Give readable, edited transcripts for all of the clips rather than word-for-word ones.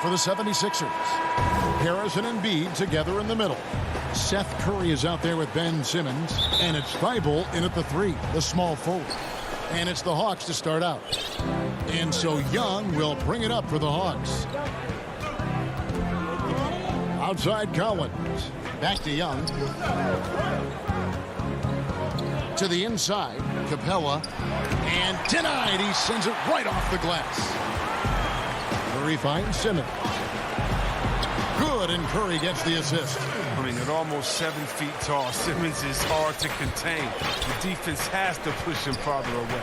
for the 76ers. Harrison and Embiid together in the middle. Seth Curry is out there with Ben Simmons. And it's Thibault in at the 3, the small forward. And it's the Hawks to start out. And so Young will bring it up for the Hawks. Outside Collins. Back to Young. To the inside. Capella. And denied. He sends it right off the glass. Curry finds Simmons. Good, and Curry gets the assist. I mean, at almost 7 feet tall, Simmons is hard to contain. The defense has to push him farther away.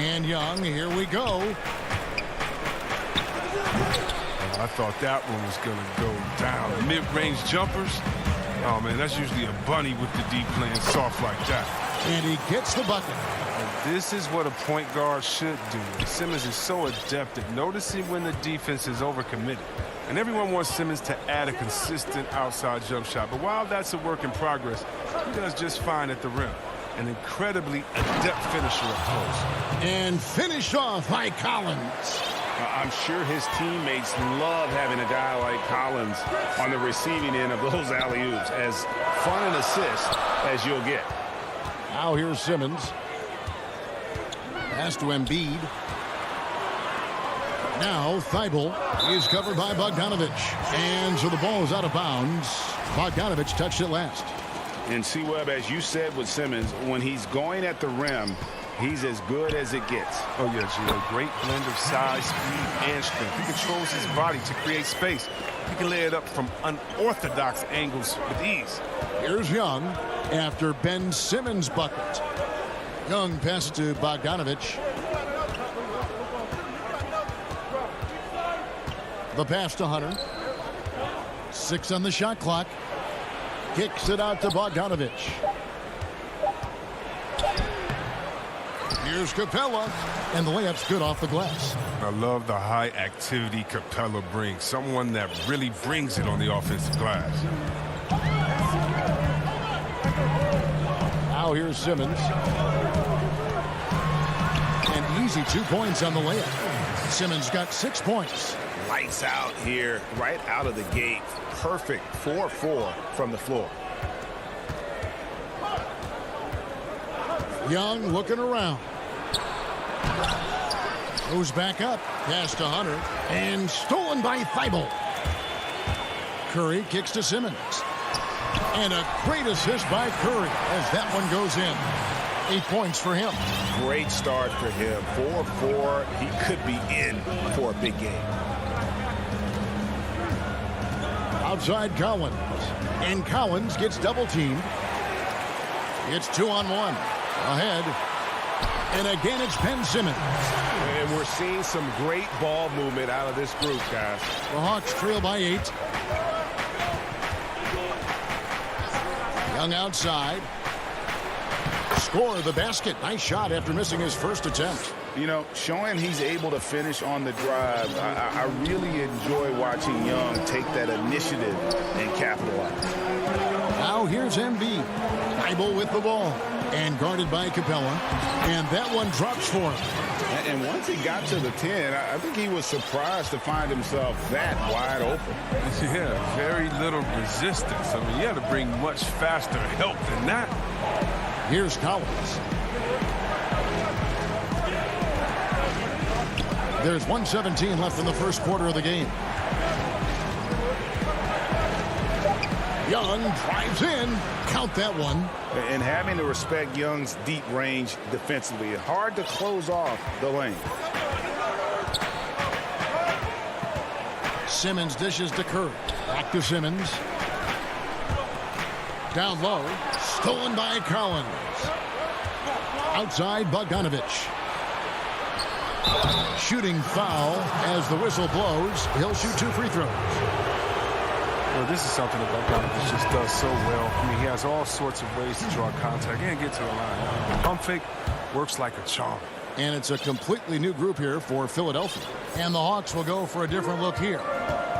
And Young, here we go. I thought that one was going to go down. The mid-range jumpers, oh, man, that's usually a bunny with the D playing soft like that. And he gets the bucket. This is what a point guard should do. Simmons is so adept at noticing when the defense is overcommitted. And everyone wants Simmons to add a consistent outside jump shot. But while that's a work in progress, he does just fine at the rim. An incredibly adept finisher up close. And finished off by Collins. I'm sure his teammates love having a guy like Collins on the receiving end of those alley-oops. As fun an assist as you'll get. Now here's Simmons. Pass to Embiid. Now Thibault is covered by Bogdanovich. And so the ball is out of bounds. Bogdanovich touched it last. And C-Webb, as you said with Simmons, when he's going at the rim, he's as good as it gets. Oh, yeah, Gio. Great blend of size, speed, and strength. He controls his body to create space. He can lay it up from unorthodox angles with ease. Here's Young after Ben Simmons' bucket. Young passes to Bogdanovich. The pass to Hunter. 6 on the shot clock. Kicks it out to Bogdanovich. Here's Capella. And the layup's good off the glass. I love the high activity Capella brings. Someone that really brings it on the offensive glass. Now here's Simmons. An easy 2 points on the layup. Simmons got 6 points. Lights out here, right out of the gate. Perfect 4-4 from the floor. Young looking around. Goes back up. Pass to Hunter. And stolen by Thibault. Curry kicks to Simmons. And a great assist by Curry as that one goes in. 8 points for him. Great start for him. 4-4. He could be in for a big game. Outside Collins. And Collins gets double teamed. It's 2-on-1. Ahead. And again, it's Ben Simmons. And we're seeing some great ball movement out of this group, guys. The Hawks trail by 8. Young outside. Score the basket. Nice shot after missing his first attempt. You know, showing he's able to finish on the drive, I really enjoy watching Young take that initiative and capitalize. Now here's Embiid. Thibault with the ball. And guarded by Capella. And that one drops for him. And once he got to the 10, I think he was surprised to find himself that wide open. Yeah, very little resistance. I mean, you had to bring much faster help than that. Here's Collins. There's 1:17 left in the first quarter of the game. Young drives in. Count that one. And having to respect Young's deep range defensively. Hard to close off the lane. Simmons dishes to Curry. Back to Simmons. Down low. Stolen by Collins. Outside Bogdanovich. Shooting foul as the whistle blows. He'll shoot 2 free throws. Well, this is something that Bogdanovich just does so well. I mean, he has all sorts of ways to draw contact and get to the line. Pump fake works like a charm. And it's a completely new group here for Philadelphia. And the Hawks will go for a different look here.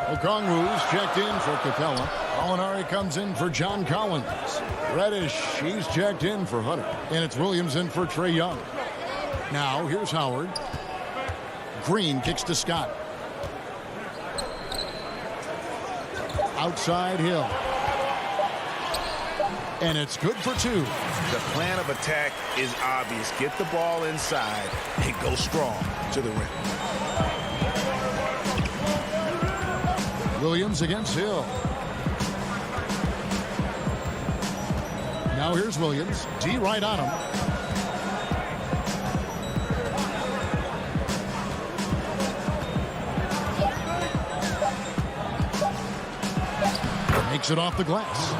Okongwu's checked in for Capella. Molinari comes in for John Collins. Reddish, he's checked in for Hunter. And it's Williams in for Trae Young. Now, here's Howard. Green kicks to Scott. Outside Hill. And it's good for 2. The plan of attack is obvious. Get the ball inside and go strong to the rim. Williams against Hill. Now here's Williams. D right on him. Makes it off the glass.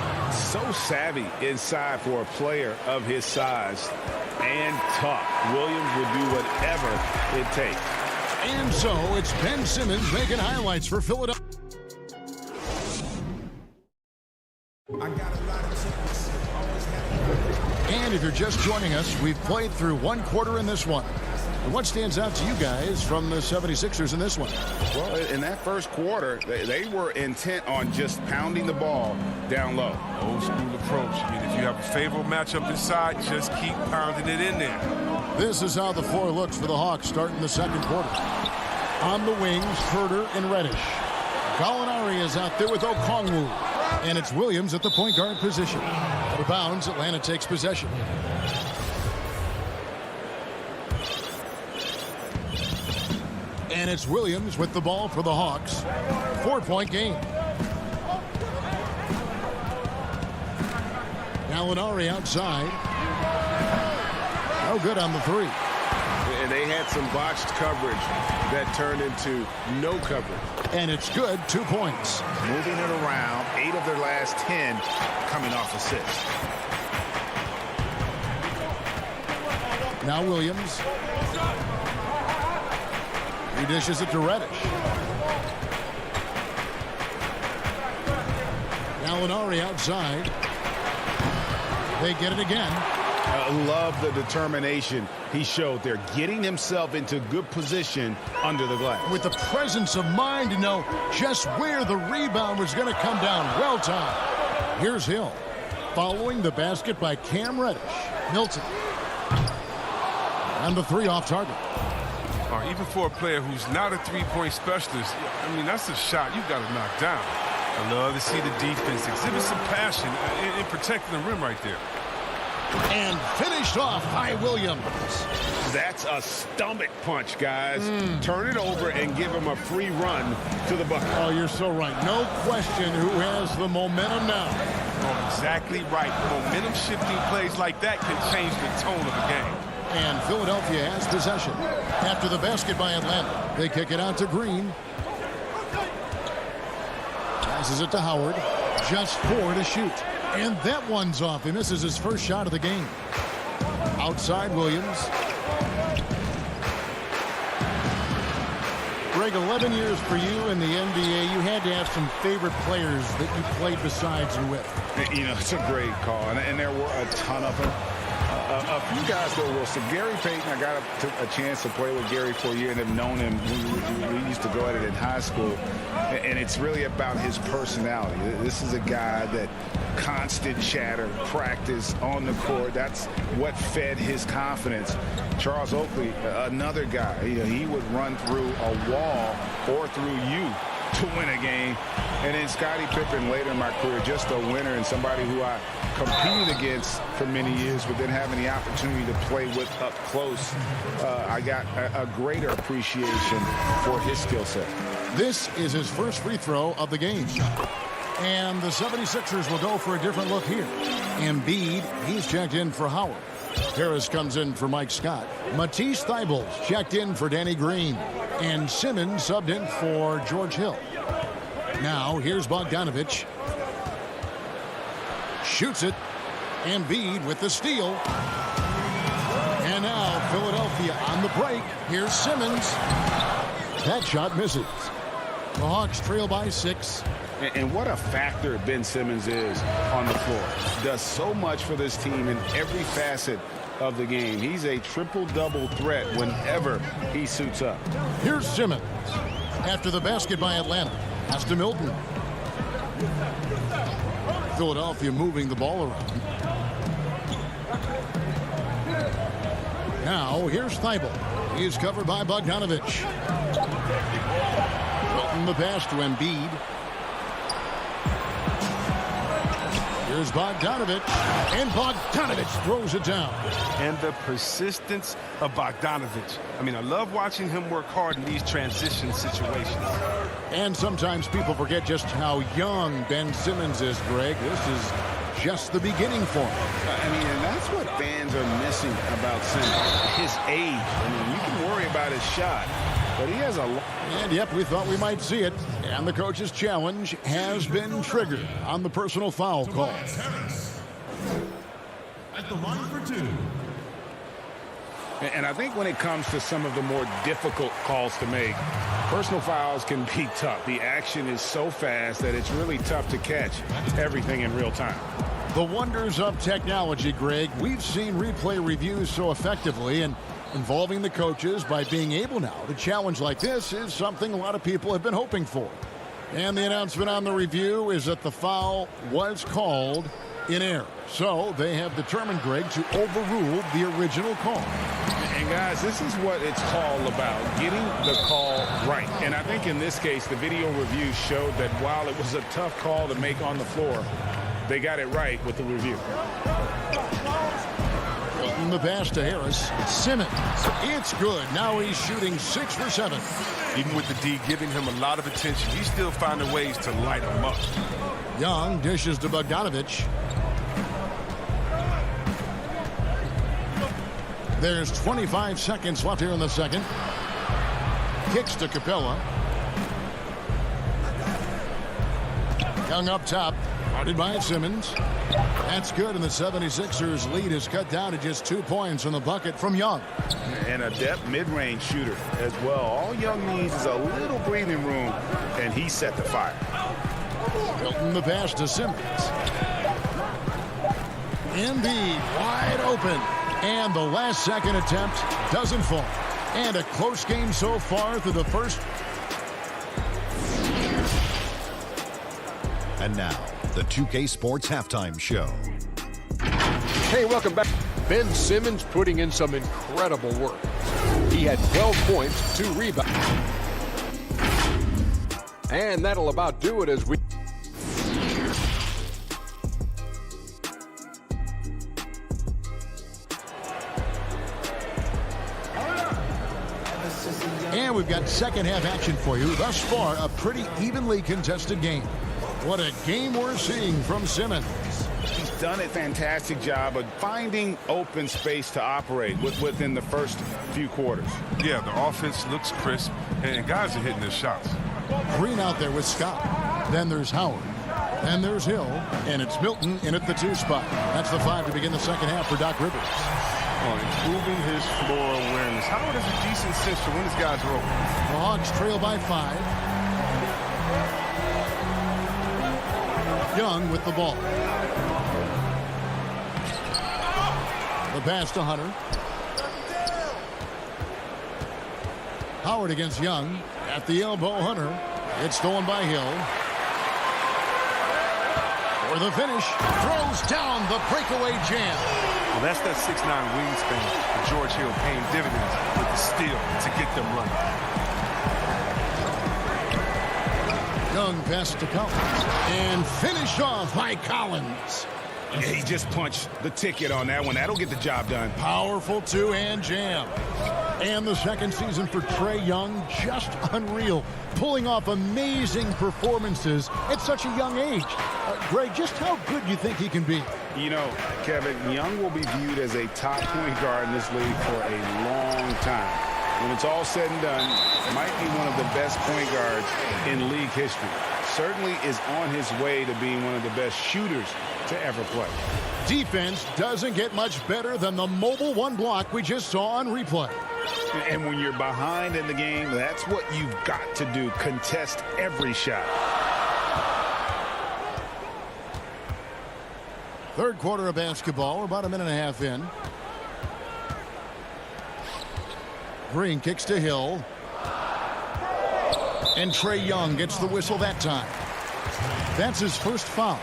So savvy inside for a player of his size and tough. Williams will do whatever it takes. And so it's Ben Simmons making highlights for Philadelphia. And if you're just joining us, we've played through 1 quarter in this one. And what stands out to you guys from the 76ers in this one? Well, in that first quarter, they were intent on just pounding the ball down low. Old school approach. I mean, if you have a favorable matchup inside, just keep pounding it in there. This is how the floor looks for the Hawks starting the second quarter. On the wings, Herter and Reddish. Gallinari is out there with Okongwu. And it's Williams at the point guard position. Out of bounds, Atlanta takes possession. And it's Williams with the ball for the Hawks. 4-point game. Gallinari outside. No good on the 3. And they had some botched coverage that turned into no coverage. And it's good. 2 points. Moving it around. 8 of their last 10 coming off assists. Now Williams. He dishes it to Reddish. Gallinari outside. They get it again. I love the determination he showed there, getting himself into good position under the glass. With the presence of mind to know just where the rebound was going to come down. Well timed. Here's Hill. Following the basket by Cam Reddish. Milton. And the 3 off target. Even for a player who's not a three-point specialist, I mean, that's a shot you got to knock down. I love to see the defense exhibit some passion in protecting the rim right there. And finished off by Williams. That's a stomach punch, guys. Turn it over and give him a free run to the bucket. Oh, you're so right. No question who has the momentum now. Oh, exactly right. Momentum-shifting plays like that can change the tone of a game. And Philadelphia has possession. After the basket by Atlanta, they kick it out to Green. Passes it to Howard. Just 4 to shoot. And that one's off. He misses his first shot of the game. Outside Williams. Greg, 11 years for you in the NBA. You had to have some favorite players that you played besides you with. You know, it's a great call, and there were a ton of them. A few guys, though, Wilson. Gary Payton, I got a chance to play with Gary for a year and have known him. We used to go at it in high school, and it's really about his personality. This is a guy that constant chatter, practice on the court. That's what fed his confidence. Charles Oakley, another guy, he would run through a wall or through you to win a game. And then Scottie Pippen later in my career, just a winner and somebody who I competed against for many years, but then having the opportunity to play with up close, I got a greater appreciation for his skill set. This is his first free throw of the game. And the 76ers will go for a different look here. Embiid, he's checked in for Howard. Harris comes in for Mike Scott. Matisse Thybulle's checked in for Danny Green. And Simmons subbed in for George Hill. Now, here's Bogdanovich. Shoots it. Embiid with the steal. And now, Philadelphia on the break. Here's Simmons. That shot misses. The Hawks trail by 6. And what a factor Ben Simmons is on the floor. Does so much for this team in every facet of the game. He's a triple-double threat whenever he suits up. Here's Simmons. After the basket by Atlanta. Pass to Milton. Philadelphia moving the ball around. Now, here's Thibault. He is covered by Bogdanovich. Milton the pass to Embiid. Here's Bogdanovich, and Bogdanovich throws it down. And the persistence of Bogdanovich. I mean, I love watching him work hard in these transition situations. And sometimes people forget just how young Ben Simmons is, Greg. This is just the beginning for him. I mean, and that's what fans are missing about Simmons, his age. I mean, you can worry about his shot, but he has a... And, yep, we thought we might see it. And the coach's challenge has been triggered on the personal foul call. At the line for 2. And I think when it comes to some of the more difficult calls to make, personal fouls can be tough. The action is so fast that it's really tough to catch everything in real time. The wonders of technology, Greg. We've seen replay reviews so effectively, and involving the coaches by being able now to challenge like this is something a lot of people have been hoping for. And the announcement on the review is that the foul was called in error. So they have determined, Greg, to overrule the original call. And guys, this is what it's all about, getting the call right. And I think in this case, the video review showed that while it was a tough call to make on the floor, they got it right with the review. The pass to Harris. Simmons. It's good. Now he's shooting 6 for 7. Even with the D giving him a lot of attention, he's still finding ways to light him up. Young dishes to Bogdanovich. There's 25 seconds left here in the second. Kicks to Capella. Young up top. Guarded by Simmons. That's good, and the 76ers lead is cut down to just 2 points on the bucket from Young. And a depth mid-range shooter as well. All Young needs is a little breathing room, and he set the fire. Milton the pass to Simmons. Embiid wide open. And the last second attempt doesn't fall. And a close game so far through the first. And now, the 2K Sports Halftime Show. Hey, welcome back. Ben Simmons putting in some incredible work. He had 12 points, 2 rebounds. And that'll about do it as we... And we've got second half action for you. Thus far, a pretty evenly contested game. What a game we're seeing from Simmons. He's done a fantastic job of finding open space to operate within the first few quarters. Yeah, the offense looks crisp, and guys are hitting their shots. Green out there with Scott. Then there's Howard. Then there's Hill. And it's Milton in at the 2 spot. That's the 5 to begin the second half for Doc Rivers. Improving his floor awareness. Howard has a decent sense for when his guys are open. The Hawks trail by 5. Young with the ball. The pass to Hunter. Howard against Young. At the elbow, Hunter. It's stolen by Hill. For the finish. Throws down the breakaway jam. Well, that's that 6'9" wingspan for George Hill paying dividends with the steal to get them running. Young pass to Collins. And finished off by Collins. Yeah, he just punched the ticket on that one. That'll get the job done. Powerful 2-hand jam. And the second season for Trae Young, just unreal. Pulling off amazing performances at such a young age. Greg, just how good do you think he can be? You know, Kevin, Young will be viewed as a top point guard in this league for a long time. When it's all said and done, might be one of the best point guards in league history. Certainly is on his way to being one of the best shooters to ever play. Defense doesn't get much better than the mobile 1 block we just saw on replay. And when you're behind in the game, that's what you've got to do. Contest every shot. Third quarter of basketball. We're about a minute and a half in. Green kicks to Hill. And Trae Young gets the whistle that time. That's his first foul.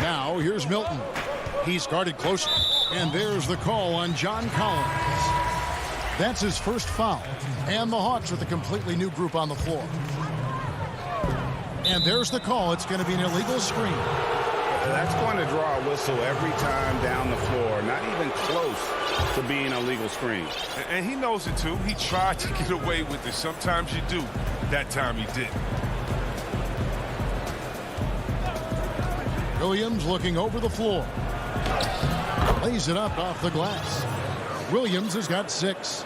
Now here's Milton. He's guarded closely. And there's the call on John Collins. That's his first foul. And the Hawks with a completely new group on the floor. And there's the call. It's going to be an illegal screen. That's going to draw a whistle every time down the floor. Not even close to being a legal screen. And he knows it, too. He tried to get away with it. Sometimes you do. That time he did. Williams looking over the floor. Lays it up off the glass. Williams has got 6.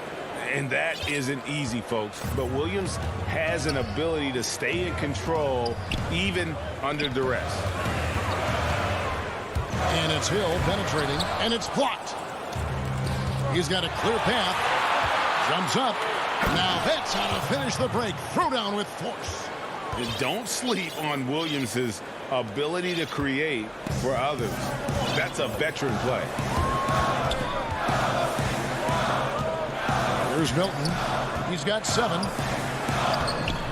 And that isn't easy, folks. But Williams has an ability to stay in control even under duress. And it's Hill penetrating, and it's blocked. He's got a clear path. Jumps up. Now that's how to finish the break. Throw down with force. And don't sleep on Williams's ability to create for others. That's a veteran play. Here's Milton. He's got 7.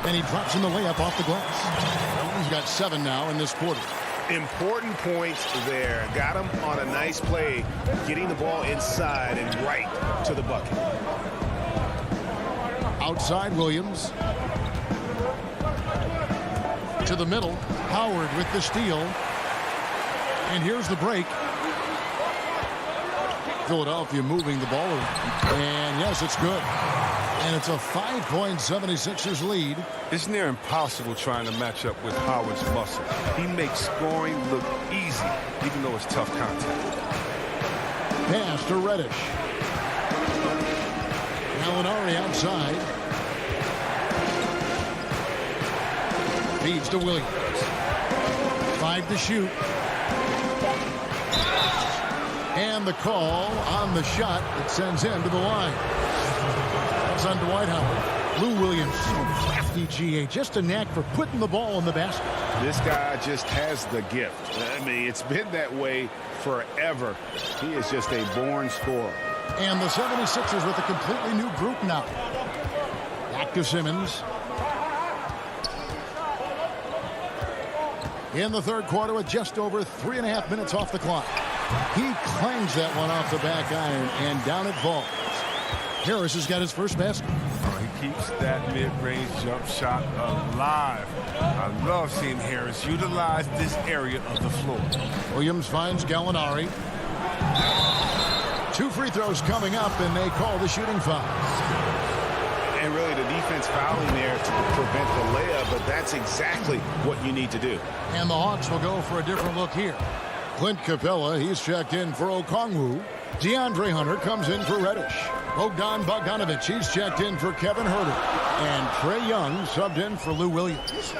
And he drops in the layup off the glass. Milton's got 7 now in this quarter. Important points there. Got him on a nice play, getting the ball inside and right to the bucket. Outside Williams. To the middle. Howard with the steal. And here's the break. Philadelphia moving the ball around. And yes, it's good. And it's a 5-point 76ers lead. It's near impossible trying to match up with Howard's muscle. He makes scoring look easy, even though it's tough contact. Pass to Reddish. Gallinari outside. Feeds to Williams. 5 to shoot. And the call on the shot that sends him to the line. That's on Dwight Howard. Lou Williams, crafty GA, just a knack for putting the ball in the basket. This guy just has the gift. I mean, it's been that way forever. He is just a born scorer. And the 76ers with a completely new group now. Back to Simmons. In the third quarter with just over 3.5 minutes off the clock. He clangs that one off the back iron, and down it falls. Harris has got his first basket. He keeps that mid-range jump shot alive. I love seeing Harris utilize this area of the floor. Williams finds Gallinari. 2 free throws coming up, and they call the shooting foul. And really the defense fouling there to prevent the layup, but that's exactly what you need to do. And the Hawks will go for a different look here. Clint Capella, he's checked in for Okongwu. DeAndre Hunter comes in for Reddish. Bogdan Bogdanovic, he's checked in for Kevin Huerter. And Trae Young subbed in for Lou Williams.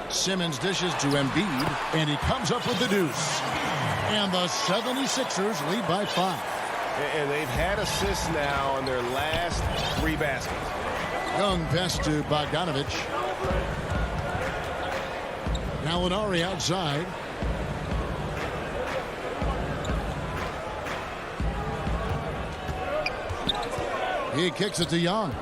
Simmons dishes to Embiid, and he comes up with the deuce. And the 76ers lead by 5. And they've had assists now on their last 3 baskets. Young pass to Bogdanovic. Gallinari outside. He kicks it to Young.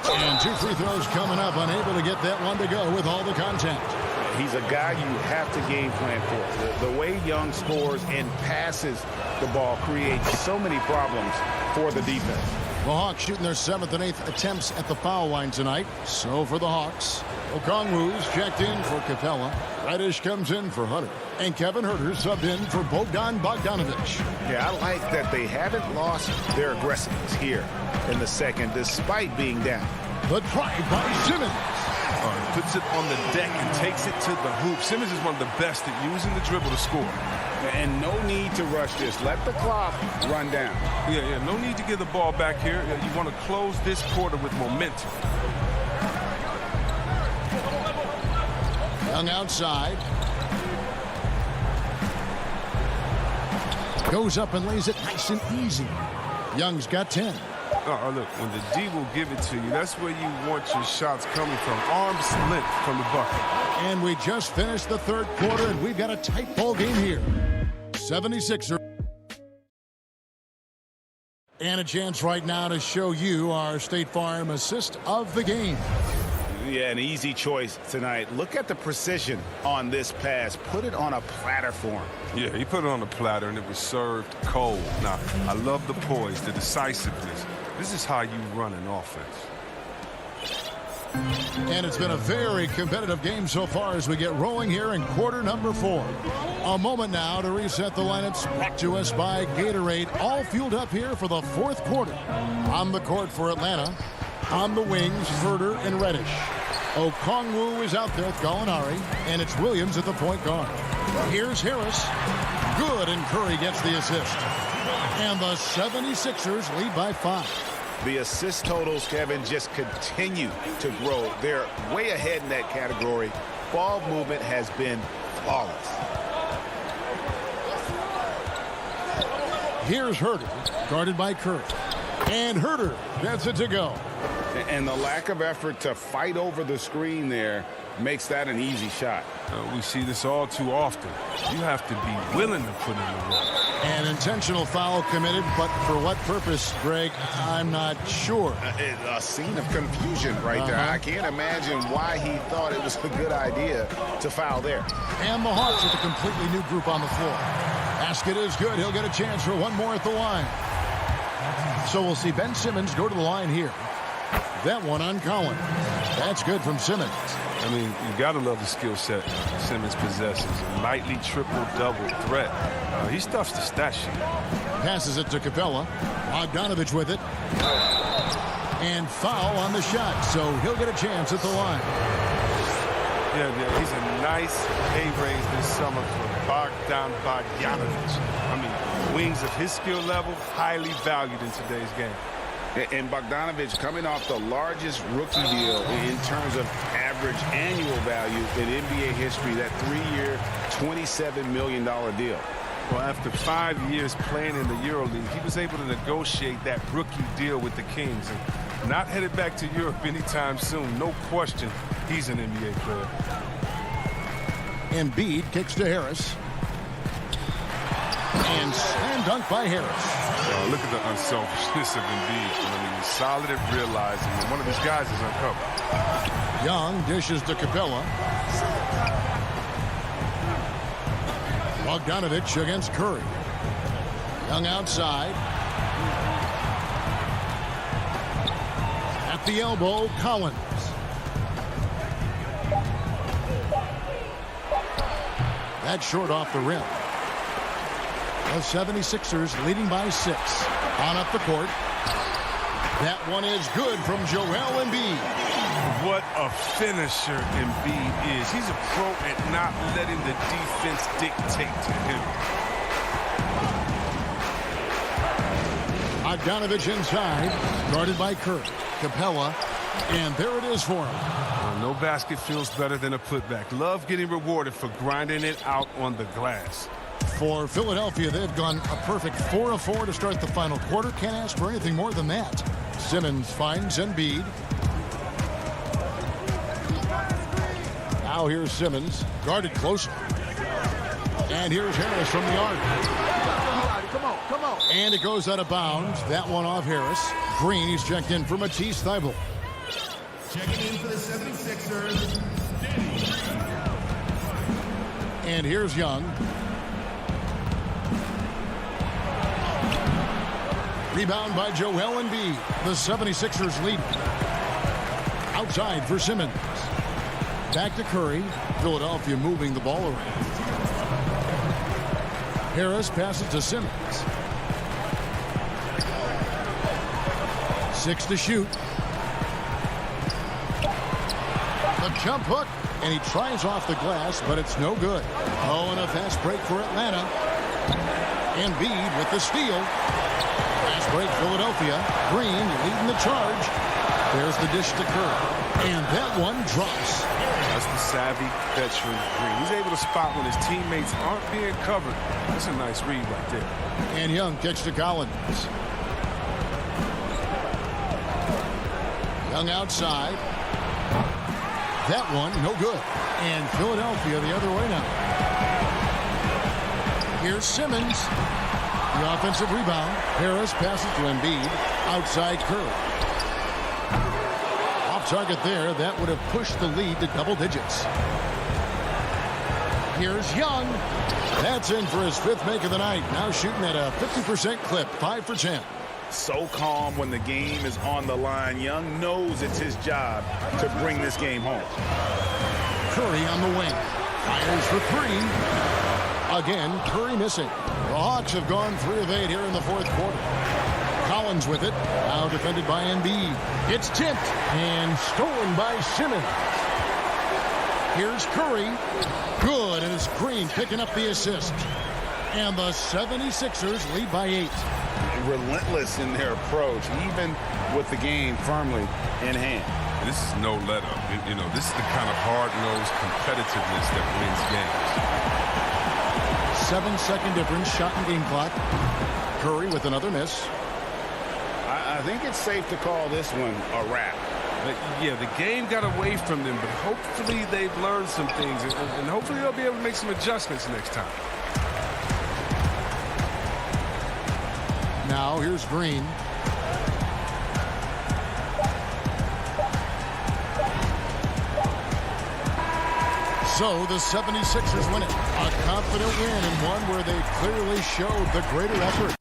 And 2 free throws coming up, unable to get that one to go with all the contact. He's a guy you have to game plan for. The way Young scores and passes the ball creates so many problems for the defense. The Hawks shooting their 7th and 8th attempts at the foul line tonight. So for the Hawks, Okongwu's checked in for Capella. Reddish comes in for Hunter. And Kevin Huerter subbed in for Bogdan Bogdanovic. Yeah, I like that they haven't lost their aggressiveness here in the second, despite being down. The drive by Simmons. Puts it on the deck and takes it to the hoop. Simmons is one of the best at using the dribble to score. And no need to rush this. Let the clock run down. Yeah, no need to get the ball back here. You want to close this quarter with momentum. Young outside. Goes up and lays it nice and easy. Young's got 10. Look, when the D will give it to you, that's where you want your shots coming from. Arm's length from the bucket. And we just finished the third quarter, and we've got a tight ball game here. 76ers. And a chance right now to show you our State Farm assist of the game. Yeah, an easy choice tonight. Look at the precision on this pass. Put it on a platter for him. Yeah, he put it on a platter, and it was served cold. Now, I love the poise, the decisiveness. This is how you run an offense. And it's been a very competitive game so far as we get rolling here in quarter number 4. A moment now to reset the lineups, brought to us by Gatorade, all fueled up here for the 4th quarter. On the court for Atlanta, on the wings, Herder and Reddish. Okongwu is out there with Gallinari, and it's Williams at the point guard. Here's Harris. Good, and Curry gets the assist. And the 76ers lead by 5. The assist totals, Kevin, just continue to grow. They're way ahead in that category. Ball movement has been flawless. Here's Herder, guarded by Curry. And Herder gets it to go. And the lack of effort to fight over the screen there makes that an easy shot. We see this all too often. You have to be willing to put in the work. An intentional foul committed, but for what purpose, Greg? I'm not sure. A scene of confusion right there. I can't imagine why he thought it was a good idea to foul there. And the Hawks with a completely new group on the floor. Basket is good. He'll get a chance for one more at the line. So we'll see Ben Simmons go to the line here. That one on Collins. That's good from Simmons. I mean, you got to love the skill set Simmons possesses. A nightly triple-double threat. He stuffs the stat sheet. Passes it to Capella. Bogdanovich with it. And foul on the shot, so he'll get a chance at the line. Yeah, he's a nice pay raise this summer for Bogdanovich. I mean, wings of his skill level, highly valued in today's game. And Bogdanovich coming off the largest rookie deal in terms of average annual value in NBA history, that 3-year, $27 million deal. Well, after 5 years playing in the EuroLeague, he was able to negotiate that rookie deal with the Kings. And not headed back to Europe anytime soon. No question, he's an NBA player. Embiid kicks to Harris. And slam dunk by Harris. Look at the unselfishness of Embiid. I mean, he's solid at realizing that one of his guys is uncovered. Young dishes to Capella. Bogdanovich against Curry. Young outside. At the elbow, Collins. That's short off the rim. The 76ers leading by 6. On up the court. That one is good from Joel Embiid. What a finisher Embiid is. He's a pro at not letting the defense dictate to him. Bogdanovich inside, guarded by Curry. Capella, and there it is for him. No basket feels better than a putback. Love getting rewarded for grinding it out on the glass. For Philadelphia, they've gone a perfect 4 of 4 to start the final quarter. Can't ask for anything more than that. Simmons finds Embiid. Now here's Simmons, guarded closely. And here's Harris from the arc. Come on. And it goes out of bounds. That one off Harris. Green, he's checked in for Matisse Thybulle. Checking in for the 76ers. And here's Young. Rebound by Joel Embiid. The 76ers lead. Outside for Simmons. Back to Curry. Philadelphia moving the ball around. Harris passes to Simmons. 6 to shoot. The jump hook. And he tries off the glass, but it's no good. Oh, and a fast break for Atlanta. Embiid with the steal. Fast break, Philadelphia. Green leading the charge. There's the dish to Curry. And that one drops. That's the savvy veteran Green. He's able to spot when his teammates aren't being covered. That's a nice read right there. And Young kicks to Collins. Young outside. That one, no good. And Philadelphia the other way now. Here's Simmons. The offensive rebound. Harris passes to Embiid. Outside Curry. Off Off target there. That would have pushed the lead to double digits. Here's Young. That's in for his 5th make of the night. Now shooting at a 50% clip, 5 for 10. So calm when the game is on the line. Young knows it's his job to bring this game home. Curry on the wing. Fires for 3. Again, Curry missing. The Hawks have gone 3 of 8 here in the 4th quarter. Collins with it. Now defended by Embiid. It's tipped and stolen by Simmons. Here's Curry. Good, and it's Green picking up the assist. And the 76ers lead by 8. Relentless in their approach, even with the game firmly in hand. And this is no let-up. You know, this is the kind of hard-nosed competitiveness that wins games. 7-second difference, shot and game clock. Curry with another miss. I think it's safe to call this one a wrap. Yeah, the game got away from them, but hopefully they've learned some things, and hopefully they'll be able to make some adjustments next time. Now here's Green. So the 76ers win it. A confident win and one where they clearly showed the greater effort.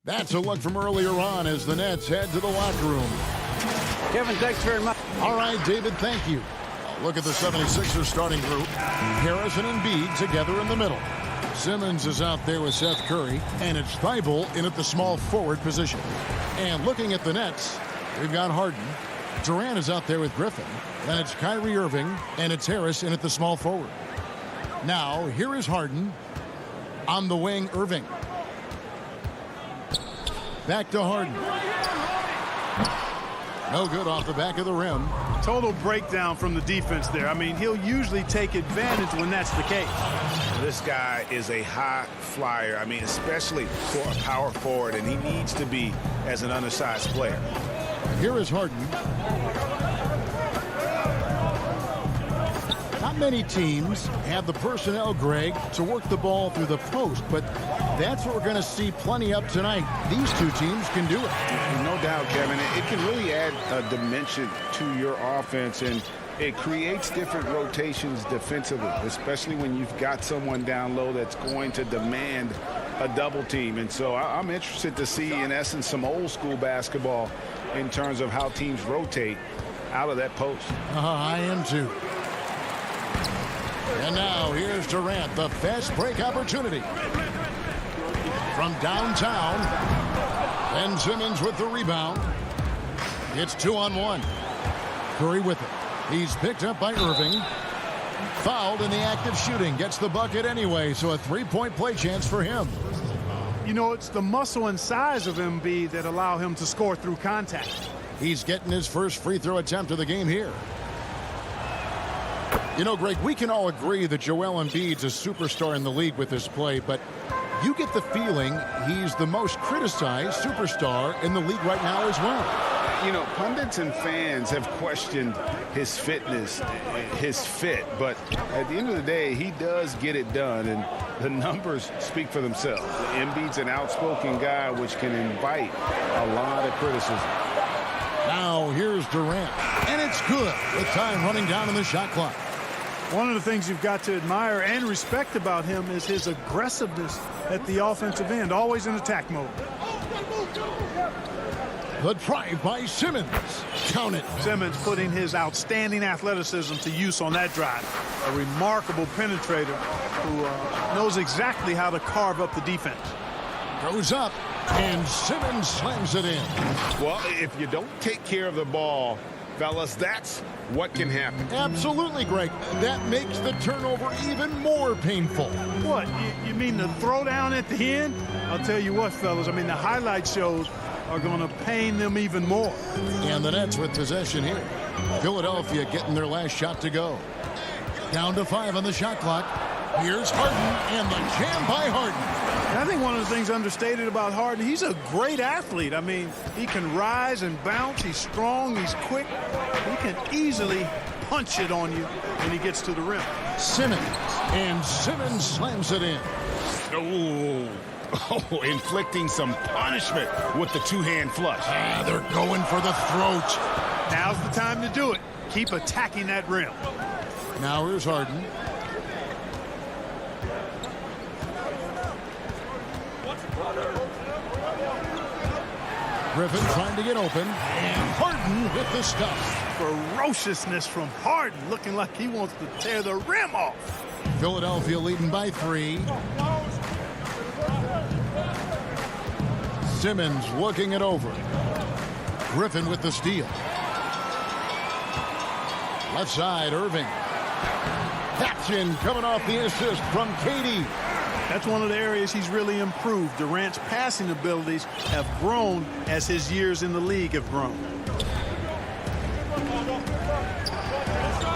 That's a look from earlier on as the Nets head to the locker room. Kevin, thanks very much. All right, David, thank you. Look at the 76ers starting group. Harrison and Embiid together in the middle. Simmons is out there with Seth Curry, and it's Thibault in at the small forward position. And looking at the Nets, we've got Harden. Durant is out there with Griffin. Then it's Kyrie Irving, and it's Harris in at the small forward. Now, here is Harden. On the wing, Irving. Back to Harden. No good off the back of the rim. Total breakdown from the defense there. I mean, he'll usually take advantage when that's the case. This guy is a high flyer. I mean, especially for a power forward, and he needs to be as an undersized player. Here is Harden. Not many teams have the personnel, Greg, to work the ball through the post, but that's what we're going to see plenty of tonight. These two teams can do it. No doubt, Kevin. It can really add a dimension to your offense, and it creates different rotations defensively, especially when you've got someone down low that's going to demand a double team. And so I'm interested to see, in essence, some old school basketball in terms of how teams rotate out of that post. I am too. And now here's Durant, the fast break opportunity. From downtown, Ben Simmons with the rebound. It's 2-on-1. Curry with it. He's picked up by Irving. Fouled in the act of shooting. Gets the bucket anyway, so a three-point play chance for him. You know, it's the muscle and size of Embiid that allow him to score through contact. He's getting his first free throw attempt of the game here. You know, Greg, we can all agree that Joel Embiid's a superstar in the league with this play, but you get the feeling he's the most criticized superstar in the league right now as well. You know, pundits and fans have questioned his fitness, his fit, but at the end of the day, he does get it done, and the numbers speak for themselves. Embiid's an outspoken guy, which can invite a lot of criticism. Now here's Durant, and it's good with time running down on the shot clock. One of the things you've got to admire and respect about him is his aggressiveness at the offensive end, always in attack mode. The drive by Simmons. Count it. Simmons putting his outstanding athleticism to use on that drive. A remarkable penetrator who knows exactly how to carve up the defense. Goes up, and Simmons slams it in. Well, if you don't take care of the ball, fellas, that's what can happen. Absolutely, Greg. That makes the turnover even more painful. What, you mean the throwdown at the end? I'll tell you what, fellas, I mean, the highlight shows are going to pain them even more. And the Nets with possession here. Philadelphia getting their last shot to go. Down to 5 on the shot clock. Here's Harden, and the jam by Harden. And I think one of the things understated about Harden, he's a great athlete. I mean, he can rise and bounce. He's strong. He's quick. He can easily punch it on you when he gets to the rim. Simmons, and Simmons slams it in. Oh, inflicting some punishment with the two-hand flush. They're going for the throat. Now's the time to do it. Keep attacking that rim. Now here's Harden. Griffin trying to get open, and Harden with the stuff. Ferociousness from Harden, looking like he wants to tear the rim off. Philadelphia leading by 3. Simmons looking it over. Griffin with the steal. Left side, Irving. That's in, coming off the assist from KD. That's one of the areas he's really improved. Durant's passing abilities have grown as his years in the league have grown.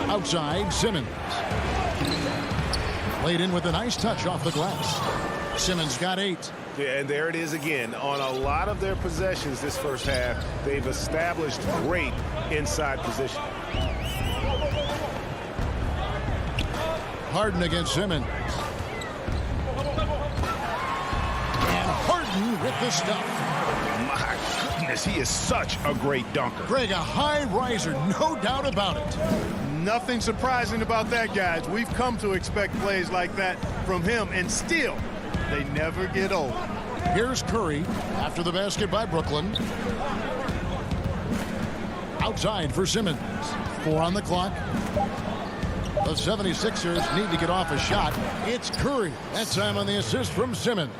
Outside, Simmons. Laid in with a nice touch off the glass. Simmons got 8. Yeah, and there it is again. On a lot of their possessions this first half, they've established great inside position. Harden against Simmons. With the stuff. My goodness, he is such a great dunker. Greg, a high riser, no doubt about it. Nothing surprising about that, guys. We've come to expect plays like that from him, and still, they never get old. Here's Curry after the basket by Brooklyn. Outside for Simmons. 4 on the clock. The 76ers need to get off a shot. It's Curry. That time on the assist from Simmons.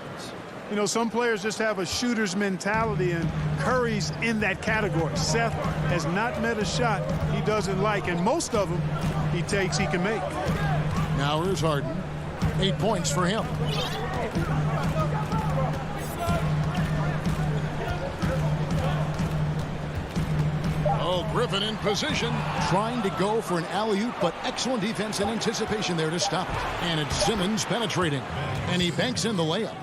You know, some players just have a shooter's mentality, and Curry's in that category. Seth has not met a shot he doesn't like, and most of them he takes he can make. Now here's Harden. 8 points for him. Griffin in position, trying to go for an alley-oop, but excellent defense and anticipation there to stop it. And it's Simmons penetrating, and he banks in the layup.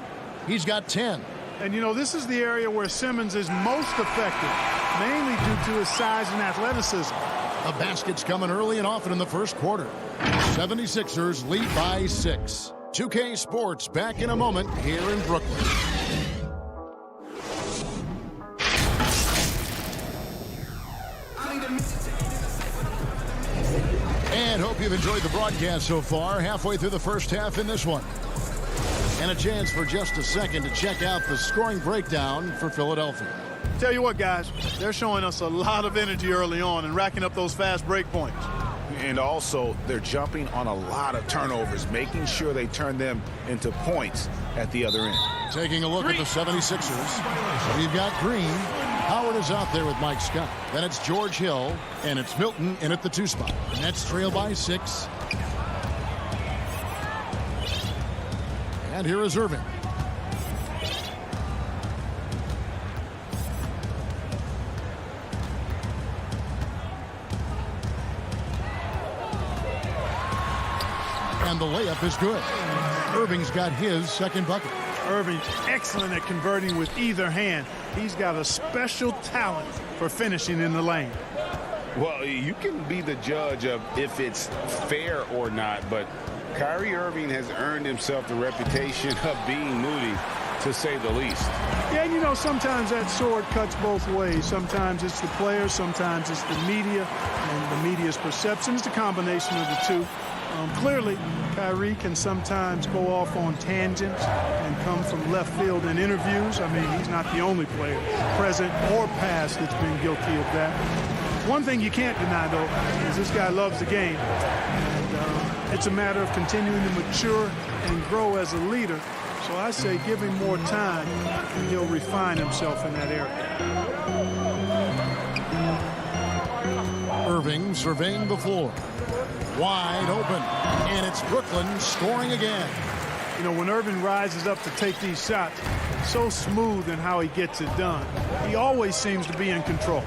He's got 10. And, you know, this is the area where Simmons is most effective, mainly due to his size and athleticism. The basket's coming early and often in the first quarter. 76ers lead by 6. 2K Sports back in a moment here in Brooklyn. And hope you've enjoyed the broadcast so far. Halfway through the first half in this one. And a chance for just a second to check out the scoring breakdown for Philadelphia. Tell you what, guys, they're showing us a lot of energy early on and racking up those fast break points. And also, they're jumping on a lot of turnovers, making sure they turn them into points at the other end. Taking a look at the 76ers. We've got Green. Howard is out there with Mike Scott. Then it's George Hill, and it's Milton in at the 2 spot. The Nets trail by 6. And here is Irving. And the layup is good. Irving's got his second bucket. Irving's excellent at converting with either hand. He's got a special talent for finishing in the lane. Well, you can be the judge of if it's fair or not, but Kyrie Irving has earned himself the reputation of being moody, to say the least. Yeah, you know, sometimes that sword cuts both ways. Sometimes it's the players, sometimes it's the media, and the media's perception is the combination of the two. Clearly, Kyrie can sometimes go off on tangents and come from left field in interviews. I mean, he's not the only player, present or past, that's been guilty of that. One thing you can't deny, though, is this guy loves the game. And it's a matter of continuing to mature and grow as a leader. So I say give him more time, and he'll refine himself in that area. Irving surveying the floor. Wide open. And it's Brooklyn scoring again. You know, when Irving rises up to take these shots, so smooth in how he gets it done. He always seems to be in control.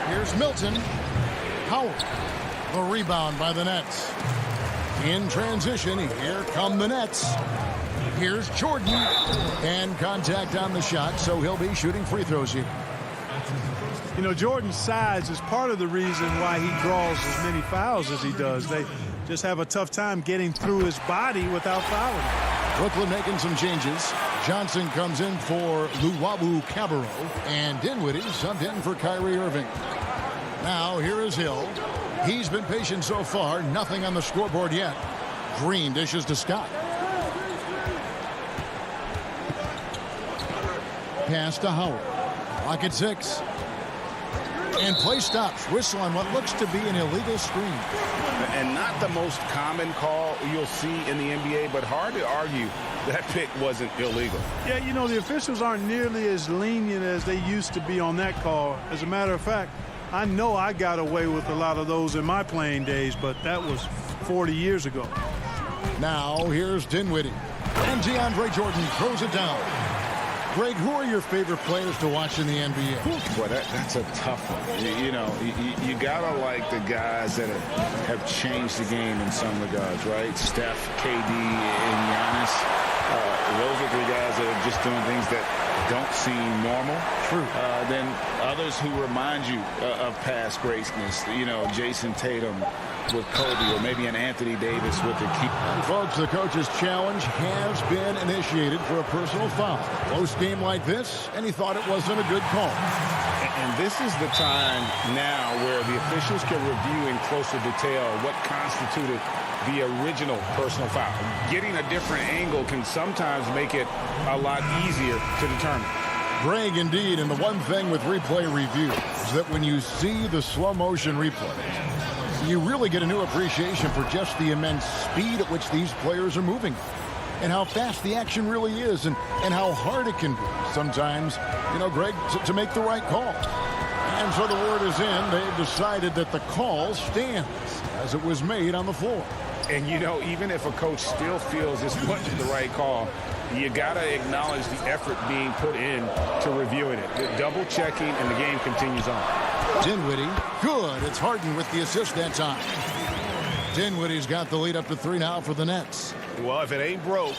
Here's Milton. Howard. The rebound by the Nets. In transition, here come the Nets. Here's Jordan. And contact on the shot, so he'll be shooting free throws here. You know, Jordan's size is part of the reason why he draws as many fouls as he does. They just have a tough time getting through his body without fouling. Brooklyn making some changes. Johnson comes in for Luwawu Cabarro, and Dinwiddie subbed in for Kyrie Irving. Now here is Hill. He's been patient so far. Nothing on the scoreboard yet. Green dishes to Scott. Pass to Howard. Clock at 6. And play stops. Whistle on what looks to be an illegal screen. And not the most common call you'll see in the NBA, but hard to argue that pick wasn't illegal. Yeah, you know, the officials aren't nearly as lenient as they used to be on that call. As a matter of fact, I know I got away with a lot of those in my playing days, but that was 40 years ago. Now here's Dinwiddie. And DeAndre Jordan throws it down. Greg, who are your favorite players to watch in the NBA? Boy, that's a tough one. You gotta like the guys that have changed the game in some regards, right? Steph, KD, and Giannis. Those are the guys that are just doing things that don't seem normal. True. Then others who remind you of past greatness. You know, Jason Tatum with Kobe, or maybe an Anthony Davis with the key. Folks, the coach's challenge has been initiated for a personal foul. Close game like this, and he thought it wasn't a good call. And this is the time now where the officials can review in closer detail what constituted the original personal foul. Getting a different angle can sometimes make it a lot easier to determine. Greg, indeed, and the one thing with replay review is that when you see the slow motion replays, you really get a new appreciation for just the immense speed at which these players are moving and how fast the action really is and how hard it can be sometimes, you know, Greg, to make the right call. And so the word is in. They've decided that the call stands as it was made on the floor. And, you know, even if a coach still feels this wasn't the right call, you got to acknowledge the effort being put in to reviewing it. The double checking, and the game continues on. Dinwiddie, good. It's Harden with the assist that time. Dinwiddie's got the lead up to 3 now for the Nets. Well, if it ain't broke,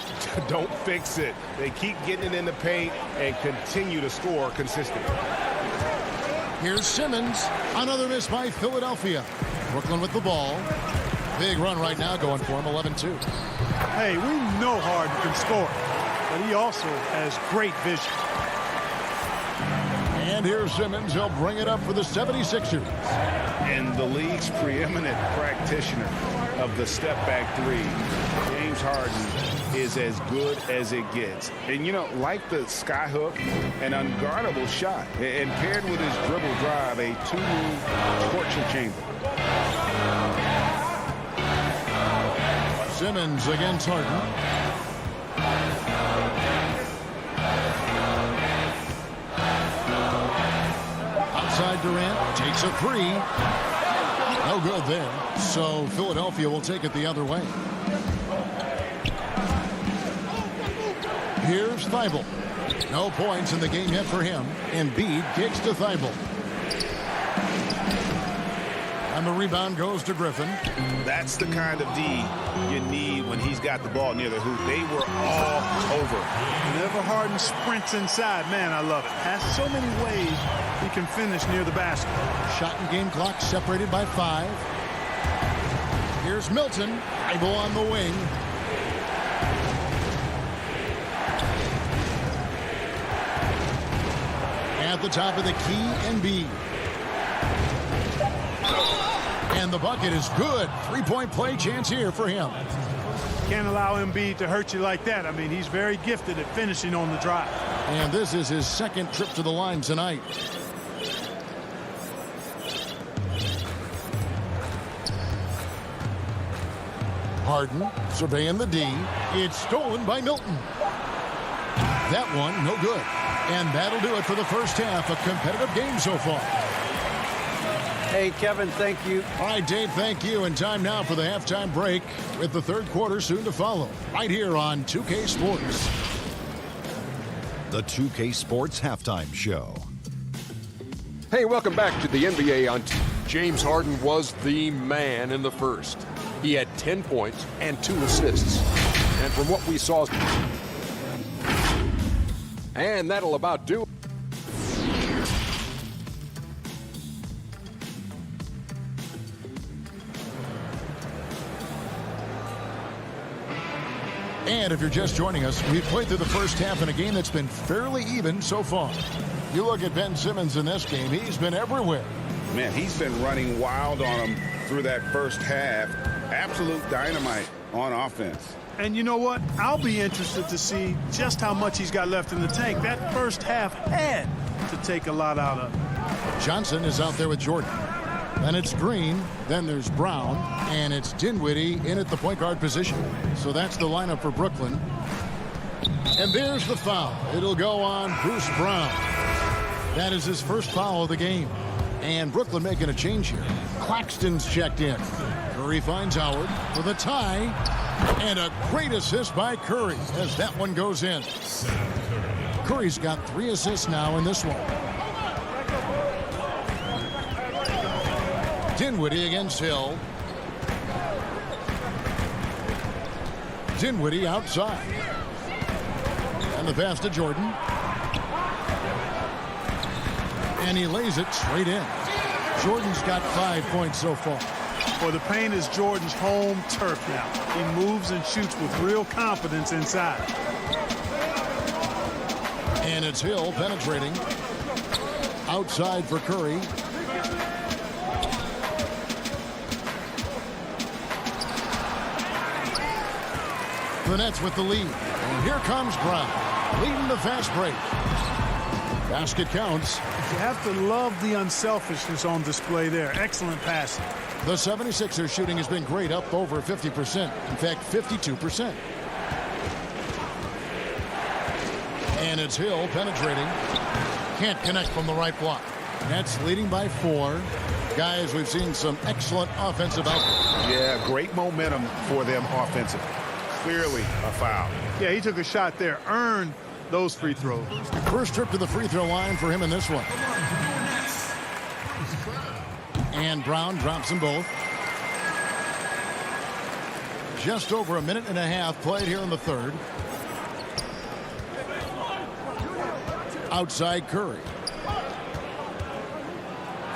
don't fix it. They keep getting it in the paint and continue to score consistently. Here's Simmons. Another miss by Philadelphia. Brooklyn with the ball. Big run right now going for him, 11-2. Hey, we know Harden can score, but he also has great vision. And here's Simmons. He'll bring it up for the 76ers. And the league's preeminent practitioner of the step-back three, James Harden, is as good as it gets. And, you know, like the skyhook, an unguardable shot, and paired with his dribble drive, a two-move torture chamber. Simmons against Harden. Outside Durant takes a three. No good there. So Philadelphia will take it the other way. Here's Thibault. No points in the game yet for him. Embiid kicks to Thibault. And the rebound goes to Griffin. That's the kind of D you need when he's got the ball near the hoop. They were all over. Whenever Harden sprints inside, man, I love it. Has so many ways he can finish near the basket. Shot and game clock separated by 5. Here's Milton. Thibault on the wing. At the top of the key, Embiid. And the bucket is good. 3-point play chance here for him. Can't allow Embiid to hurt you like that. I mean, he's very gifted at finishing on the drive. And this is his second trip to the line tonight. Harden surveying the D. It's stolen by Milton. That one, no good. And that'll do it for the first half. A competitive game so far. Hey, Kevin, thank you. All right, Dave, thank you. And time now for the halftime break with the third quarter soon to follow. Right here on 2K Sports. The 2K Sports Halftime Show. Hey, welcome back to the NBA on James Harden was the man in the first. He had 10 points and 2 assists. And from what we saw, and that'll about do it. And if you're just joining us, we've played through the first half in a game that's been fairly even so far. You look at Ben Simmons in this game, he's been everywhere. Man, he's been running wild on him through that first half. Absolute dynamite on offense. And you know what? I'll be interested to see just how much he's got left in the tank. That first half had to take a lot out of him. Johnson is out there with Jordan. Then it's Green, then there's Brown, and it's Dinwiddie in at the point guard position. So that's the lineup for Brooklyn. And there's the foul. It'll go on Bruce Brown. That is his first foul of the game. And Brooklyn making a change here. Claxton's checked in. Curry finds Howard for the tie. And a great assist by Curry as that one goes in. Curry's got 3 assists now in this one. Dinwiddie against Hill. Dinwiddie outside. And the pass to Jordan. And he lays it straight in. Jordan's got 5 points so far. Well, the paint is Jordan's home turf now. He moves and shoots with real confidence inside. And it's Hill penetrating. Outside for Curry. The Nets with the lead. And here comes Brown, leading the fast break. Basket counts. You have to love the unselfishness on display there. Excellent passing. The 76ers shooting has been great, up over 50%. In fact, 52%. And it's Hill penetrating. Can't connect from the right block. Nets leading by 4. Guys, we've seen some excellent offensive output. Yeah, great momentum for them offensively. clearly a foul. Yeah, he took a shot there, earned those free throws. First trip to the free throw line for him in this one. And Brown drops them both. Just over a minute and a half played here in the third. Outside Curry.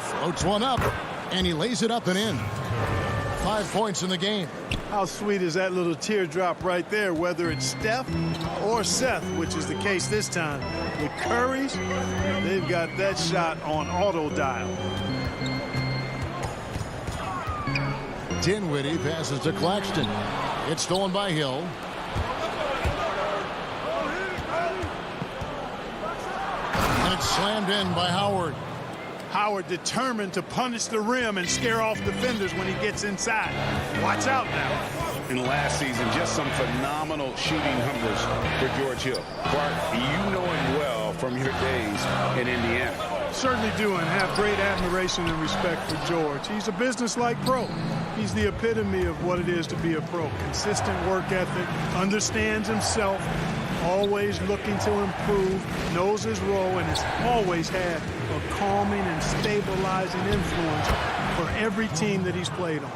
Floats one up, and he lays it up and in. 5 points in the game. How sweet is that little teardrop right there, whether it's Steph or Seth, which is the case this time. With Curry's, they've got that shot on auto dial. Dinwiddie passes to Claxton. It's stolen by Hill. And it's slammed in by Howard. Howard determined to punish the rim and scare off defenders when he gets inside. Watch out now. In last season, just some phenomenal shooting numbers for George Hill. Clark, you know him well from your days in Indiana. Certainly do, and have great admiration and respect for George. He's a business-like pro. He's the epitome of what it is to be a pro. Consistent work ethic, understands himself, always looking to improve, knows his role, and has always had a calming and stabilizing influence for every team that he's played on.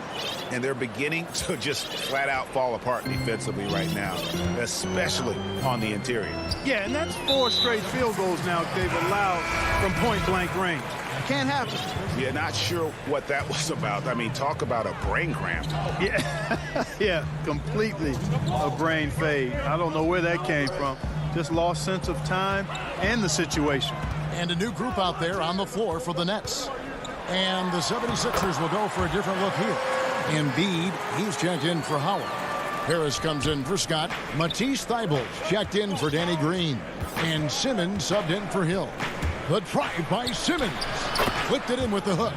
And they're beginning to just flat out fall apart defensively right now, especially on the interior. Yeah, and that's 4 straight field goals now they've allowed from point-blank range. Can't happen. Yeah, not sure what that was about. I mean, talk about a brain cramp. Yeah, yeah, completely a brain fade. I don't know where that came from. Just lost sense of time and the situation. And a new group out there on the floor for the Nets. And the 76ers will go for a different look here. Embiid, he's checked in for Howard. Harris comes in for Scott. Matisse Thybulle checked in for Danny Green. And Simmons subbed in for Hill. The drive by Simmons. Flicked it in with the hook.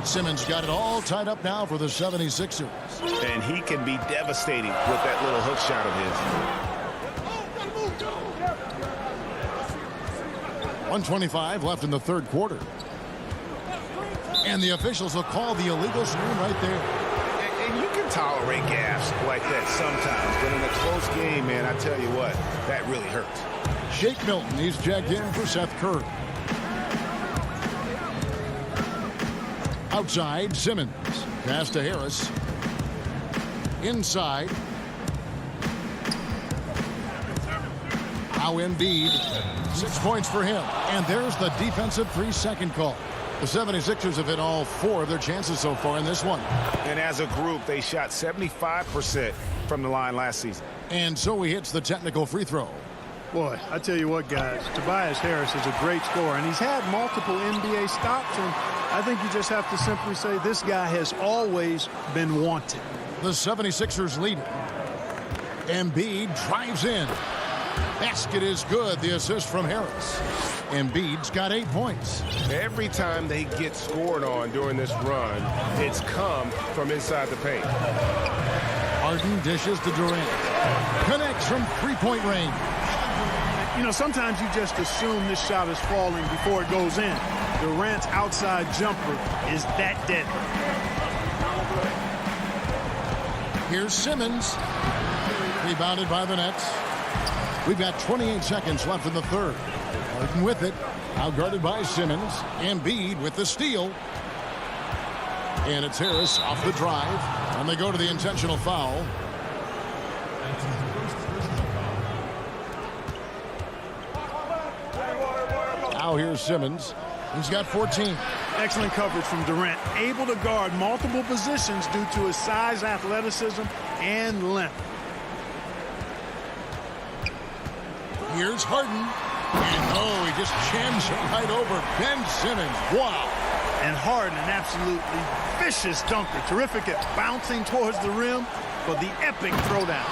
Simmons got it all tied up now for the 76ers. And he can be devastating with that little hook shot of his. 1:25 left in the third quarter. And the officials will call the illegal screen right there. And you can tolerate gaffes like that sometimes, but in a close game, man, I tell you what, that really hurts. Shake Milton, he's checked in for Seth Curry. Outside, Simmons. Pass to Harris. Inside. Now Embiid. 6 points for him. And there's the defensive 3-second call. The 76ers have hit all 4 of their chances so far in this one. And as a group, they shot 75% from the line last season. And so he hits the technical free throw. Boy, I tell you what, guys, Tobias Harris is a great scorer, and he's had multiple NBA stops, and I think you just have to simply say this guy has always been wanted. The 76ers lead it. Embiid drives in. Basket is good. The assist from Harris. Embiid's got 8 points. Every time they get scored on during this run, it's come from inside the paint. Harden dishes to Durant. Connects from three-point range. You know, sometimes you just assume this shot is falling before it goes in. Durant's outside jumper is that deadly. Here's Simmons. Rebounded by the Nets. We've got 28 seconds left in the third. Harden with it. Outguarded by Simmons. Embiid with the steal. And it's Harris off the drive. And they go to the intentional foul. Now here's Simmons. He's got 14. Excellent coverage from Durant. Able to guard multiple positions due to his size, athleticism, and length. Here's Harden. And oh, he just jams it right over Ben Simmons. Wow. And Harden, an absolutely vicious dunker. Terrific at bouncing towards the rim for the epic throwdown.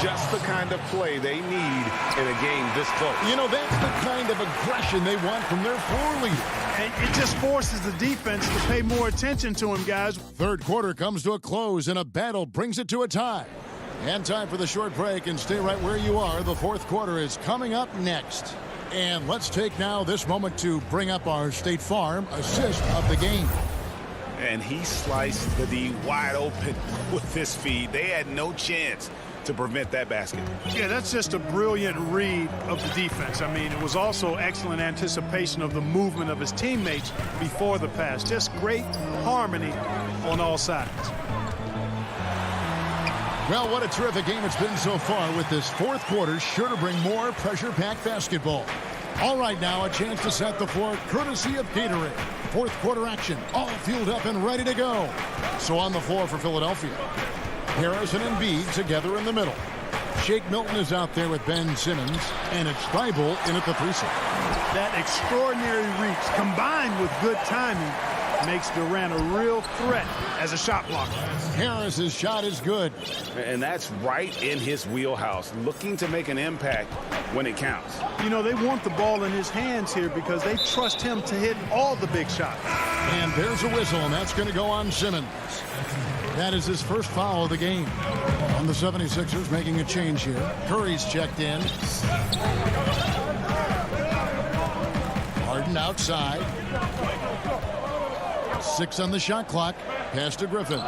Just the kind of play they need in a game this close. You know, that's the kind of aggression they want from their floor leader. And it just forces the defense to pay more attention to him, guys. Third quarter comes to a close, and a battle brings it to a tie. And time for the short break, and stay right where you are. The fourth quarter is coming up next. And let's take now this moment to bring up our State Farm assist of the game. And he sliced the D wide open with this feed. They had no chance to prevent that basket. Yeah, that's just a brilliant read of the defense. I mean, it was also excellent anticipation of the movement of his teammates before the pass. Just great harmony on all sides. Well, what a terrific game it's been so far, with this fourth quarter sure to bring more pressure-packed basketball. All right, now a chance to set the floor courtesy of Gatorade. Fourth quarter action, all fueled up and ready to go. So on the floor for Philadelphia, Harris and Embiid together in the middle. Shake Milton is out there with Ben Simmons, and it's Thibault in at the 3-side. That extraordinary reach combined with good timing makes Durant a real threat as a shot blocker. Harris's shot is good. And that's right in his wheelhouse, looking to make an impact when it counts. You know, they want the ball in his hands here because they trust him to hit all the big shots. And there's a whistle, and that's going to go on Simmons. That is his first foul of the game. And the 76ers making a change here. Curry's checked in. Harden outside. 6 on the shot clock. Pass to Griffin.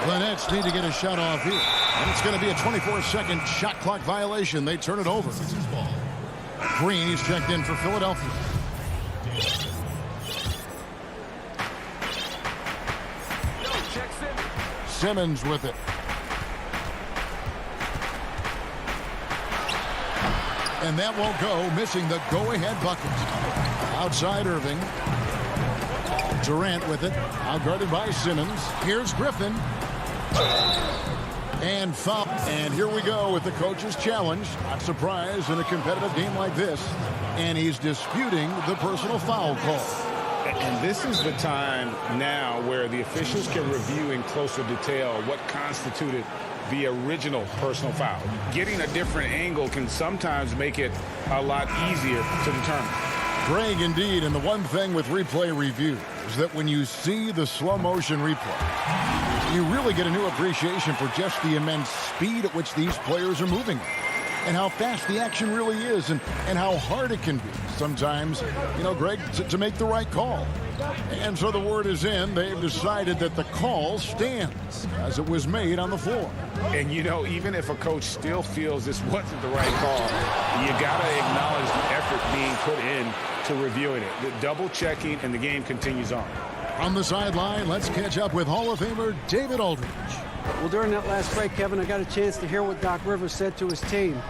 The Nets need to get a shot off here. And it's going to be a 24-second shot clock violation. They turn it over. Green, he's checked in for Philadelphia. Simmons with it. And that won't go, missing the go-ahead bucket. Outside Irving. Durant with it. Outguarded by Simmons. Here's Griffin. And foul. And here we go with the coach's challenge. Not surprised in a competitive game like this. And he's disputing the personal foul call. And this is the time now where the officials can review in closer detail what constituted the original personal foul. Getting a different angle can sometimes make it a lot easier to determine. Greg, indeed, and the one thing with replay review is that when you see the slow motion replay, you really get a new appreciation for just the immense speed at which these players are moving and how fast the action really is and how hard it can be sometimes, Greg, to make the right call. And so the word is in. They've decided that the call stands as it was made on the floor. And, even if a coach still feels this wasn't the right call, you got to acknowledge the effort being put in to reviewing it. The double checking, and the game continues on. On the sideline, let's catch up with Hall of Famer David Aldridge. Well, during that last break, Kevin, I got a chance to hear what Doc Rivers said to his team.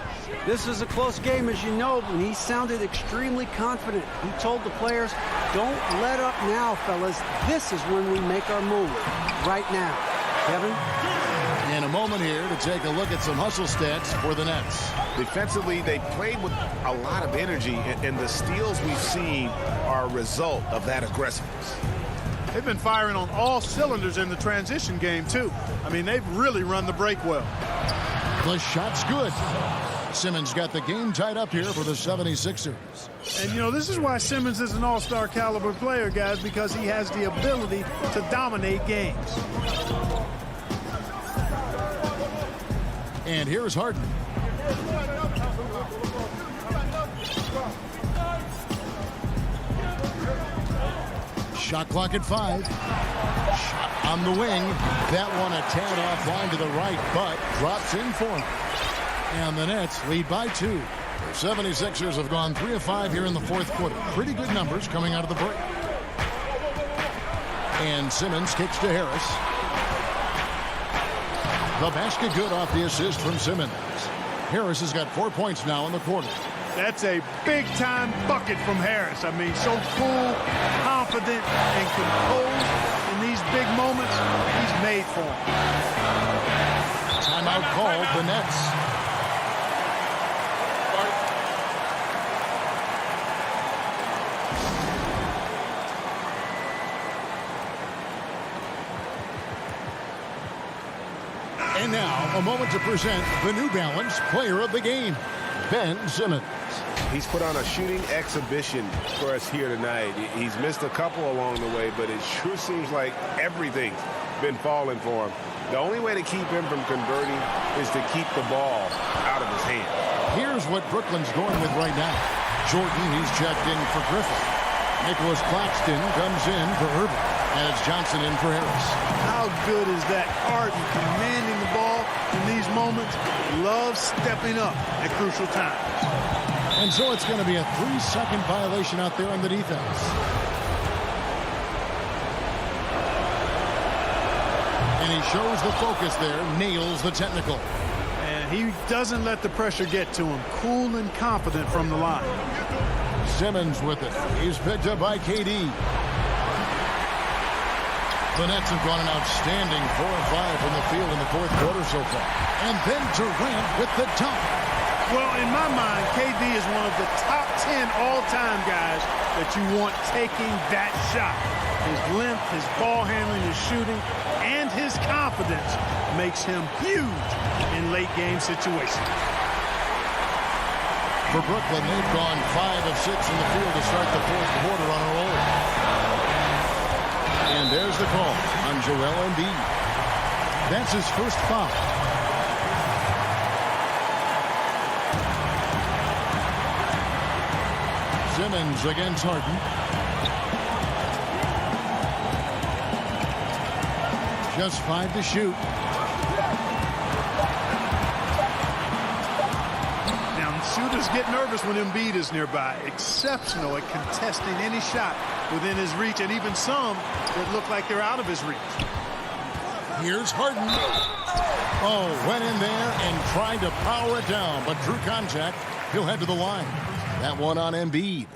This is a close game, as you know, and he sounded extremely confident. He told the players, don't let up now, fellas. This is when we make our move. Right now. Kevin? In a moment here to take a look at some hustle stats for the Nets. Defensively, they played with a lot of energy, and the steals we've seen are a result of that aggressiveness. They've been firing on all cylinders in the transition game, too. I mean, they've really run the break well. The shot's good. Simmons got the game tied up here for the 76ers. And, this is why Simmons is an all-star caliber player, guys, because he has the ability to dominate games. And here's Harden. Shot clock at 5. Shot on the wing. That one a tad offline to the right, but drops in for him. And the Nets lead by 2. The 76ers have gone 3 of 5 here in the fourth quarter. Pretty good numbers coming out of the break. And Simmons kicks to Harris. The basket good off the assist from Simmons. Harris has got 4 points now in the quarter. That's a big-time bucket from Harris. I mean, so cool, confident, and composed in these big moments. He's made for them. Timeout called, the Nets. And now, a moment to present the New Balance Player of the Game, Ben Simmons. He's put on a shooting exhibition for us here tonight. He's missed a couple along the way, but it sure seems like everything's been falling for him. The only way to keep him from converting is to keep the ball out of his hand. Here's what Brooklyn's going with right now. Jordan, he's checked in for Griffin. Nicholas Claxton comes in for Irving. And it's Johnson in for Harris. How good is that? Harden commanding the ball in these moments. Loves stepping up at crucial times. And so it's going to be a 3-second violation out there on the defense. And he shows the focus there, nails the technical. And he doesn't let the pressure get to him. Cool and confident from the line. Simmons with it. He's picked up by KD. The Nets have gone an outstanding 4 of 5 from the field in the fourth quarter so far. And then Durant with the dunk. Well, in my mind, KD is one of the top 10 all-time guys that you want taking that shot. His length, his ball handling, his shooting, and his confidence makes him huge in late-game situations. For Brooklyn, they've gone 5 of 6 in the field to start the fourth quarter on a roll. And there's the call on Joel Embiid. That's his first foul. Simmons against Harden. Just 5 to shoot. Now, shooters get nervous when Embiid is nearby. Exceptional at contesting any shot within his reach, and even some that look like they're out of his reach. Here's Harden. Oh, went in there and tried to power it down, but drew contact. He'll head to the line. That one on Embiid.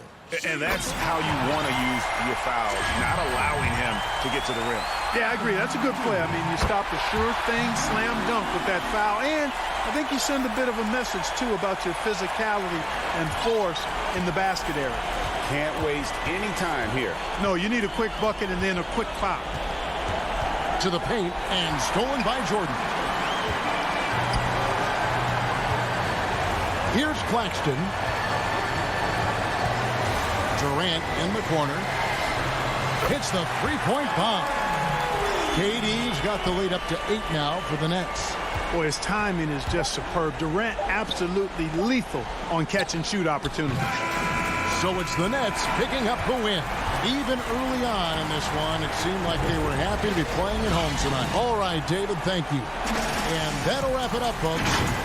And that's how you want to use your fouls, not allowing him to get to the rim. Yeah, I agree. That's a good play. I mean, you stop the sure thing, slam dunk with that foul. And I think you send a bit of a message, too, about your physicality and force in the basket area. Can't waste any time here. No, you need a quick bucket and then a quick foul. To the paint and stolen by Jordan. Here's Claxton. Durant in the corner. Hits the three-point bomb. KD's got the lead up to 8 now for the Nets. Boy, his timing is just superb. Durant absolutely lethal on catch-and-shoot opportunities. So it's the Nets picking up the win. Even early on in this one, it seemed like they were happy to be playing at home tonight. All right, David, thank you. And that'll wrap it up, folks.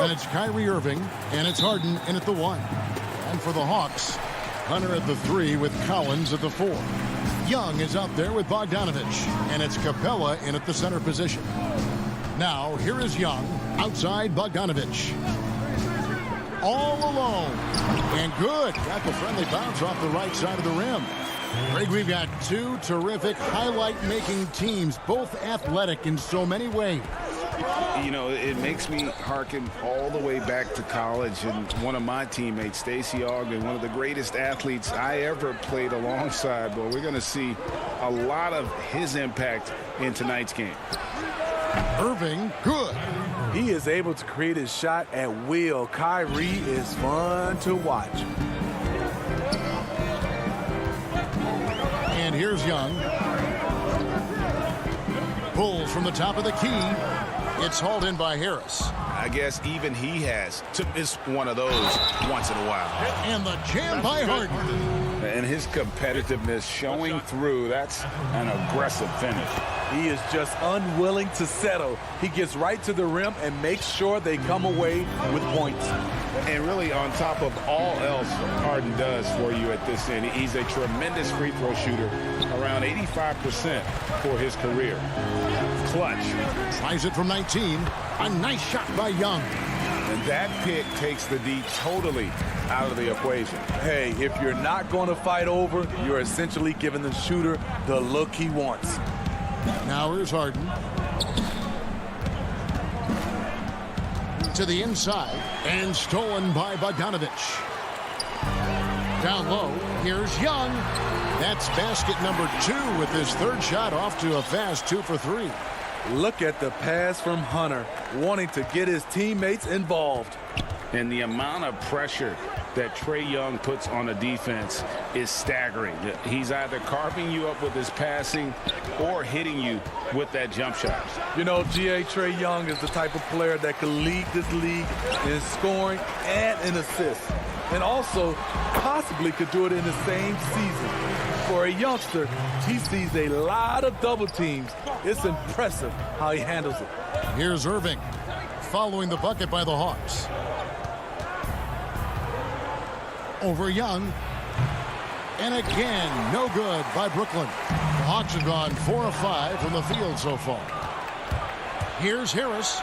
Then it's Kyrie Irving, and it's Harden in at the 1. And for the Hawks, Hunter at the 3 with Collins at the 4. Young is out there with Bogdanovich, and it's Capella in at the center position. Now, here is Young, outside Bogdanovich. All alone. And good. Got the friendly bounce off the right side of the rim. Greg, we've got two terrific highlight-making teams, both athletic in so many ways. You know, it makes me hearken all the way back to college, and one of my teammates, Stacey Ogden, one of the greatest athletes I ever played alongside. But we're going to see a lot of his impact in tonight's game. Irving, good. He is able to create his shot at will. Kyrie is fun to watch. And here's Young. Pulls from the top of the key. It's hauled in by Harris. I guess even he has to miss one of those once in a while. And the jam by Harden. And his competitiveness showing through. That's an aggressive finish. He is just unwilling to settle. He gets right to the rim and makes sure they come away with points. And really, on top of all else Harden does for you at this end, he's a tremendous free throw shooter, around 85% for his career. Clutch. Tries it from 19. A nice shot by Young. And that pick takes the D totally out of the equation. Hey, if you're not going to fight over, you're essentially giving the shooter the look he wants. Now here's Harden. To the inside, and stolen by Bogdanovich. Down low, here's Young. That's basket number 2 with his third shot off to a fast 2 for 3. Look at the pass from Hunter, wanting to get his teammates involved. And the amount of pressure that Trae Young puts on a defense is staggering. He's either carving you up with his passing or hitting you with that jump shot. You know, Trae Young is the type of player that could lead this league in scoring and in assists, and also possibly could do it in the same season. For a youngster, he sees a lot of double teams. It's impressive how he handles it. Here's Irving, following the bucket by the Hawks. Over Young. And again, no good by Brooklyn. The Hawks have gone 4 of 5 from the field so far. Here's Harris.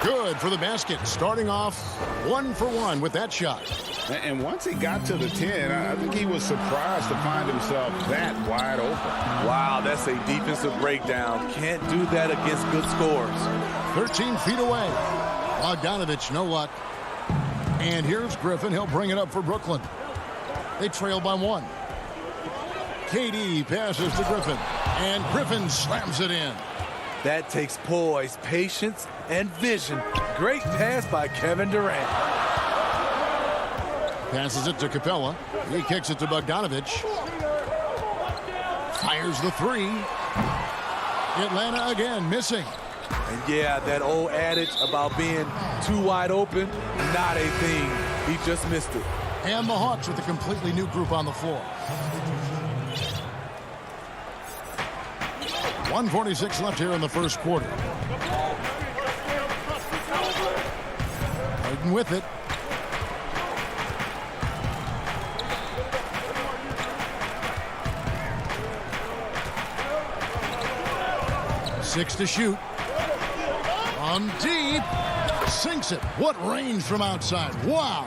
Good for the basket. Starting off 1 for 1 with that shot. And once he got to the 10, I think he was surprised to find himself that wide open. Wow, that's a defensive breakdown. Can't do that against good scorers. 13 feet away. Bogdanovich, no luck. And here's Griffin. He'll bring it up for Brooklyn. They trail by 1. KD passes to Griffin. And Griffin slams it in. That takes poise, patience, and vision. Great pass by Kevin Durant. Passes it to Capella. He kicks it to Bogdanovich. Fires the 3. Atlanta again missing. And yeah, that old adage about being too wide open, not a thing. He just missed it. And the Hawks with a completely new group on the floor. 1:46 left here in the first quarter. Harden with it. Six to shoot. On deep. Sinks it. What range from outside. Wow.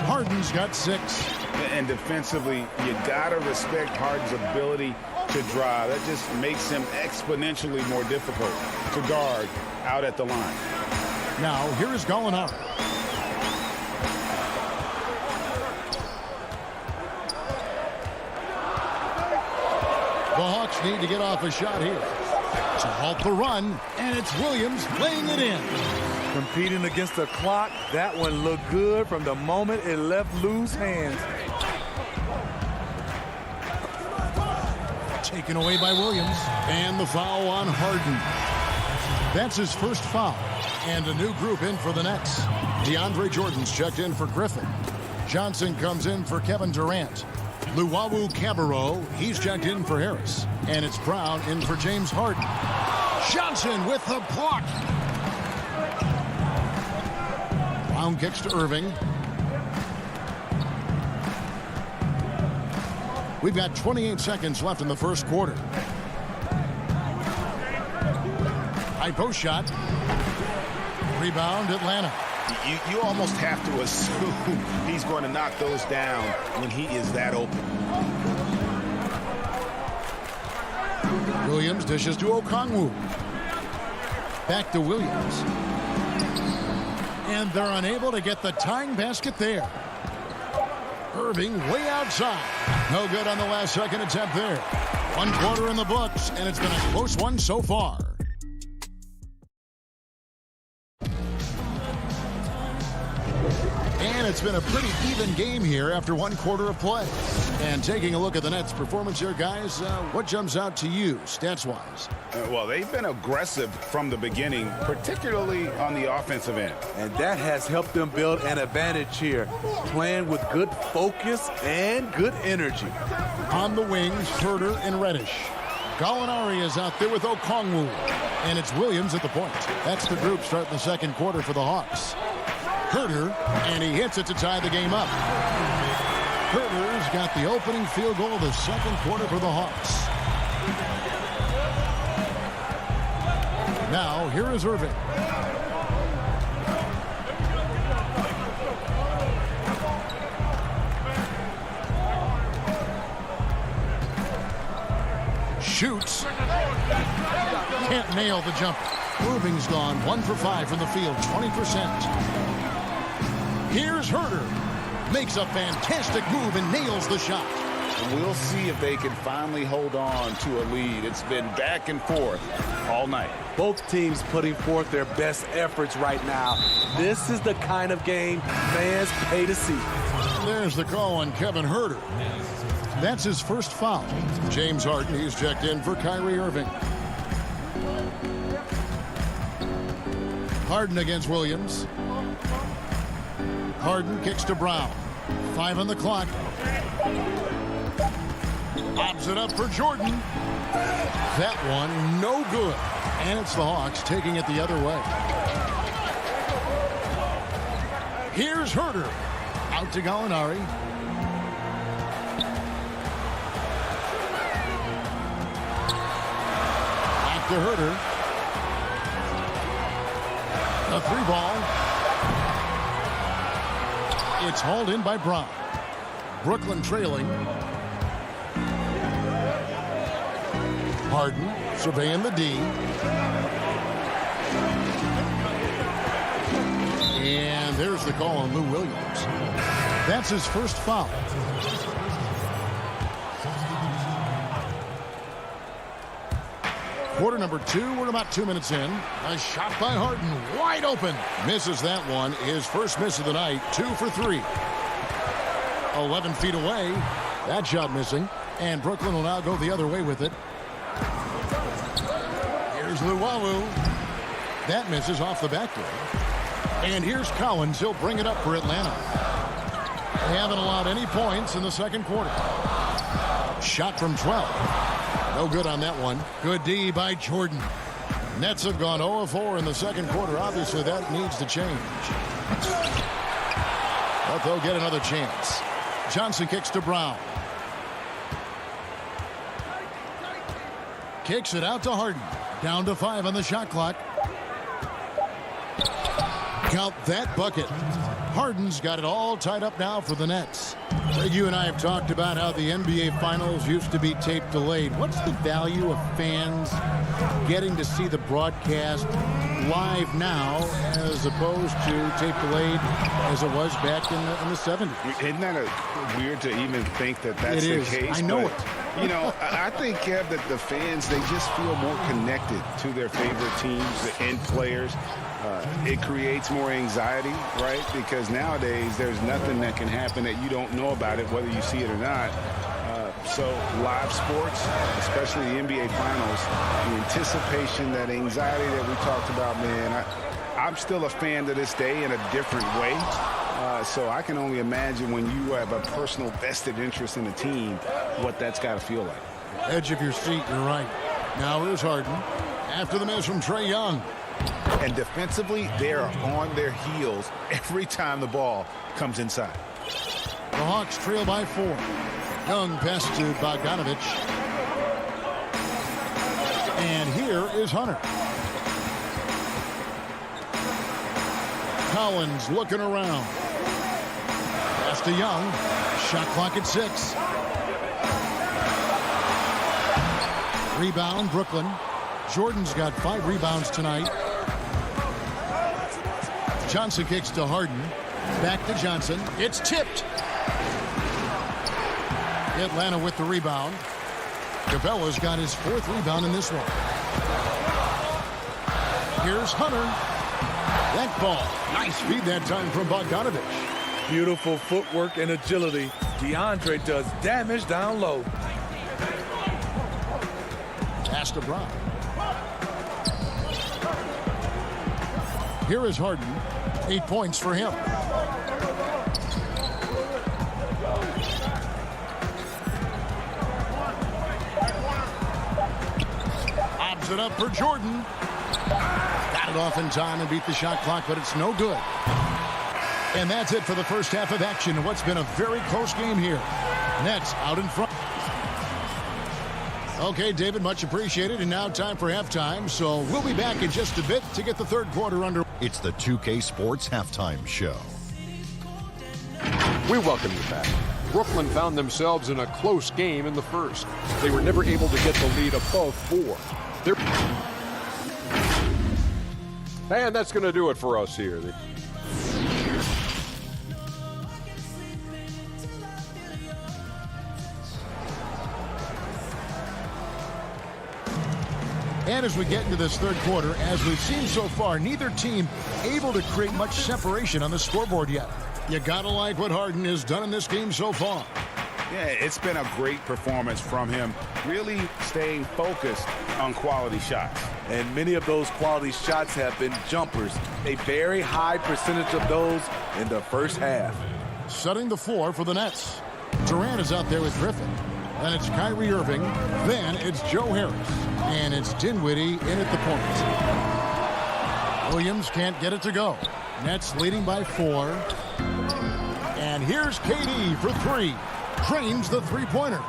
Harden's got 6. And defensively, you got to respect Harden's ability to drive. That just makes him exponentially more difficult to guard out at the line. Now, here is Gallinari. The Hawks need to get off a shot here to halt the run, and it's Williams laying it in. Competing against the clock, that one looked good from the moment it left Lou's hands. Taken away by Williams, and the foul on Harden. That's his first foul, and a new group in for the Nets. DeAndre Jordan's checked in for Griffin. Johnson comes in for Kevin Durant. Luwawu Cabarro, he's checked in for Harris. And it's Brown in for James Harden. Johnson with the block. Brown kicks to Irving. We've got 28 seconds left in the first quarter. High post shot. Rebound, Atlanta. You almost have to assume he's going to knock those down when he is that open. Williams dishes to Okongwu. Back to Williams. And they're unable to get the tying basket there. Irving way outside. No good on the last second attempt there. 1 quarter in the books, and it's been a close one so far. And it's been a pretty even game here after 1 quarter of play. And taking a look at the Nets' performance here, guys, what jumps out to you, stats-wise? Well, they've been aggressive from the beginning, particularly on the offensive end. And that has helped them build an advantage here, playing with good focus and good energy. On the wings, Herter and Reddish. Gallinari is out there with Okongwu. And it's Williams at the point. That's the group starting the second quarter for the Hawks. Herter, and he hits it to tie the game up. Herter's got the opening field goal of the second quarter for the Hawks. Now, here is Irving. Shoots. Can't nail the jumper. Irving's gone 1 for 5 from the field, 20%. Here's Herter. Makes a fantastic move and nails the shot. We'll see if they can finally hold on to a lead. It's been back and forth all night. Both teams putting forth their best efforts right now. This is the kind of game fans pay to see. There's the call on Kevin Herter. That's his first foul. James Harden, he's checked in for Kyrie Irving. Harden against Williams. Harden kicks to Brown. 5 on the clock. Lobs it up for Jordan. That one, no good. And it's the Hawks taking it the other way. Here's Herter. Out to Gallinari. Back to Herter. A 3-ball. It's hauled in by Brown. Brooklyn trailing. Harden surveying the D. And there's the call on Lou Williams. That's his first foul. Quarter number 2, we're about 2 minutes in. A shot by Harden, wide open. Misses that one, his first miss of the night, 2 for 3. 11 feet away, that shot missing. And Brooklyn will now go the other way with it. Here's Luwawu. That misses off the backboard. And here's Collins, he'll bring it up for Atlanta. They haven't allowed any points in the second quarter. Shot from 12. No good on that one. Good D by Jordan. Nets have gone 0-4 in the second quarter. Obviously, that needs to change. But they'll get another chance. Johnson kicks to Brown. Kicks it out to Harden. Down to 5 on the shot clock. Count that bucket. Harden's got it all tied up now for the Nets. You and I have talked about how the NBA Finals used to be tape delayed. What's the value of fans getting to see the broadcast live now as opposed to tape delayed as it was back in the 70s? Isn't that weird to even think that that's the case? I know it. You know, I think, Kev, that the fans, they just feel more connected to their favorite teams and players. It creates more anxiety, right? Because nowadays there's nothing that can happen that you don't know about it, whether you see it or not. So live sports, especially the NBA Finals, the anticipation, that anxiety that we talked about, man, I'm still a fan to this day in a different way. So I can only imagine when you have a personal vested interest in a team, what that's got to feel like. Edge of your seat, you're right. Now here's Harden. After the miss from Trae Young. And defensively, they are on their heels every time the ball comes inside. The Hawks trail by 4. Young pass to Bogdanovich. And here is Hunter. Collins looking around. Pass to Young. Shot clock at 6. Rebound, Brooklyn. Jordan's got 5 rebounds tonight. Johnson kicks to Harden. Back to Johnson. It's tipped. Atlanta with the rebound. Capella's got his 4th rebound in this one. Here's Hunter. That ball. Nice feed that time from Bogdanovich. Beautiful footwork and agility. DeAndre does damage down low. Pass to Brown. Here is Harden. 8 points for him. Lobs it up for Jordan. Got it off in time and beat the shot clock, but it's no good. And that's it for the first half of action in what's been a very close game here. Nets out in front. Okay, David, much appreciated. And now time for halftime. So we'll be back in just a bit to get the third quarter under. It's the 2K Sports Halftime Show. We welcome you back. Brooklyn found themselves in a close game in the first. They were never able to get the lead above 4. And that's going to do it for us here. And as we get into this third quarter, as we've seen so far, neither team able to create much separation on the scoreboard yet. You gotta like what Harden has done in this game so far. Yeah, it's been a great performance from him, really staying focused on quality shots. And many of those quality shots have been jumpers. A very high percentage of those in the first half. Setting the floor for the Nets. Durant is out there with Griffin. Then it's Kyrie Irving. Then it's Joe Harris. And it's Dinwiddie in at the point. Williams can't get it to go. Nets leading by 4. And here's KD for 3. Drains the three-pointer.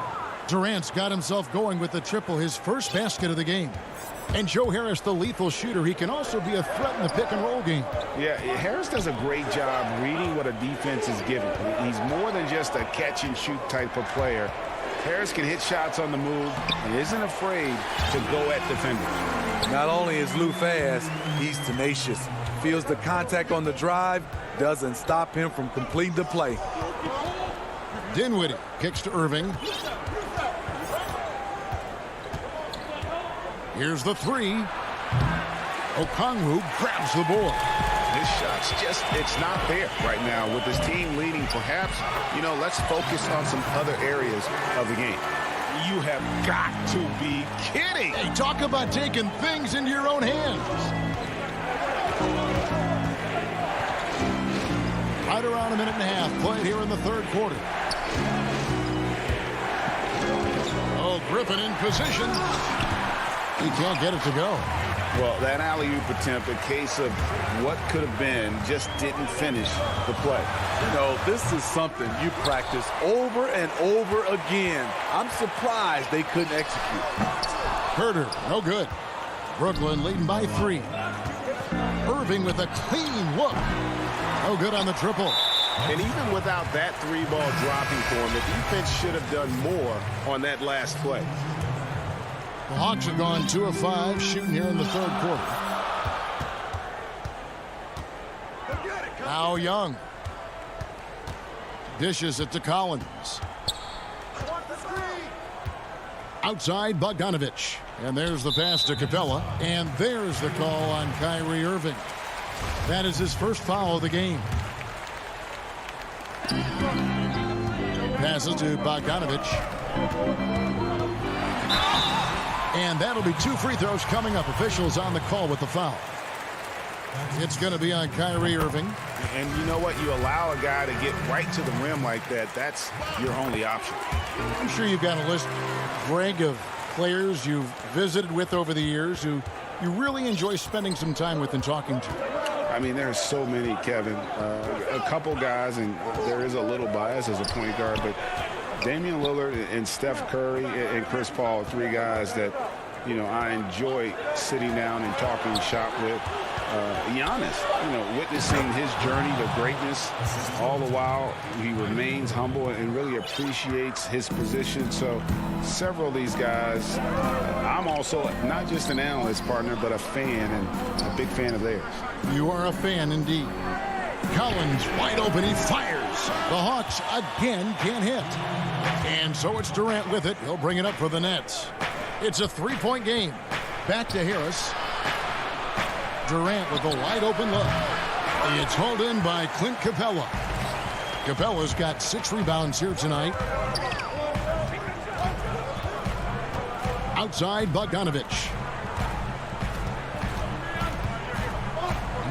Durant's got himself going with the triple, his first basket of the game. And Joe Harris, the lethal shooter, he can also be a threat in the pick-and-roll game. Yeah, Harris does a great job reading what a defense is giving. He's more than just a catch-and-shoot type of player. Harris can hit shots on the move and isn't afraid to go at defenders. Not only is Lou fast, he's tenacious. Feels the contact on the drive, doesn't stop him from completing the play. Dinwiddie kicks to Irving. Here's the 3. Okongwu grabs the board. His shot's just, it's not there right now. With his team leading, perhaps, let's focus on some other areas of the game. You have got to be kidding. Hey, talk about taking things into your own hands. Right around a minute and a half played here in the third quarter. Oh, Griffin in position. He can't get it to go. Well, that alley-oop attempt, a case of what could have been, just didn't finish the play. This is something you practice over and over again. I'm surprised they couldn't execute. Herter, no good. Brooklyn leading by 3. Irving with a clean look. No good on the triple. And even without that 3-ball dropping for him, the defense should have done more on that last play. The Hawks have gone 2 of 5 shooting here in the third quarter. Now Young. Dishes it to Collins. Outside Bogdanovich. And there's the pass to Capella. And there's the call on Kyrie Irving. That is his first foul of the game. Passes to Bogdanovich. And that'll be 2 free throws coming up. Officials on the call with the foul. It's going to be on Kyrie Irving. And you know what? You allow a guy to get right to the rim like that. That's your only option. I'm sure you've got a list, Greg, of players you've visited with over the years who you really enjoy spending some time with and talking to? I mean, there are so many, Kevin. A couple guys, and there is a little bias as a point guard, but Damian Lillard and Steph Curry and Chris Paul are three guys that, you know, I enjoy sitting down and talking shop with. Giannis, you know, witnessing his journey to greatness, all the while he remains humble and really appreciates his position. So several of these guys, I'm also not just an analyst partner, but a fan and a big fan of theirs. You are a fan indeed. Collins wide open, he fires. The Hawks again can't hit. And so it's Durant with it. He'll bring it up for the Nets. It's a three-point game. Back to Harris. Durant with a wide open look. It's hauled in by Clint Capella. Capella's got 6 rebounds here tonight. Outside Bogdanovich.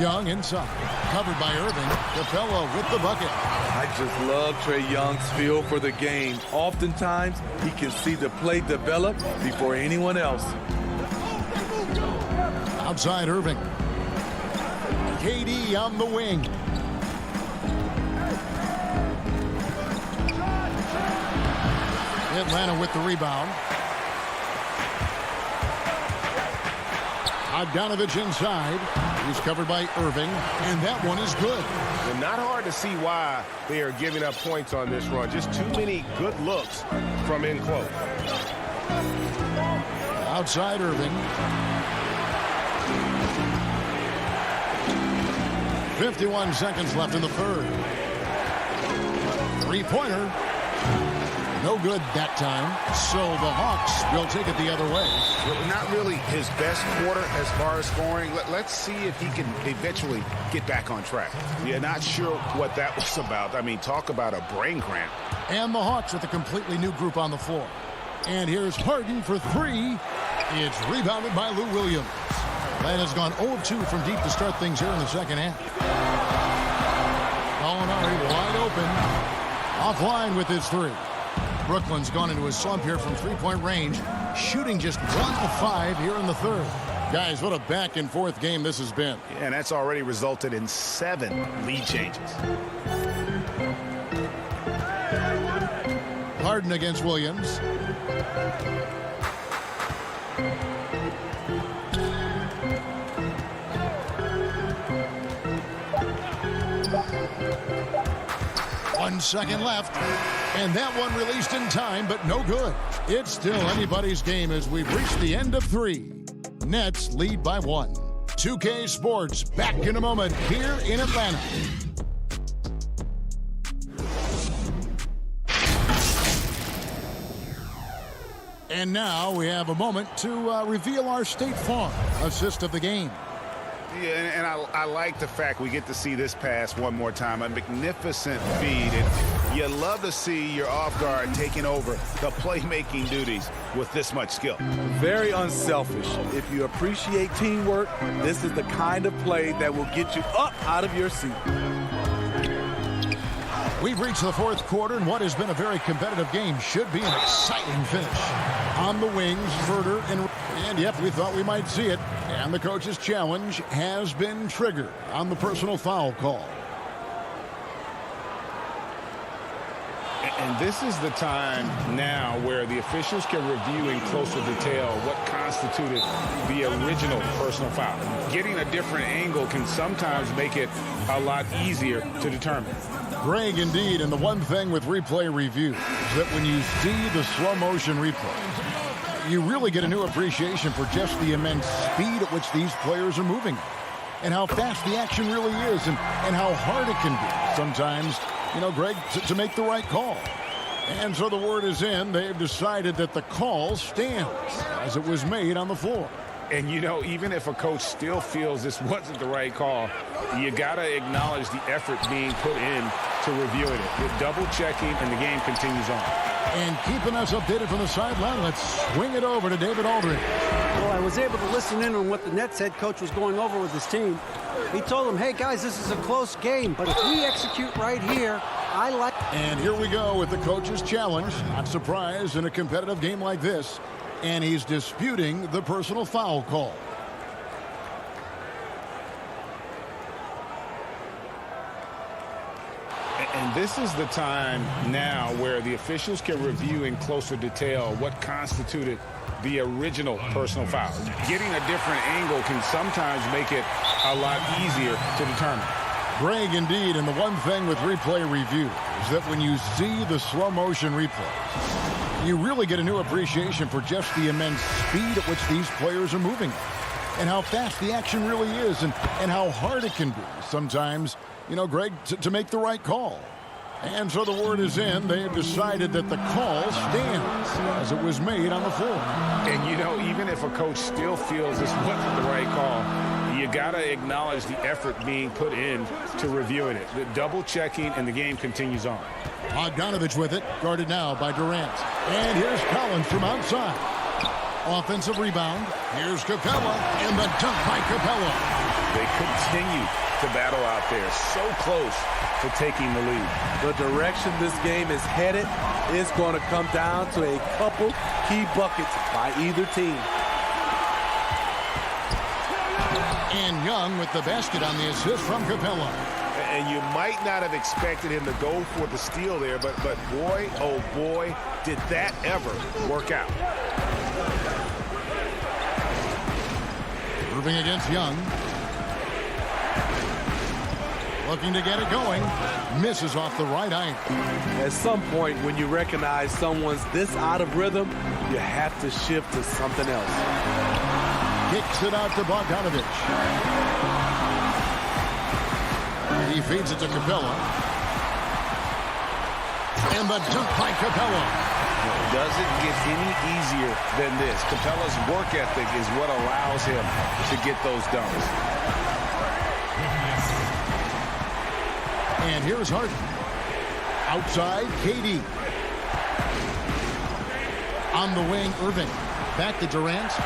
Young inside. Covered by Irving. Capella with the bucket. I just love Trae Young's feel for the game. Oftentimes, he can see the play develop before anyone else. Outside Irving. KD on the wing. Atlanta with the rebound. Bogdanovich inside. He's covered by Irving, and that one is good. And not hard to see why they are giving up points on this run. Just too many good looks from in close. Outside Irving. 51 seconds left in the third. Three-pointer. No good that time. So the Hawks will take it the other way. Not really his best quarter as far as scoring. Let's see if he can eventually get back on track. Yeah, not sure what that was about. I mean, talk about a brain cramp. And the Hawks with a completely new group on the floor. And here's Harden for 3. It's rebounded by Lou Williams. That has gone 0 of 2 from deep to start things here in the second half. Gallinari wide open. Offline with his 3. Brooklyn's gone into a slump here from three-point range, shooting just 1 of 5 here in the third. Guys, what a back-and-forth game this has been. And that's already resulted in 7 lead changes. Harden against Williams. One second left, and that one released in time, but no good. It's still anybody's game as we've reached the end of 3. Nets lead by 1. 2K Sports back in a moment here in Atlanta. And now we have a moment to reveal our State Farm assist of the game. Yeah, and I like the fact we get to see this pass one more time. A magnificent feed. And you love to see your off guard taking over the playmaking duties with this much skill. Very unselfish. If you appreciate teamwork, this is the kind of play that will get you up out of your seat. We've reached the fourth quarter, and what has been a very competitive game should be an exciting finish. On the wings, Furter, and yep, we thought we might see it. And the coach's challenge has been triggered on the personal foul call. And this is the time now where the officials can review in closer detail what constituted the original personal foul. Getting a different angle can sometimes make it a lot easier to determine. Greg, indeed, and the one thing with replay review is that when you see the slow motion replay, you really get a new appreciation for just the immense speed at which these players are moving and how fast the action really is and how hard it can be sometimes, you know, Greg, to make the right call. And so the word is in. They've decided that the call stands as it was made on the floor. And, you know, even if a coach still feels this wasn't the right call, you got to acknowledge the effort being put in to reviewing it. You're double-checking, and the game continues on. And keeping us updated from the sideline, let's swing it over to David Aldridge. Well, I was able to listen in on what the Nets head coach was going over with his team. He told them, hey, guys, this is a close game, but if we execute right here, I like... And here we go with the coach's challenge. Not surprised in a competitive game like this. And he's disputing the personal foul call. And this is the time now where the officials can review in closer detail what constituted the original personal foul. Getting a different angle can sometimes make it a lot easier to determine. Greg, indeed, and the one thing with replay review is that when you see the slow motion replays, you really get a new appreciation for just the immense speed at which these players are moving and how fast the action really is and how hard it can be sometimes, you know, Greg, to make the right call. And so the word is in. They have decided that the call stands as it was made on the floor. And, you know, even if a coach still feels this wasn't the right call, you got to acknowledge the effort being put in to reviewing it. The double checking, and the game continues on. Bogdanovich with it, guarded now by Durant. And here's Collins from outside. Offensive rebound. Here's Capella, and the dunk by Capella. They continue to battle out there, so close to taking the lead. The direction this game is headed is going to come down to a couple key buckets by either team. And Young with the basket on the assist from Capella. And you might not have expected him to go for the steal there, but boy, oh boy, did that ever work out. Irving against Young. Looking to get it going. Misses off the right eye. At some point, when you recognize someone's this out of rhythm, you have to shift to something else. Kicks it out to Bogdanovich. He feeds it to Capella. And the dunk by Capella. Doesn't get any easier than this. Capella's work ethic is what allows him to get those dunks. And here's Harden. Outside, KD. On the wing, Irving. Back to Durant.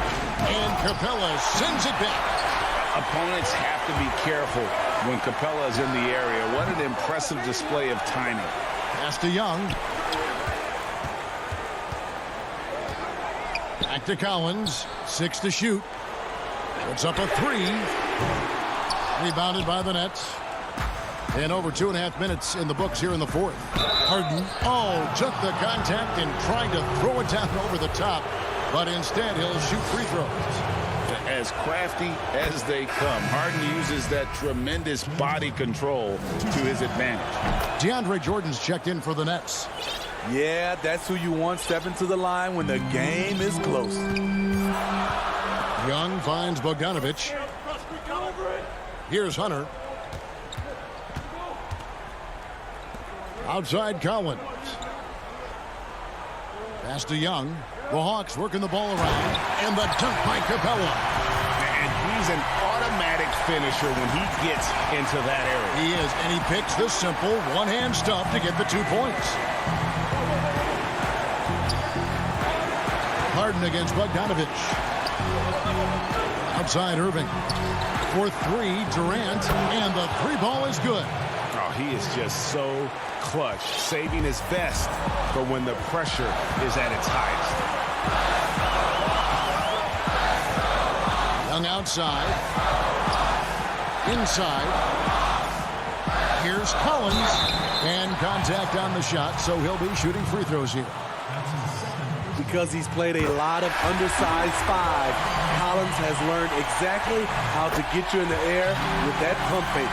And Capella sends it back. Opponents have to be careful when Capella is in the area. What an impressive display of timing. Pass to Young. Back to Collins. 6 to shoot. Puts up a 3. Rebounded by the Nets. And over 2.5 minutes in the books here in the fourth. Harden, took the contact and tried to throw it down over the top. But instead, he'll shoot free throws. As crafty as they come, Harden uses that tremendous body control to his advantage. DeAndre Jordan's checked in for the Nets. Yeah, that's who you want stepping to the line when the game is close. Young finds Bogdanovich. Here's Hunter. Outside Collins. Pass to Young. The Hawks working the ball around. And the dunk by Capella. And he's an automatic finisher when he gets into that area. He is, and he picks the simple one-hand stuff to get the 2 points. Harden against Bogdanovich. Outside Irving. For 3, Durant. And the 3 ball is good. Oh, he is just so clutch, saving his best for when the pressure is at its highest. Young outside. Inside. Here's Collins. And contact on the shot, so he'll be shooting free throws here. Because he's played a lot of undersized 5, Collins has learned exactly how to get you in the air with that pump fake.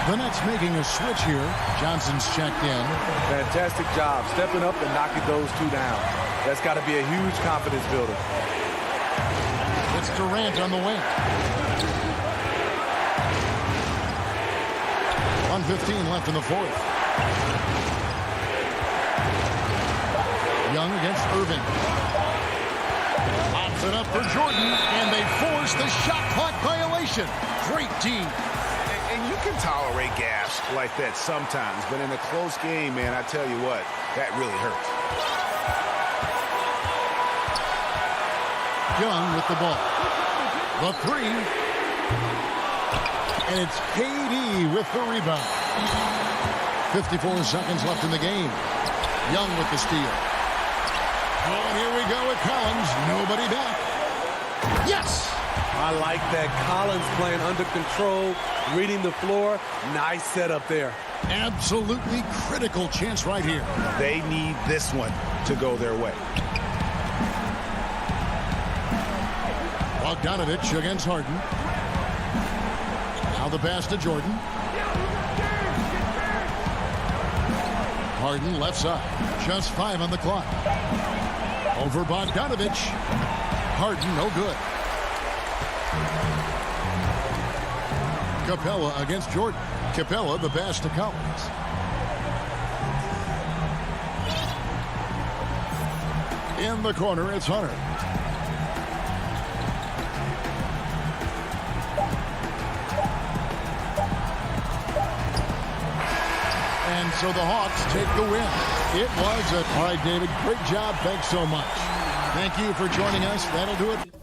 The Nets making a switch here. Johnson's checked in. Fantastic job stepping up and knocking those 2 down. That's got to be a huge confidence builder. It's Durant on the wing. 1:15 left in the fourth. Young against Irving. Pops it up for Jordan, and they force the shot clock violation. Great D. And you can tolerate gaps like that sometimes, but in a close game, man, I tell you what, that really hurts. Young with the ball. The 3. And it's KD with the rebound. 54 seconds left in the game. Young with the steal. And here we go with Collins. Nobody back. Yes! I like that. Collins playing under control, reading the floor. Nice setup there. Absolutely critical chance right here. They need this one to go their way. Bogdanovich against Harden. Now the pass to Jordan. Harden left side. Just 5 on the clock. Over Bogdanovich. Harden no good. Capella against Jordan. Capella the pass to Collins. In the corner, it's Hunter. And so the Hawks take the win. It was all right, David. Great job. Thanks so much. Thank you for joining us. That'll do it.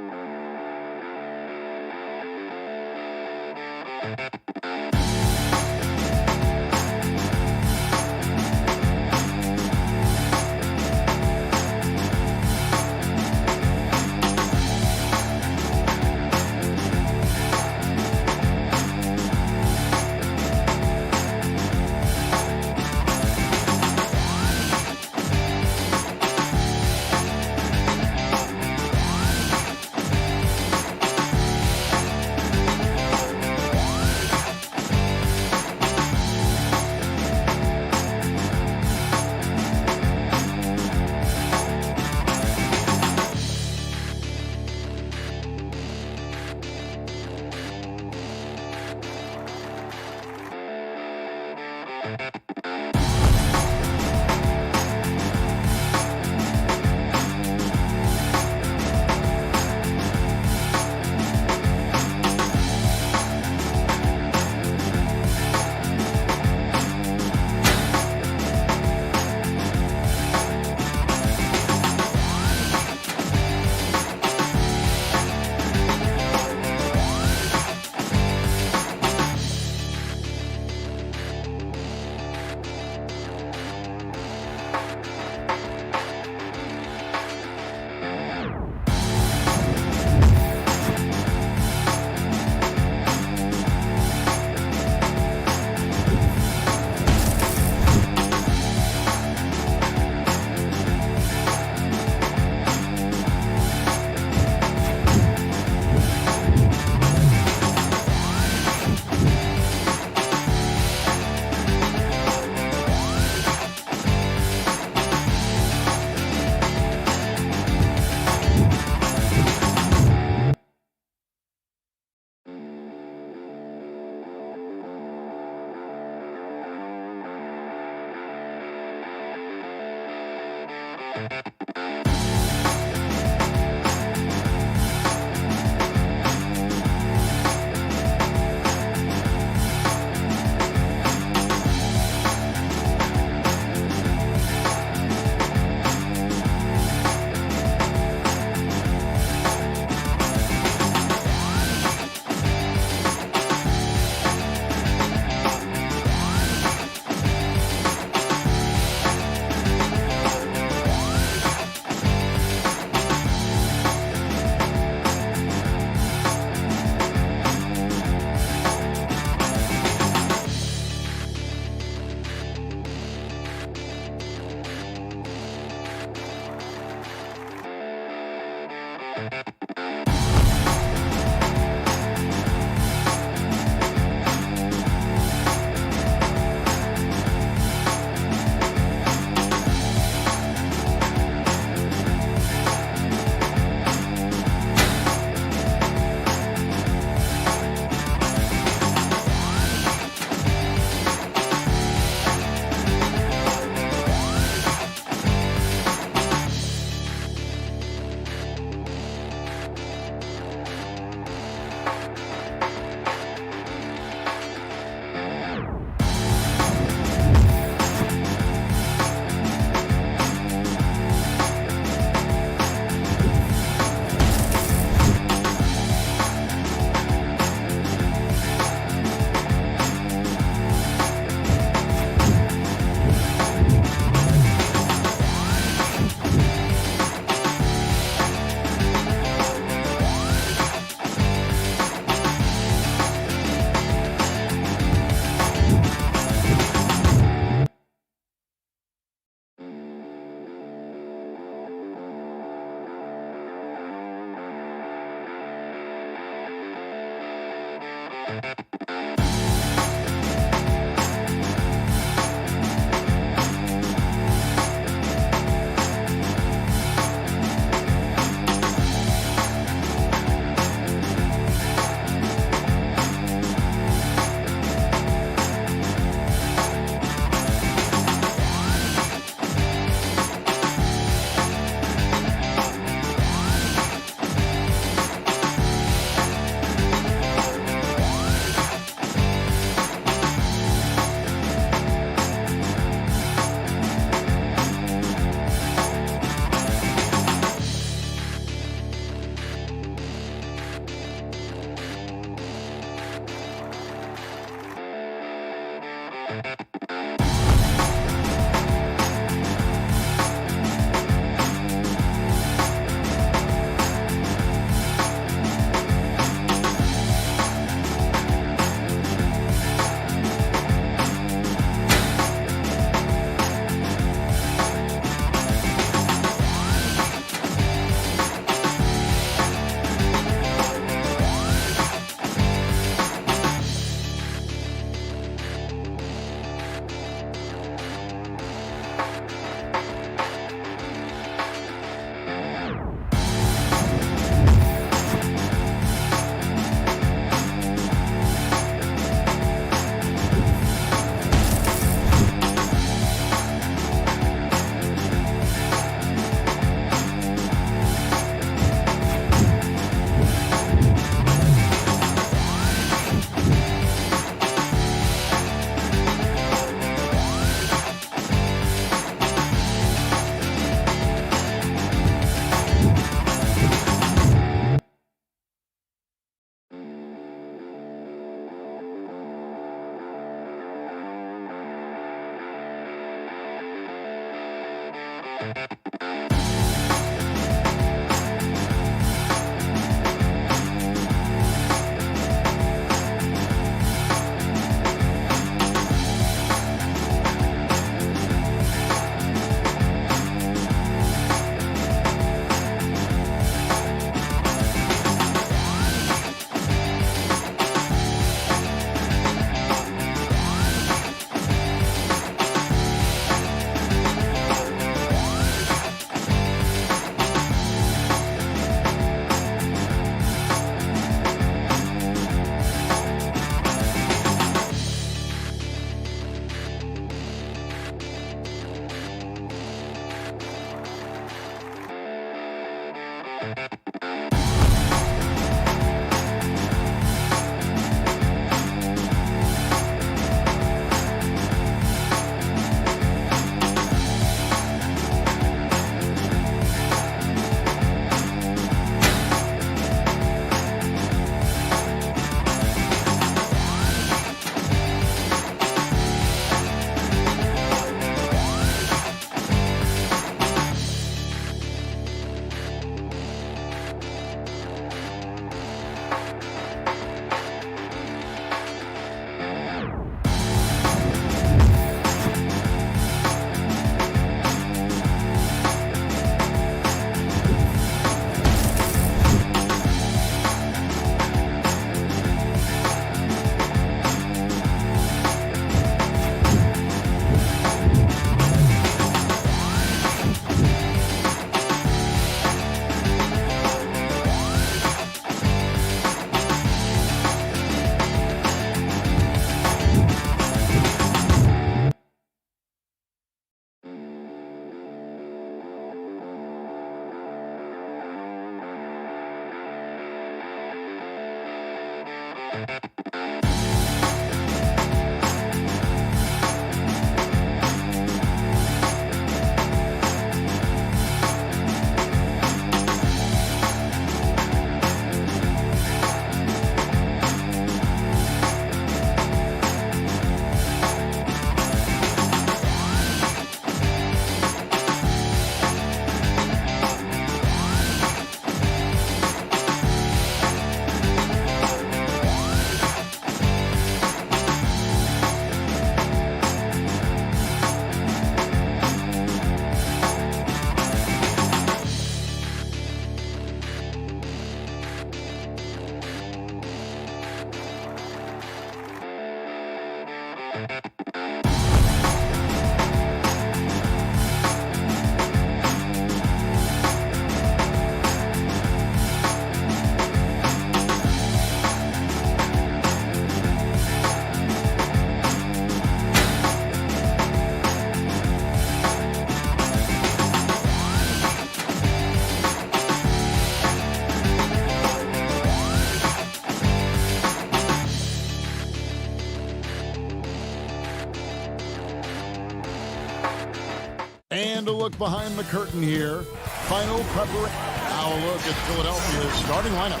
And a look behind the curtain here. Final preparation. Now a look at Philadelphia's starting lineup.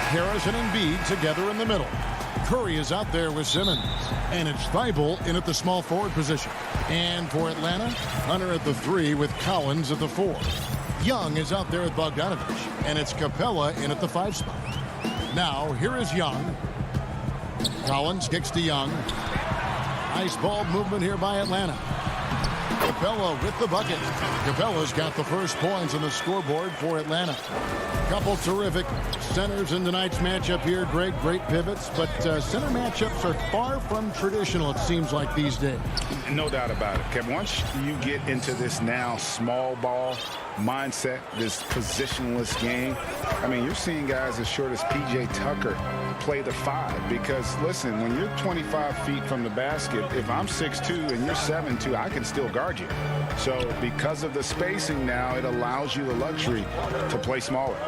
Harris and Embiid together in the middle. Curry is out there with Simmons. And it's Thibault in at the small forward position. And for Atlanta, Hunter at the 3 with Collins at the 4. Young is out there with Bogdanovich. And it's Capella in at the 5 spot. Now, here is Young. Collins kicks to Young. Nice ball movement here by Atlanta. Capella with the bucket. Capella's got the first points on the scoreboard for Atlanta. Couple terrific centers in tonight's matchup here. Great pivots, but center matchups are far from traditional, it seems like, these days. No doubt about it, Kevin. Once you get into this now small ball mindset, this positionless game, I mean, you're seeing guys as short as P.J. Tucker play the 5 because, listen, when you're 25 feet from the basket, if I'm 6'2" and you're 7'2", I can still guard you. So because of the spacing now, it allows you the luxury to play smaller.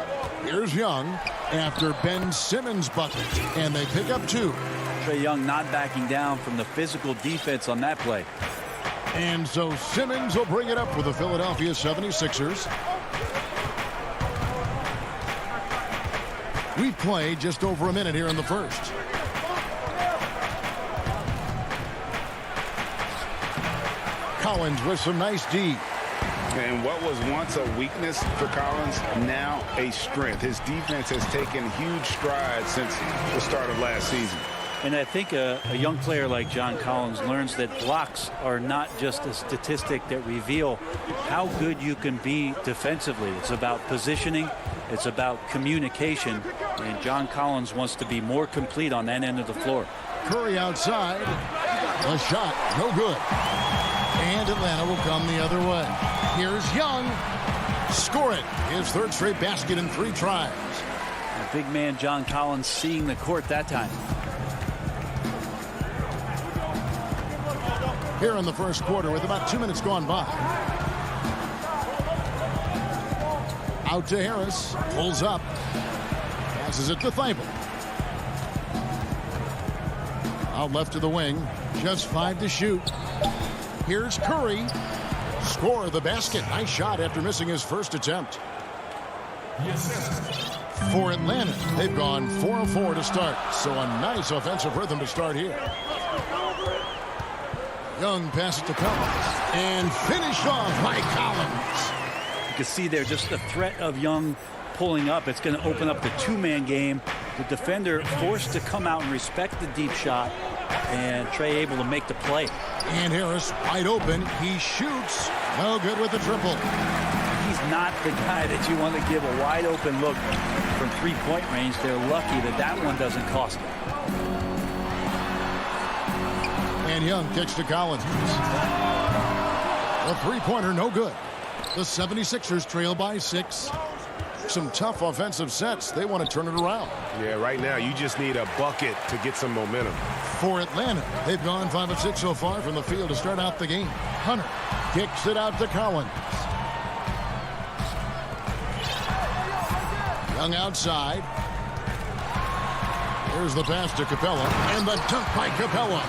Here's Young after Ben Simmons' bucket, and they pick up 2. Trae Young not backing down from the physical defense on that play. And so Simmons will bring it up for the Philadelphia 76ers. We've played just over a minute here in the first. Collins with some nice D. And what was once a weakness for Collins, now a strength. His defense has taken huge strides since the start of last season. And I think a young player like John Collins learns that blocks are not just a statistic that reveal how good you can be defensively. It's about positioning. It's about communication. And John Collins wants to be more complete on that end of the floor. Curry outside. A shot, no good. And Atlanta will come the other way. Here's Young. Score it. His third straight basket in 3 tries. A big man John Collins seeing the court that time. Here in the first quarter with about 2 minutes gone by. Out to Harris. Pulls up. Passes it to Thibault. Out left to the wing. Just 5 to shoot. Here's Curry. Score the basket. Nice shot after missing his first attempt. For Atlanta, they've gone 4 of 4 to start. So a nice offensive rhythm to start here. Young passes to Collins. And finished off by Collins. You can see there just the threat of Young pulling up. It's going to open up the 2-man game. The defender forced to come out and respect the deep shot. And Trae able to make the play. And Harris wide open. He shoots. No good with the triple. He's not the guy that you want to give a wide open look from 3-point range. They're lucky that that one doesn't cost them. And Young kicks to Collins. A 3-pointer, no good. The 76ers trail by 6. Some tough offensive sets. They want to turn it around. Yeah, right now you just need a bucket to get some momentum. For Atlanta, they've gone 5 of 6 so far from the field to start out the game. Hunter kicks it out to Collins. Young outside. Here's the pass to Capella. And the dunk by Capella.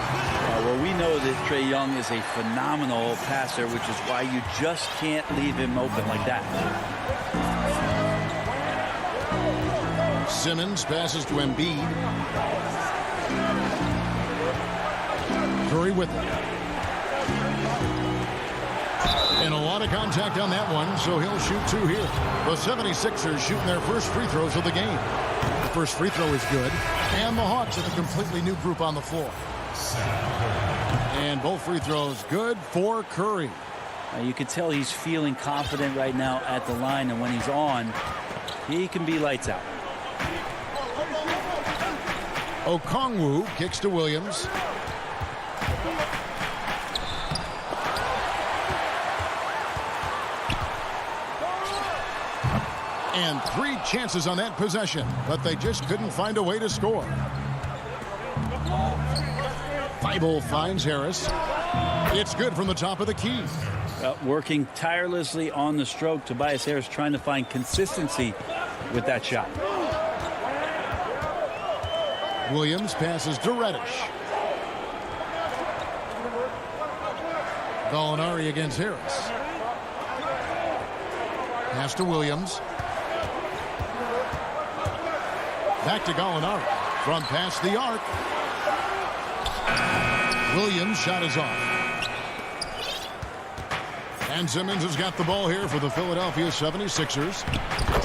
Well, we know that Trae Young is a phenomenal passer, which is why you just can't leave him open like that. Simmons passes to Embiid. Curry with it. And a lot of contact on that one, so he'll shoot 2 here. The 76ers shooting their first free throws of the game. The first free throw is good. And the Hawks have a completely new group on the floor. And both free throws good for Curry. You can tell he's feeling confident right now at the line, and when he's on, he can be lights out. Okongwu kicks to Williams. And 3 chances on that possession, but they just couldn't find a way to score. Thibault finds Harris. It's good from the top of the key. Working tirelessly on the stroke. Tobias Harris trying to find consistency with that shot. Williams passes to Reddish. Gallinari against Harris. Pass to Williams. Back to Gallinari. From past the arc. Williams' shot is off. And Simmons has got the ball here for the Philadelphia 76ers.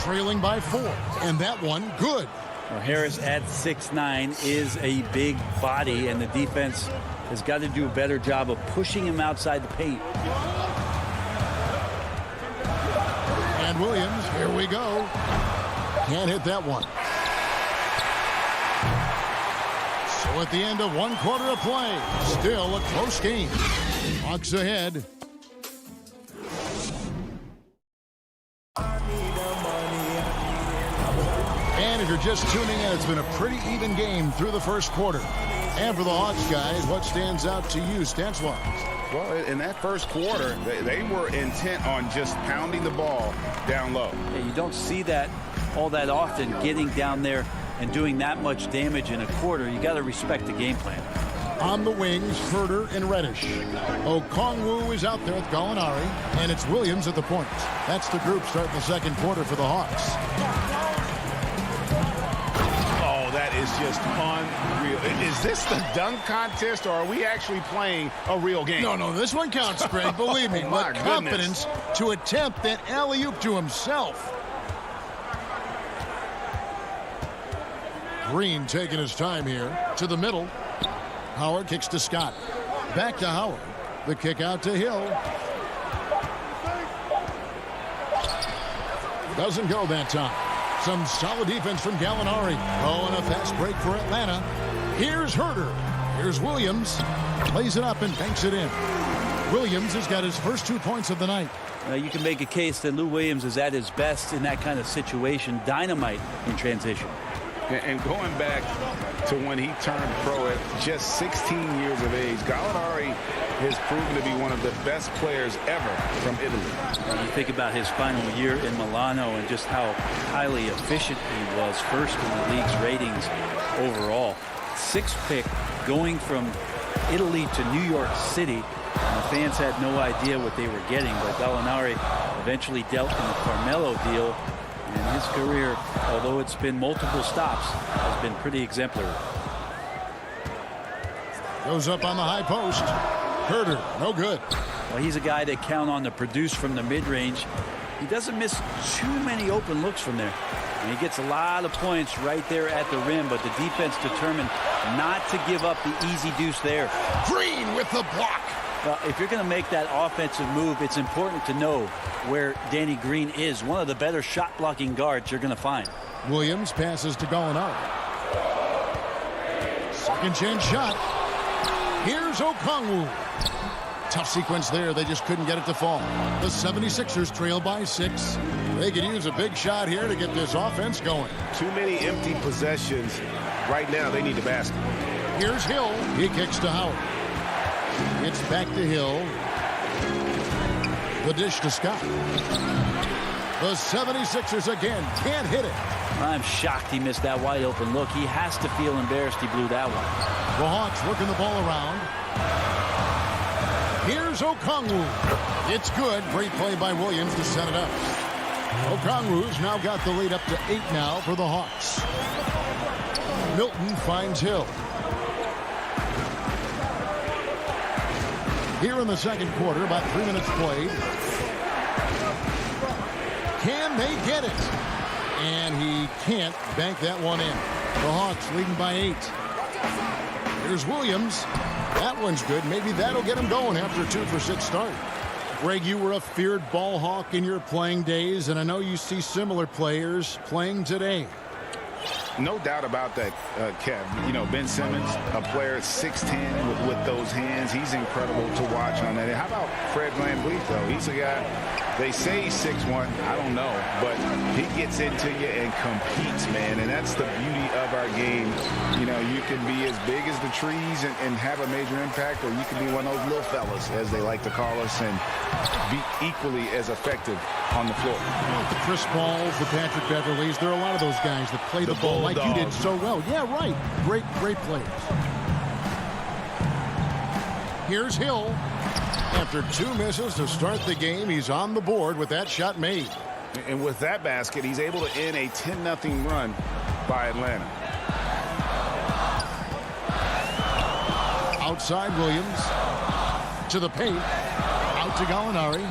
Trailing by 4. And that one, good. Well, Harris at 6'9" is a big body, and the defense has got to do a better job of pushing him outside the paint. And Williams, here we go. Can't hit that one. So at the end of 1 quarter of play, still a close game. Hawks ahead. And if you're just tuning in, it's been a pretty even game through the first quarter. And for the Hawks guys, what stands out to you stats-wise? Well, in that first quarter, they were intent on just pounding the ball down low. Yeah, you don't see that all that often, getting down there and doing that much damage in a quarter. You got to respect the game plan. On the wings, Herter and Reddish. Okongwu is out there with Gallinari, and it's Williams at the point. That's the group starting the second quarter for the Hawks. That is just unreal. Is this the dunk contest, or are we actually playing a real game? No, this one counts, Greg. Believe me. My with confidence to attempt that alley-oop to himself. Green taking his time here to the middle. Howard kicks to Scott. Back to Howard. The kick out to Hill. Doesn't go that time. Some solid defense from Gallinari. Oh, and a fast break for Atlanta. Here's Herter. Here's Williams. Lays it up and banks it in. Williams has got his first 2 points of the night. You can make a case that Lou Williams is at his best in that kind of situation. Dynamite in transition. And going back to when he turned pro at just 16 years of age, Gallinari has proven to be one of the best players ever from Italy. You think about his final year in Milano and just how highly efficient he was, first in the league's ratings overall. 6th pick, going from Italy to New York City. And the fans had no idea what they were getting, but Gallinari eventually dealt in the Carmelo deal. And his career, although it's been multiple stops, has been pretty exemplary. Goes up on the high post. Herter, no good. Well, he's a guy they count on to produce from the mid-range. He doesn't miss too many open looks from there. And he gets a lot of points right there at the rim, but the defense determined not to give up the easy deuce there. Green with the block. Well, if you're going to make that offensive move, it's important to know where Danny Green is. One of the better shot-blocking guards you're going to find. Williams passes to Gallinari. Second chance shot. Here's Okongwu. Tough sequence there. They just couldn't get it to fall. The 76ers trail by 6. They could use a big shot here to get this offense going. Too many empty possessions. Right now, they need the basket. Here's Hill. He kicks to Howard. It's back to Hill. The dish to Scott. The 76ers again can't hit it. I'm shocked he missed that wide open look. He has to feel embarrassed he blew that one. The Hawks working the ball around. Here's Okongwu. It's good. Great play by Williams to set it up. Okongwu's now got the lead up to 8 now for the Hawks. Milton finds Hill. Here in the second quarter, about 3 minutes played. Can they get it? And he can't bank that one in. The Hawks leading by 8. Here's Williams. That one's good. Maybe that'll get him going after a 2-for-6 start. Greg, you were a feared ball hawk in your playing days, and I know you see similar players playing today. No doubt about that, Kev. You know, Ben Simmons, a player 6'10" with those hands. He's incredible to watch on that. And how about Fred VanVleet, though? He's a guy, they say he's 6'1". I don't know. But he gets into you and competes, man. And that's the beauty of our game. You know, you can be as big as the trees and have a major impact, or you can be one of those little fellas, as they like to call us, and be equally as effective on the floor. The Chris Pauls, the Patrick Beverleys, there are a lot of those guys that play the ball like you did so well. Yeah, right. Great players. Here's Hill. After 2 misses to start the game, he's on the board with that shot made. And with that basket, he's able to end a 10-0 run by Atlanta. Outside Williams. To the paint. Out to Gallinari.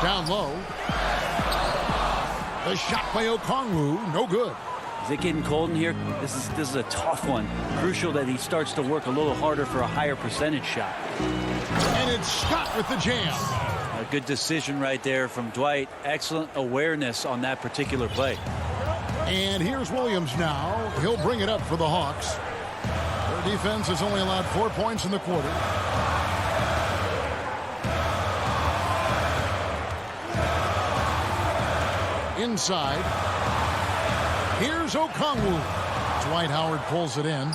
Down low. The shot by Okongwu, no good. Is it getting cold in here? This is a tough one. Crucial that he starts to work a little harder for a higher percentage shot. And it's Scott with the jam. A good decision right there from Dwight. Excellent awareness on that particular play. And here's Williams now. He'll bring it up for the Hawks. Their defense has only allowed 4 points in the quarter. Inside. Here's Okongwu. Dwight Howard pulls it in.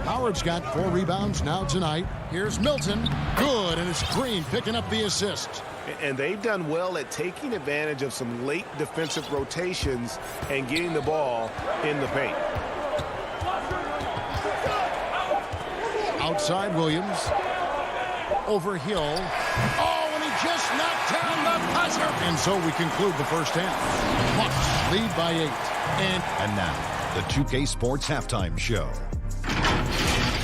Howard's got 4 rebounds now tonight. Here's Milton. Good, and it's Green picking up the assist. And they've done well at taking advantage of some late defensive rotations and getting the ball in the paint. Outside Williams. Over Hill. Oh, and he just knocked down the buzzer. And so we conclude the first half. Bucks lead by 8. And now, the 2K Sports Halftime Show.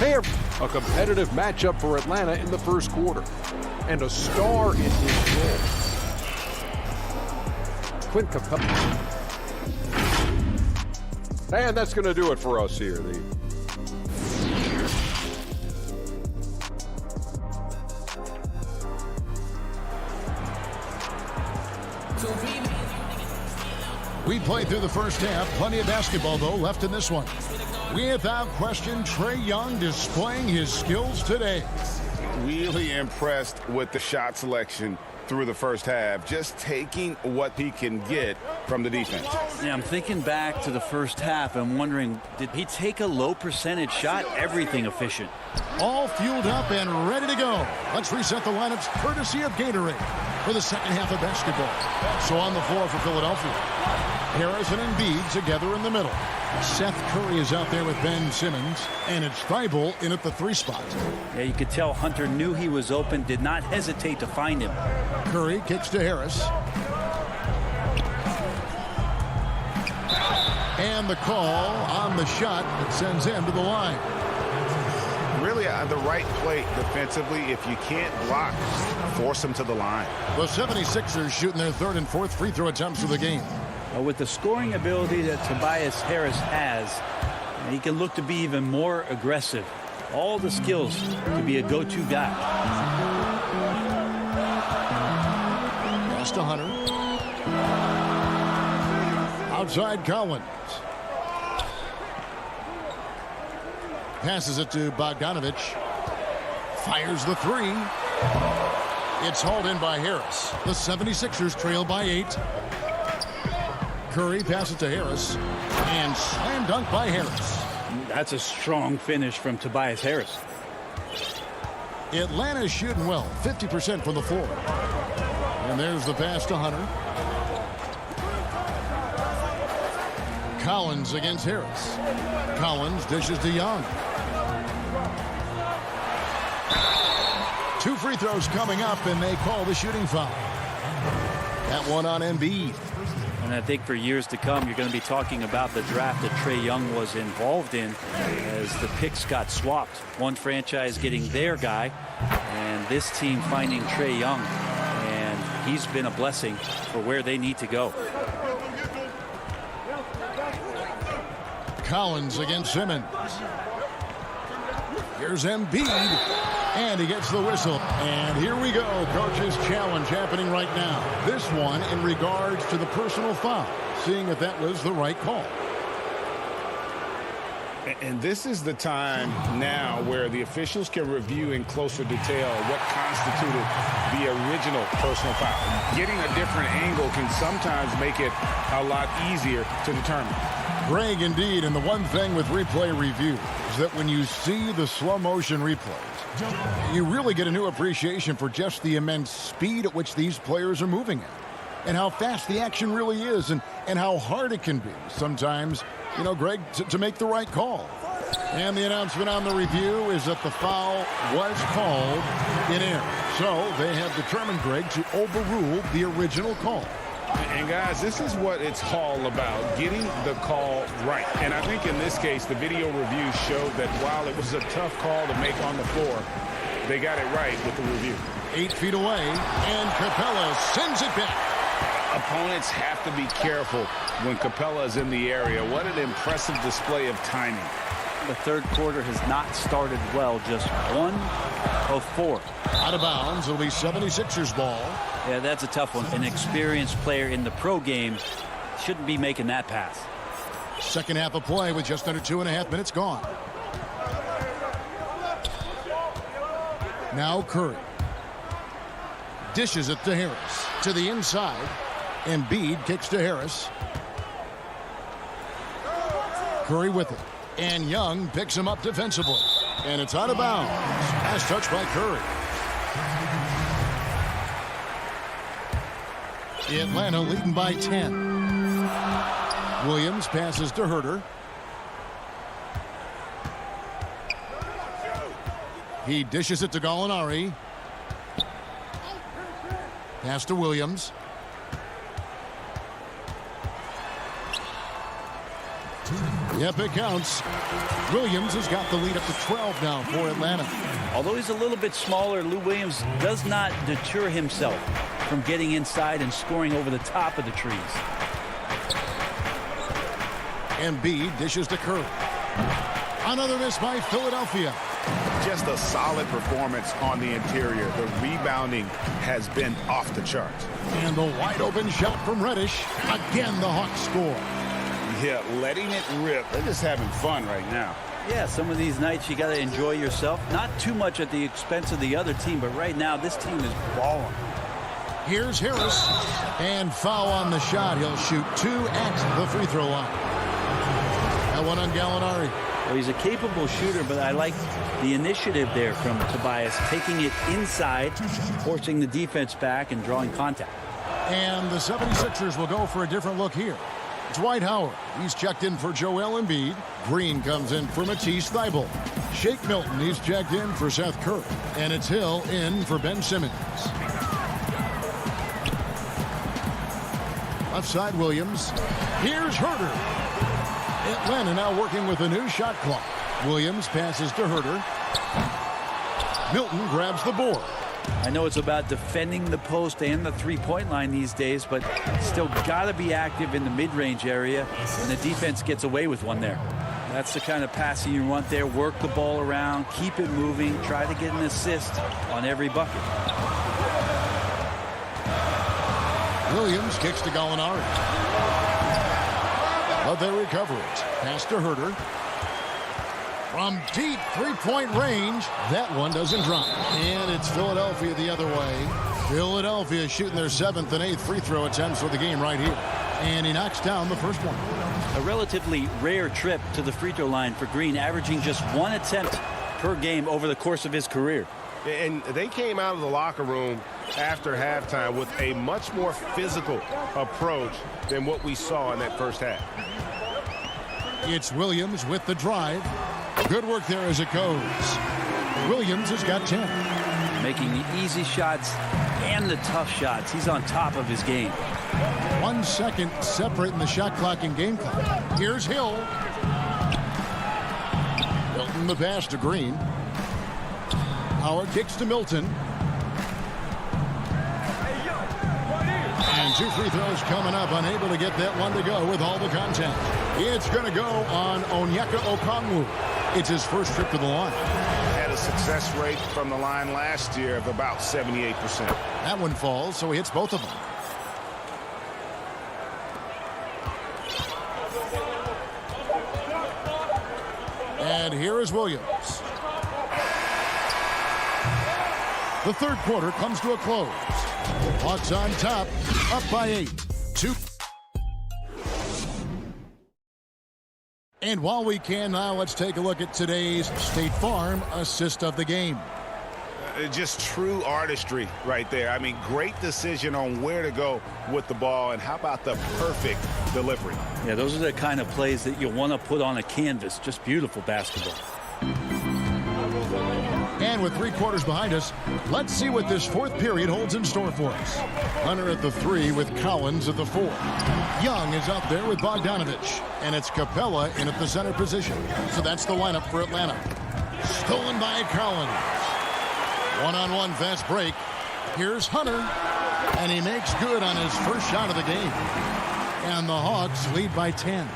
A competitive matchup for Atlanta in the first quarter. And a star in his role. Clint Capella. And that's going to do it for us here. We played through the first half. Plenty of basketball, though, left in this one. Without question, Trae Young displaying his skills today. Really impressed with the shot selection through the first half, just taking what he can get from the defense. Yeah, I'm thinking back to the first half and wondering, did he take a low percentage shot? Everything efficient. All fueled up and ready to go. Let's reset the lineups courtesy of Gatorade for the second half of basketball. So on the floor for Philadelphia, Harris and Embiid together in the middle. Seth Curry is out there with Ben Simmons, and it's Thibault in at the 3 spot. Yeah, you could tell Hunter knew he was open, did not hesitate to find him. Curry kicks to Harris. And the call on the shot that sends him to the line. Really the right play defensively. If you can't block, force him to the line. The 76ers shooting their 3rd and 4th free throw attempts of the game. With the scoring ability that Tobias Harris has, he can look to be even more aggressive. All the skills to be a go-to guy. Pass to Hunter. Outside Collins. Passes it to Bogdanovich. Fires the 3. It's hauled in by Harris. The 76ers trail by 8. Curry passes to Harris. And slam dunk by Harris. That's a strong finish from Tobias Harris. Atlanta's shooting well. 50% from the floor. And there's the pass to Hunter. Collins against Harris. Collins dishes to Young. 2 free throws coming up, and they call the shooting foul. That one on Embiid. And I think for years to come, you're going to be talking about the draft that Trae Young was involved in as the picks got swapped. One franchise getting their guy, and this team finding Trae Young. And he's been a blessing for where they need to go. Collins against Simmons. Here's Embiid. And he gets the whistle. And here we go. Coach's challenge happening right now. This one in regards to the personal foul. Seeing if that was the right call. And this is the time now where the officials can review in closer detail what constituted the original personal foul. Getting a different angle can sometimes make it a lot easier to determine. Greg, indeed, and the one thing with replay review is that when you see the slow motion replays, you really get a new appreciation for just the immense speed at which these players are moving at, and how fast the action really is, and how hard it can be sometimes, you know, Greg, to make the right call. And the announcement on the review is that the foul was called in error. So they have determined, Greg, to overrule the original call. And guys, this is what it's all about, getting the call right. And I think in this case, the video review showed that while it was a tough call to make on the floor, they got it right with the review. 8 feet away, and Capella sends it back. Opponents have to be careful when Capella is in the area. What an impressive display of timing. The third quarter has not started well, just 1 of 4. Out of bounds, it'll be 76ers ball. Yeah, that's a tough one. An experienced player in the pro game shouldn't be making that pass. Second half of play with just under 2.5 minutes gone. Now Curry. Dishes it to Harris. To the inside. Embiid kicks to Harris. Curry with it. And Young picks him up defensively. And it's out of bounds. Pass touch by Curry. Atlanta leading by 10. Williams passes to Herter. He dishes it to Gallinari. Pass to Williams. Yep, it counts. Williams has got the lead up to 12 now for Atlanta. Although he's a little bit smaller, Lou Williams does not deter himself from getting inside and scoring over the top of the trees. Embiid dishes to Curry. Another miss by Philadelphia. Just a solid performance on the interior. The rebounding has been off the charts. And the wide open shot from Reddish. Again, the Hawks score. Yeah, letting it rip. They're just having fun right now. Yeah, some of these nights you got to enjoy yourself. Not too much at the expense of the other team, but right now this team is balling. Here's Harris. And foul on the shot. He'll shoot 2 at the free throw line. That one on Gallinari. Well, he's a capable shooter, but I like the initiative there from Tobias, taking it inside, forcing the defense back, and drawing contact. And the 76ers will go for a different look here. Dwight Howard, he's checked in for Joel Embiid. Green comes in for Matisse Thybulle. Shake Milton, he's checked in for Seth Curry. And it's Hill in for Ben Simmons. Left side, Williams. Here's Herter. Atlanta now working with a new shot clock. Williams passes to Herter. Milton grabs the board. I know it's about defending the post and the three-point line these days, but still got to be active in the mid-range area, and the defense gets away with one there. That's the kind of passing you want there. Work the ball around, keep it moving, try to get an assist on every bucket. Williams kicks to Gallinari. But they recover it. Pass to Herter. From deep three-point range, that one doesn't drop. And it's Philadelphia the other way. Philadelphia shooting their 7th and 8th free throw attempts for the game right here. And he knocks down the first one. A relatively rare trip to the free throw line for Green, averaging just 1 attempt per game over the course of his career. And they came out of the locker room after halftime with a much more physical approach than what we saw in that first half. It's Williams with the drive. Good work there as it goes. Williams has got 10. Making the easy shots and the tough shots. He's on top of his game. 1 second separating the shot clock and game clock. Here's Hill. Milton the pass to Green. Howard kicks to Milton. And 2 free throws coming up. Unable to get that one to go with all the contact. It's going to go on Onyeka Okongwu. It's his first trip to the line. Had a success rate from the line last year of about 78%. That one falls, so he hits both of them. And here is Williams. The third quarter comes to a close. Hawks on top, up by 8. 2. And while we can now, let's take a look at today's State Farm assist of the game. Just true artistry right there. I mean, great decision on where to go with the ball, and how about the perfect delivery? Yeah, those are the kind of plays that you want to put on a canvas. Just beautiful basketball. And with 3 quarters behind us, let's see what this fourth period holds in store for us. Hunter at the 3 with Collins at the 4. Young is out there with Bogdanovich, and it's Capella in at the center position. So that's the lineup for Atlanta. Stolen by Collins. One-on-one fast break. Here's Hunter, and he makes good on his first shot of the game. And the Hawks lead by 10.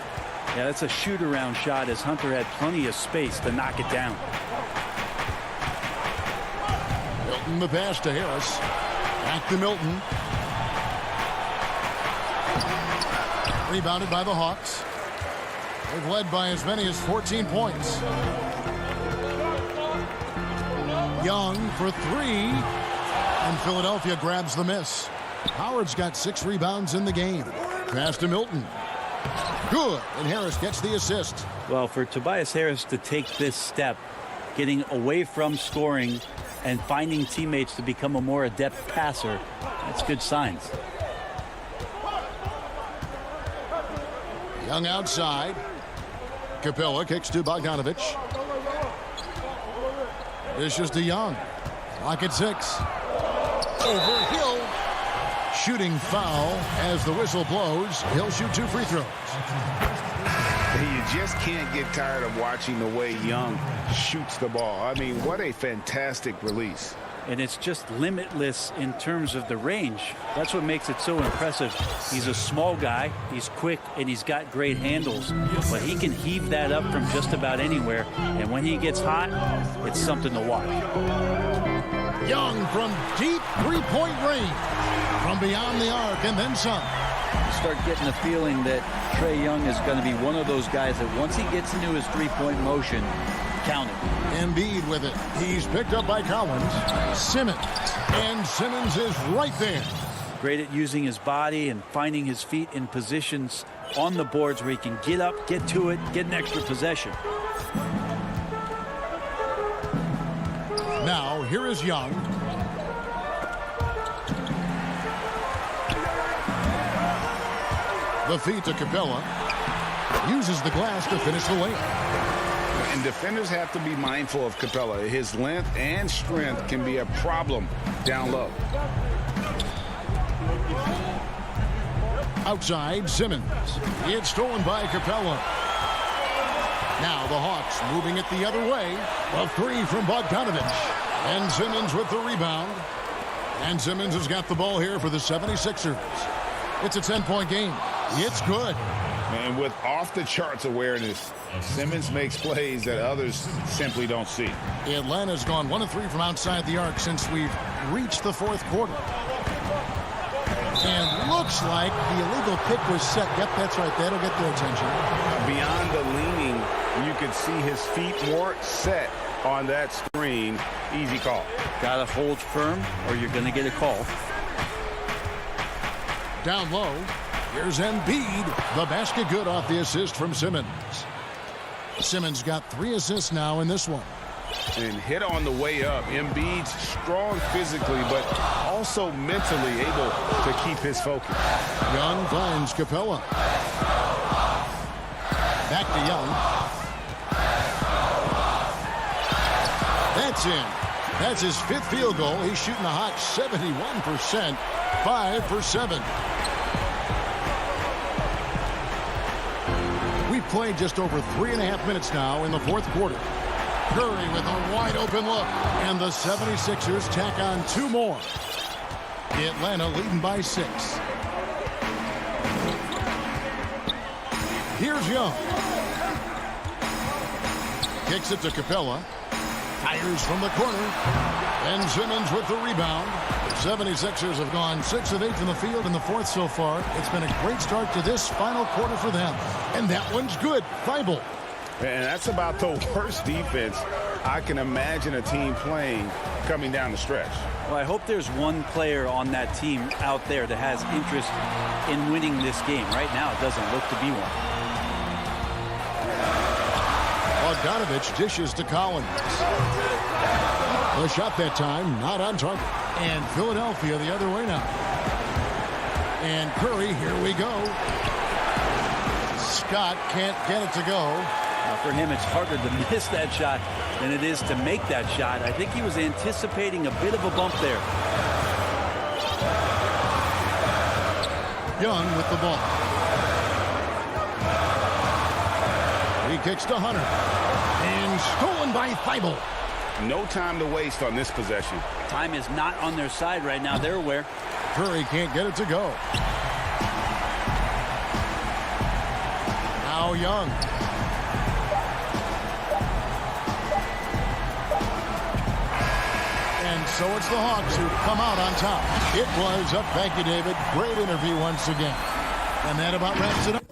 Yeah, that's a shoot-around shot as Hunter had plenty of space to knock it down. Milton the pass to Harris. Back to Milton. Rebounded by the Hawks. They've led by as many as 14 points. Young for 3. And Philadelphia grabs the miss. Howard's got 6 rebounds in the game. Pass to Milton. Good. And Harris gets the assist. Well, for Tobias Harris to take this step, getting away from scoring and finding teammates to become a more adept passer, that's good signs. Young outside. Capella kicks to Bogdanovich. Dishes to Young. Clock at 6. Over Hill. Shooting foul as the whistle blows. He'll shoot 2 free throws. You just can't get tired of watching the way Young shoots the ball. I mean, what a fantastic release. And it's just limitless in terms of the range. That's what makes it so impressive. He's a small guy, he's quick, and he's got great handles. But he can heave that up from just about anywhere. And when he gets hot, it's something to watch. Young from deep three-point range. From beyond the arc and then some. You start getting the feeling that Trae Young is going to be one of those guys that once he gets into his three-point motion, count it. Embiid with it. He's picked up by Collins. Simmons. And Simmons is right there. Great at using his body and finding his feet in positions on the boards where he can get up, get to it, get an extra possession. Now, here is Young. The feed to Capella. Uses the glass to finish the layup. And defenders have to be mindful of Capella. His length and strength can be a problem down low. Outside, Simmons. It's stolen by Capella. Now the Hawks moving it the other way. A 3 from Bogdanovich. And Simmons with the rebound. And Simmons has got the ball here for the 76ers. It's a 10-point game. It's good. And with off-the-charts awareness, Simmons makes plays that others simply don't see. Atlanta's gone 1 of 3 from outside the arc since we've reached the fourth quarter. And looks like the illegal kick was set. Yep, that's right. That'll get their attention. Beyond the leaning, you could see his feet weren't set on that screen. Easy call. Got to hold firm or you're going to get a call. Down low, here's Embiid. The basket good off the assist from Simmons. Simmons got 3 assists now in this one. And hit on the way up. Embiid's strong physically, but also mentally able to keep his focus. Young finds Capella. Back to Young. That's in. That's his 5th field goal. He's shooting a hot 71%. 5 for 7. We've played just over 3.5 minutes now in the fourth quarter. Curry with a wide open look. And the 76ers tack on 2 more. Atlanta leading by 6. Here's Young. Kicks it to Capella. Fires from the corner. And Simmons with the rebound. 76ers have gone 6 of 8 from the field in the fourth so far. It's been a great start to this final quarter for them. And that one's good. Thibault. And that's about the worst defense I can imagine a team playing coming down the stretch. Well, I hope there's one player on that team out there that has interest in winning this game. Right now, it doesn't look to be one. Bogdanovich dishes to Collins. The shot that time, not on target. And Philadelphia the other way now. And Curry, here we go. Scott can't get it to go. For him, it's harder to miss that shot than it is to make that shot. I think he was anticipating a bit of a bump there. Young with the ball. He kicks to Hunter. And stolen by Thibault. No time to waste on this possession. Time is not on their side right now. They're aware. Curry can't get it to go. Now Young. And so it's the Hawks who come out on top. It was a thank you, David. Great interview once again. And that about wraps it up.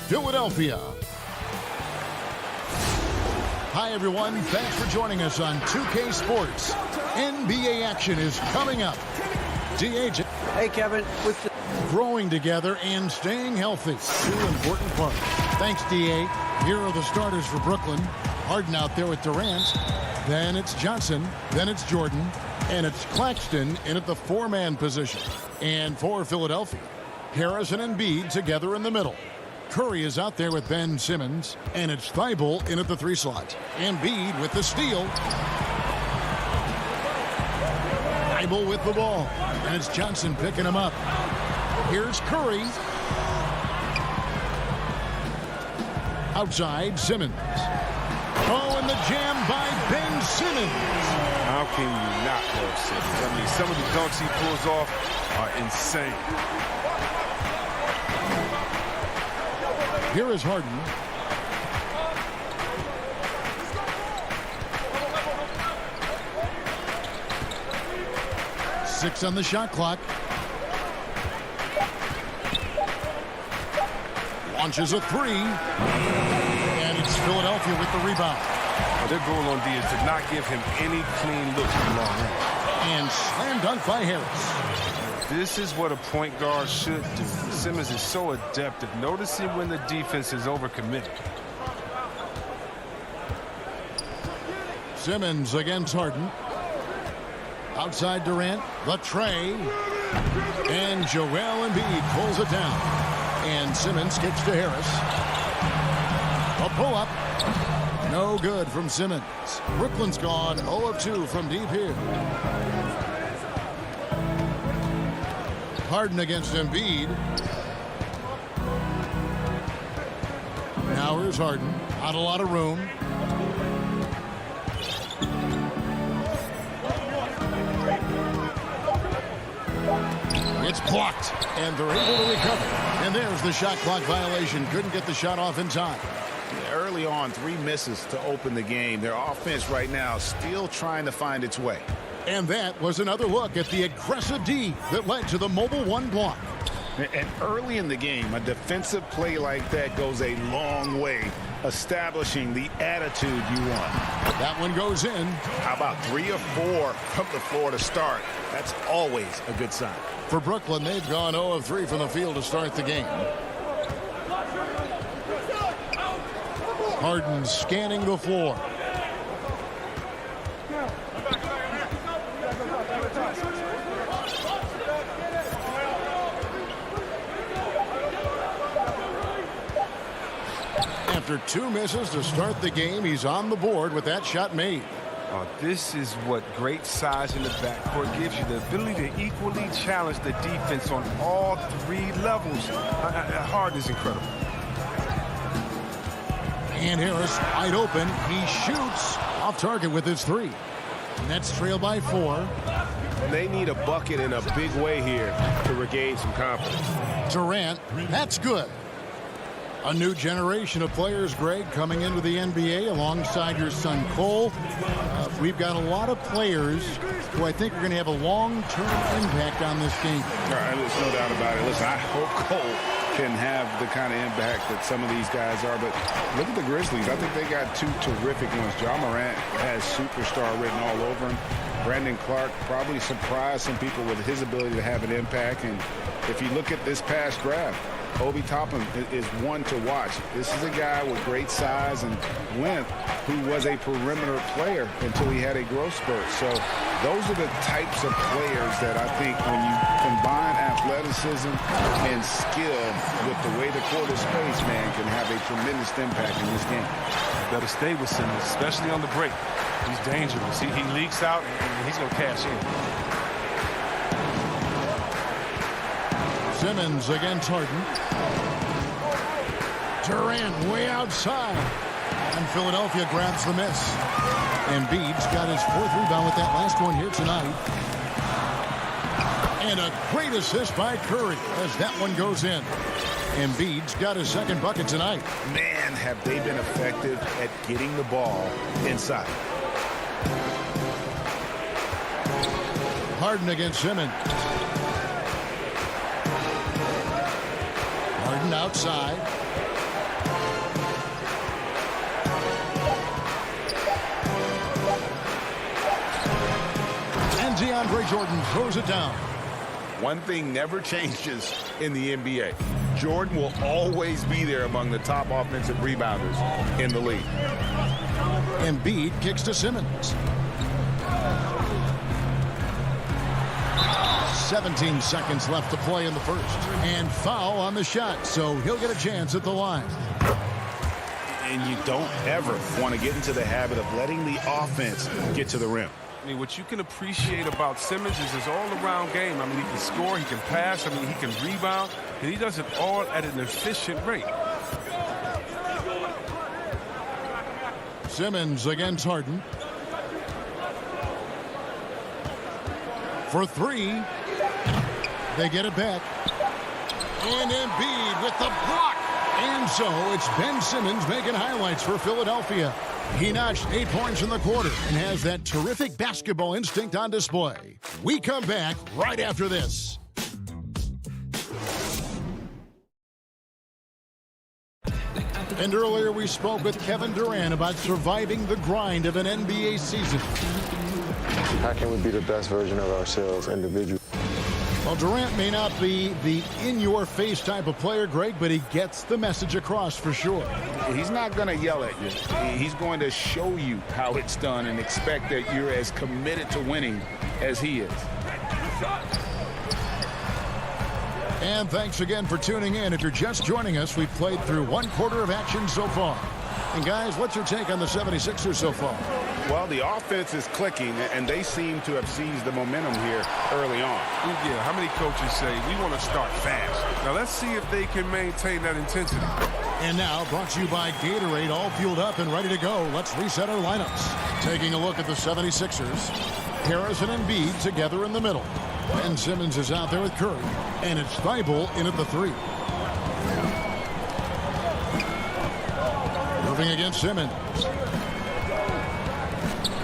Philadelphia. Hi, everyone. Thanks for joining us on 2K Sports. NBA action is coming up. DH. Hey, Kevin. With the growing together and staying healthy. Two important parts. Thanks, DA. Here are the starters for Brooklyn. Harden out there with Durant. Then it's Johnson. Then it's Jordan. And it's Claxton in at the four-man position. And for Philadelphia, Harris and Embiid together in the middle. Curry is out there with Ben Simmons. And it's Thibault in at the three slot. Embiid with the steal. Thibault with the ball. And it's Johnson picking him up. Here's Curry. Outside, Simmons. Oh, and the jam by Ben Simmons. How can you not love Simmons? I mean, some of the dunks he pulls off are insane. Here is Harden. Six on the shot clock. Launches a three. And it's Philadelphia with the rebound. Their goal on D is to not give him any clean looks from long range. And slam dunk by Harris. This is what a point guard should do. Simmons is so adept at noticing when the defense is overcommitted. Simmons against Harden. Outside Durant, the tray. And Joel Embiid pulls it down. And Simmons kicks to Harris. A pull-up. No good from Simmons. Brooklyn's gone 0 of 2 from deep here. Harden against Embiid. Now here's Harden. Not a lot of room. It's blocked, and they're able to recover. And there's the shot clock violation. Couldn't get the shot off in time. Early on, 3 misses to open the game. Their offense right now still trying to find its way. And that was another look at the aggressive D that led to the mobile one block. And early in the game, a defensive play like that goes a long way, establishing the attitude you want. That one goes in. How about 3 or 4 from the floor to start? That's always a good sign. For Brooklyn, they've gone 0 of 3 from the field to start the game. Harden scanning the floor. After 2 misses to start the game, he's on the board with that shot made. This is what great size in the backcourt gives you, the ability to equally challenge the defense on all 3 levels. Harden is incredible. And Harris wide open. He shoots off target with his 3. Nets trail by 4. They need a bucket in a big way here to regain some confidence. Durant, that's good. A new generation of players, Greg, coming into the NBA alongside your son Cole. We've got a lot of players who I think are going to have a long-term impact on this game. There's no doubt about it. Listen, I hope Cole can have the kind of impact that some of these guys are. But look at the Grizzlies. I think they got 2 terrific ones. Ja Morant has superstar written all over him. Brandon Clark probably surprised some people with his ability to have an impact. And if you look at this past draft, Obi Toppin is one to watch. This is a guy with great size and length who was a perimeter player until he had a growth spurt. So those are the types of players that I think when you combine athleticism and skill with the way the court is spaced, man, can have a tremendous impact in this game. You better stay with Simmons, especially on the break. He's dangerous. He leaks out, and he's going to cash in. Simmons against Harden. Durant way outside. And Philadelphia grabs the miss. Embiid's got his 4th rebound with that last one here tonight. And a great assist by Curry as that one goes in. Embiid's got his 2nd bucket tonight. Man, have they been effective at getting the ball inside. Harden against Simmons. Harden outside. DeAndre Jordan throws it down. One thing never changes in the NBA. Jordan will always be there among the top offensive rebounders in the league. Embiid kicks to Simmons. 17 seconds left to play in the first. And foul on the shot, so he'll get a chance at the line. And you don't ever want to get into the habit of letting the offense get to the rim. I mean, what you can appreciate about Simmons is his all-around game. I mean, he can score, he can pass, I mean, he can rebound, and he does it all at an efficient rate. Simmons against Harden. For three. They get it back. And Embiid with the block. And so it's Ben Simmons making highlights for Philadelphia. He notched 8 points in the quarter and has that terrific basketball instinct on display. We come back right after this. And earlier we spoke with Kevin Durant about surviving the grind of an NBA season. How can we be the best version of ourselves individually? Well, Durant may not be the in-your-face type of player, Greg, but he gets the message across for sure. He's not going to yell at you. He's going to show you how it's done and expect that you're as committed to winning as he is. And thanks again for tuning in. If you're just joining us, we've played through one quarter of action so far. And guys, what's your take on the 76ers so far? Well, the offense is clicking, and they seem to have seized the momentum here early on. Yeah, how many coaches say we want to start fast? Now let's see if they can maintain that intensity. And now, brought to you by Gatorade, all fueled up and ready to go. Let's reset our lineups. Taking a look at the 76ers. Harris and Embiid together in the middle. Ben Simmons is out there with Curry. And it's Thibault in at the three. Moving against Simmons.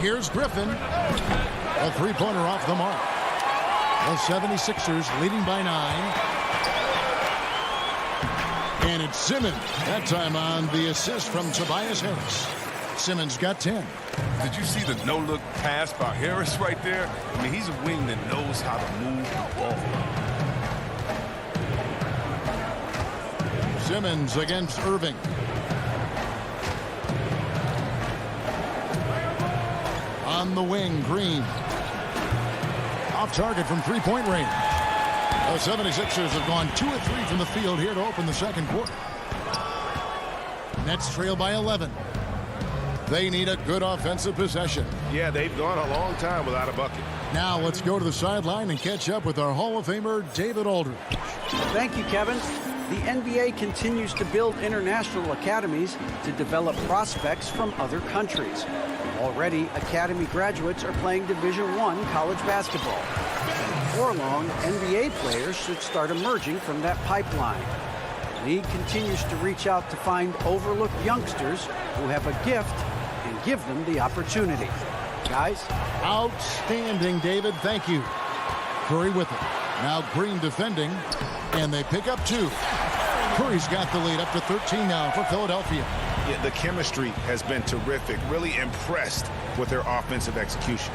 Here's Griffin. A three-pointer off the mark. The 76ers leading by 9. And it's Simmons. That time on the assist from Tobias Harris. Simmons got 10. Did you see the no-look pass by Harris right there? I mean, he's a wing that knows how to move the ball. Simmons against Irving. On the wing, Green. Off target from three-point range. The 76ers have gone 2 of 3 from the field here to open the second quarter. Nets trail by 11. They need a good offensive possession. Yeah, they've gone a long time without a bucket. Now let's go to the sideline and catch up with our Hall of Famer, David Aldridge. Thank you, Kevin. The NBA continues to build international academies to develop prospects from other countries. Already, academy graduates are playing Division I college basketball. Before long, NBA players should start emerging from that pipeline. The league continues to reach out to find overlooked youngsters who have a gift and give them the opportunity. Guys? Outstanding, David. Thank you. Curry with it. Now Green defending, and they pick up 2. Curry's got the lead up to 13 now for Philadelphia. Yeah, the chemistry has been terrific. Really impressed with their offensive execution.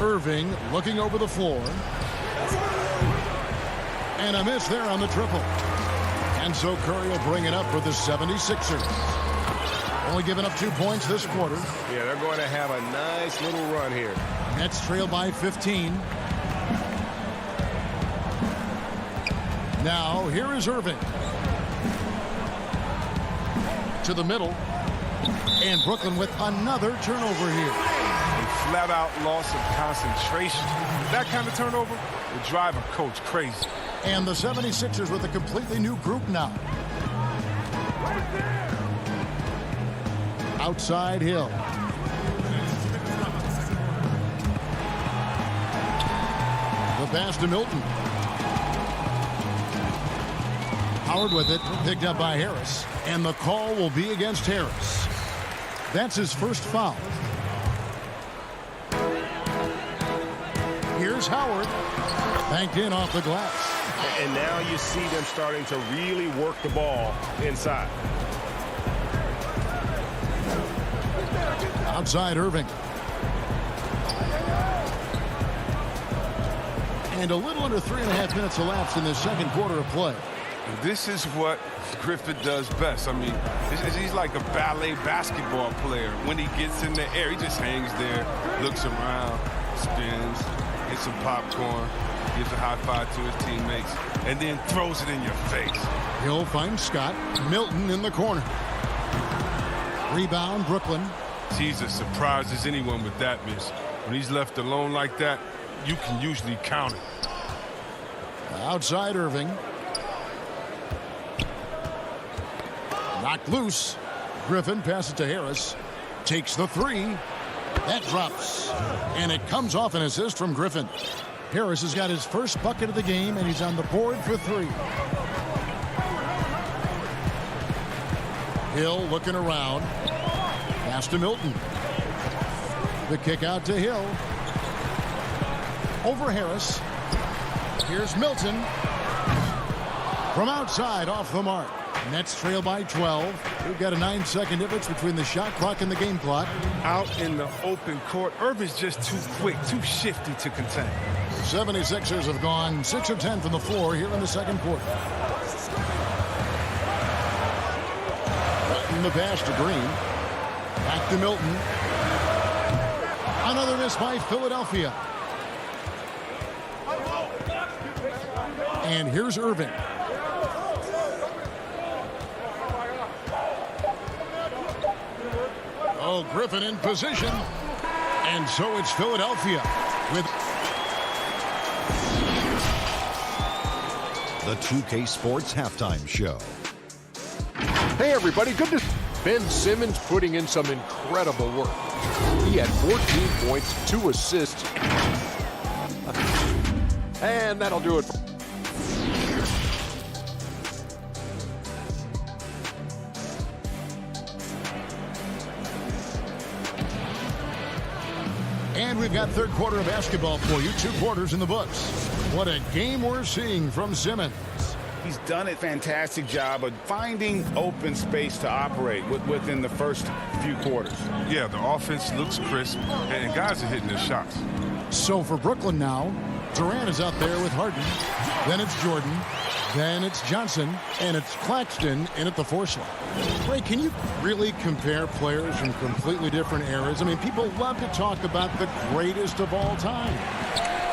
Irving looking over the floor. And a miss there on the triple. And so Curry will bring it up for the 76ers. Only giving up 2 points this quarter. Yeah, they're going to have a nice little run here. Nets trail by 15. Now, here is Irving. To the middle. And Brooklyn with another turnover here. A flat-out loss of concentration. That kind of turnover will drive a coach crazy. And the 76ers with a completely new group now. Outside Hill. The pass to Milton. Howard with it, picked up by Harris. And the call will be against Harris. That's his first foul. Here's Howard. Banked in off the glass. And now you see them starting to really work the ball inside. Outside Irving. And a little under 3.5 minutes elapsed in the second quarter of play. This is what Griffin does best. I mean, he's like a ballet basketball player. When he gets in the air, he just hangs there, looks around, spins, gets some popcorn, gives a high five to his teammates, and then throws it in your face. He'll find Scott. Milton in the corner. Rebound, Brooklyn. Jesus surprises anyone with that miss. When he's left alone like that, you can usually count it. Outside Irving. Knocked loose. Griffin passes to Harris. Takes the three. That drops. And it comes off an assist from Griffin. Harris has got his first bucket of the game, and he's on the board for three. Hill looking around. Pass to Milton. The kick out to Hill. Over Harris. Here's Milton. From outside, off the mark. Nets trail by 12. We've got a 9-second difference between the shot clock and the game clock. Out in the open court, Irvin's just too quick, too shifty to contain. The 76ers have gone 6 of 10 from the floor here in the second quarter. In the pass to Green. Back to Milton. Another miss by Philadelphia. And here's Irving. Oh, Griffin in position. And so it's Philadelphia with the 2K Sports Halftime Show. Hey, everybody. Good to see Ben Simmons putting in some incredible work. He had 14 points, 2 assists. And that'll do it. And we've got third quarter of basketball for you. 2 quarters in the books. What a game we're seeing from Simmons. He's done a fantastic job of finding open space to operate within the first few quarters. Yeah, the offense looks crisp, and guys are hitting their shots. So for Brooklyn now, Durant is out there with Harden. Then it's Jordan. Then it's Johnson. And it's Claxton in at the 4 slot. Ray, can you really compare players from completely different eras? I mean, people love to talk about the greatest of all time.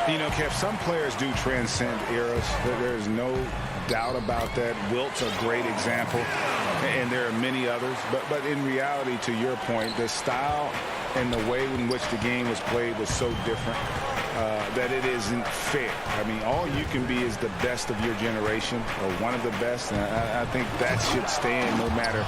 You know, Kev, some players do transcend eras. There's no doubt about that. Wilt's a great example, and there are many others. But in reality, to your point, the style and the way in which the game was played was so different that it isn't fair. I mean, all you can be is the best of your generation, or one of the best, and I think that should stand no matter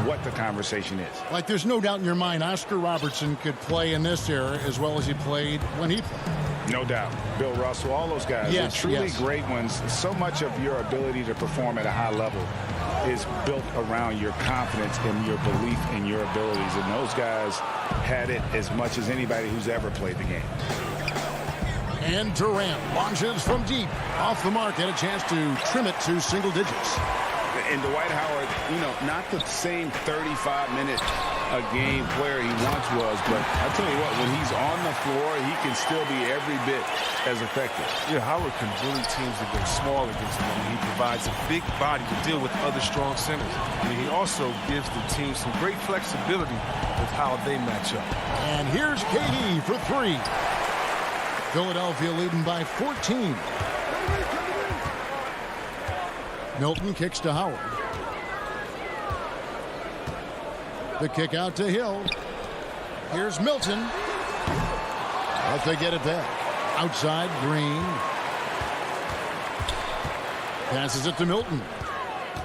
what the conversation is. Like, there's no doubt in your mind Oscar Robertson could play in this era as well as he played when he played. No doubt. Bill Russell, all those guys, yes, they're truly yes. great ones. So much of your ability to perform at a high level is built around your confidence and your belief in your abilities. And those guys had it as much as anybody who's ever played the game. And Durant launches from deep. Off the mark, had a chance to trim it to single digits. And Dwight Howard, you know, not the same 35-minute-a-game player he once was, but I tell you what, when he's on the floor, he can still be every bit as effective. Yeah, Howard can bully teams that go small against him. He provides a big body to deal with other strong centers. I mean, he also gives the team some great flexibility with how they match up. And here's KD for 3. Philadelphia leading by 14. Milton kicks to Howard. The kick out to Hill. Here's Milton. But they get it back. Outside, Green. Passes it to Milton.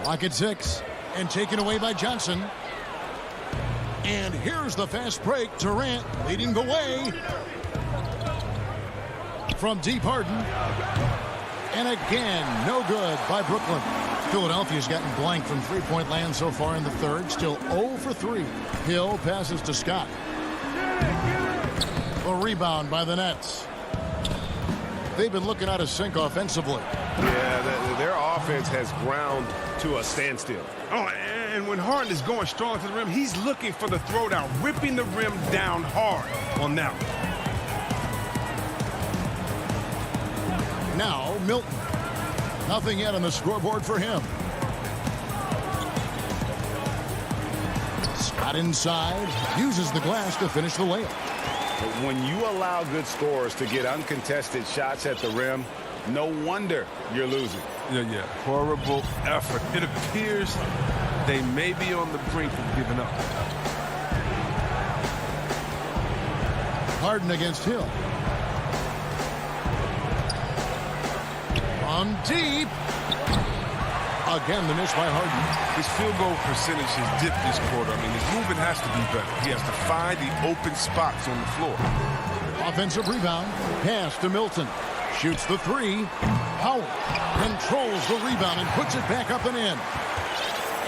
Clock at 6. And taken away by Johnson. And here's the fast break. Durant leading the way. From deep, Harden. And again, no good by Brooklyn. Philadelphia's gotten blank from three-point land so far in the third. Still 0 for 3. Hill passes to Scott. A rebound by the Nets. They've been looking out of sync offensively. Yeah, their offense has ground to a standstill. Oh, and when Harden is going strong to the rim, he's looking for the throwdown, ripping the rim down hard on that one. Now Milton. Nothing yet on the scoreboard for him. Scott inside. Uses the glass to finish the layup. But when you allow good scorers to get uncontested shots at the rim, no wonder you're losing. Yeah. Horrible effort. It appears they may be on the brink of giving up. Harden against Hill. On deep. Again, the miss by Harden. His field goal percentage has dipped this quarter. I mean, his movement has to be better. He has to find the open spots on the floor. Offensive rebound. Pass to Milton. Shoots the three. Howard controls the rebound and puts it back up and in.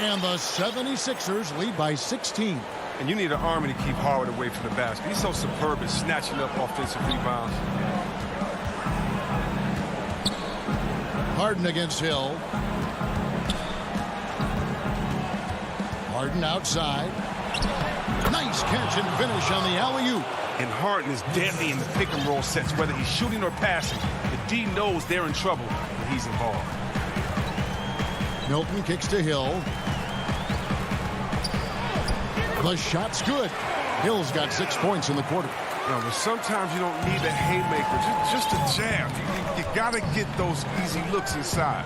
And the 76ers lead by 16. And you need an army to keep Howard away from the basket. He's so superb at snatching up offensive rebounds. Harden against Hill. Harden outside. Nice catch and finish on the alley-oop. And Harden is deadly in the pick-and-roll sets, whether he's shooting or passing. The D knows they're in trouble when he's involved. Milton kicks to Hill. The shot's good. Hill's got 6 points in the quarter. No, but sometimes you don't need a haymaker, just a jab. You got to get those easy looks inside.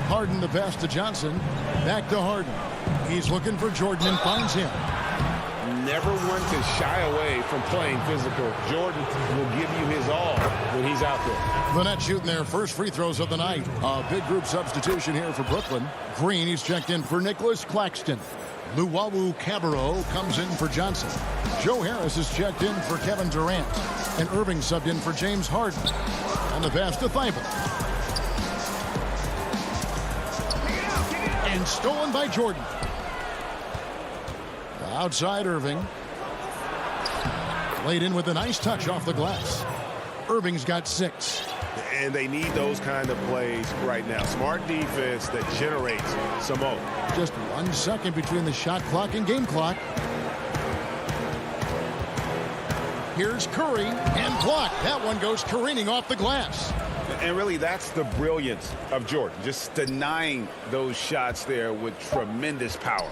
Harden the pass to Johnson. Back to Harden. He's looking for Jordan and finds him. Never one to shy away from playing physical. Jordan will give you his all when he's out there. The Nets shooting their first free throws of the night. A big group substitution here for Brooklyn. Green, he's checked in for Nicholas Claxton. Luwawu Cabarro comes in for Johnson. Joe Harris is checked in for Kevin Durant. And Irving subbed in for James Harden. And the pass to Thibault. And stolen by Jordan. Outside Irving. Laid in with a nice touch off the glass. Irving's got 6. And they need those kind of plays right now. Smart defense that generates some more. Just 1 second between the shot clock and game clock. Here's Curry and blocked. That one goes careening off the glass. And really, that's the brilliance of Jordan. Just denying those shots there with tremendous power.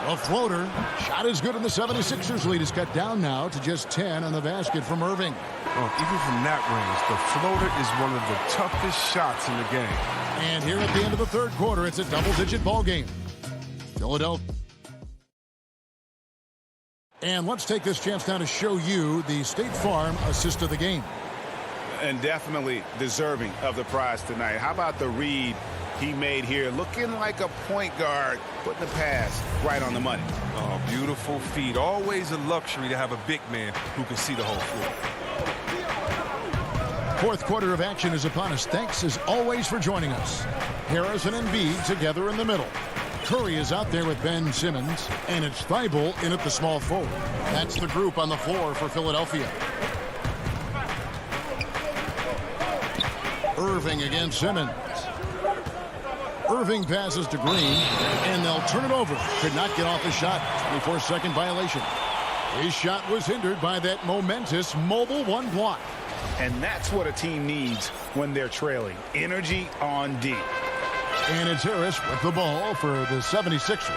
A floater. Shot is good, and the 76ers lead is cut down now to just 10 on the basket from Irving. Oh, even from that range, the floater is one of the toughest shots in the game. And here at the end of the third quarter, it's a double-digit ball game. Philadelphia. And let's take this chance now to show you the State Farm assist of the game. And definitely deserving of the prize tonight. How about the read he made here? Looking like a point guard, putting the pass right on the money. Oh, beautiful feed. Always a luxury to have a big man who can see the whole floor. Fourth quarter of action is upon us. Thanks as always for joining us. Harris and Embiid together in the middle. Curry is out there with Ben Simmons, and it's Thibault in at the small forward. That's the group on the floor for Philadelphia. Irving against Simmons. Irving passes to Green, and they'll turn it over. Could not get off the shot. 24-second violation. His shot was hindered by that momentous mobile one block. And that's what a team needs when they're trailing. Energy on D. And it's Harris with the ball for the 76ers.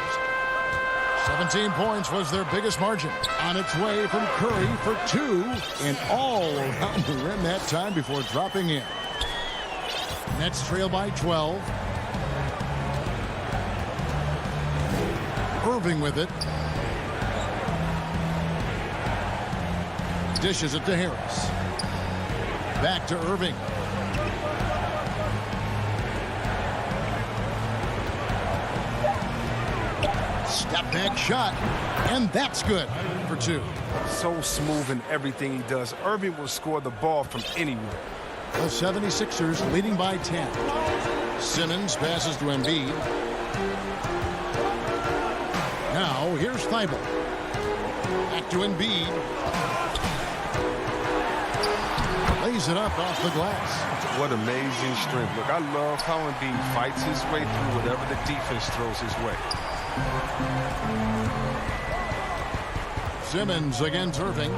17 points was their biggest margin. On its way from Curry for 2, and all around the rim that time before dropping in. Nets trail by 12. Irving with it. Dishes it to Harris. Back to Irving. Step back shot, and that's good for 2. So smooth in everything he does. Irving will score the ball from anywhere. The 76ers leading by 10. Simmons passes to Embiid. Now here's Thibault. Back to Embiid. Lays it up off the glass. What amazing strength. Look, I love how Embiid fights his way through whatever the defense throws his way. Simmons against Irving.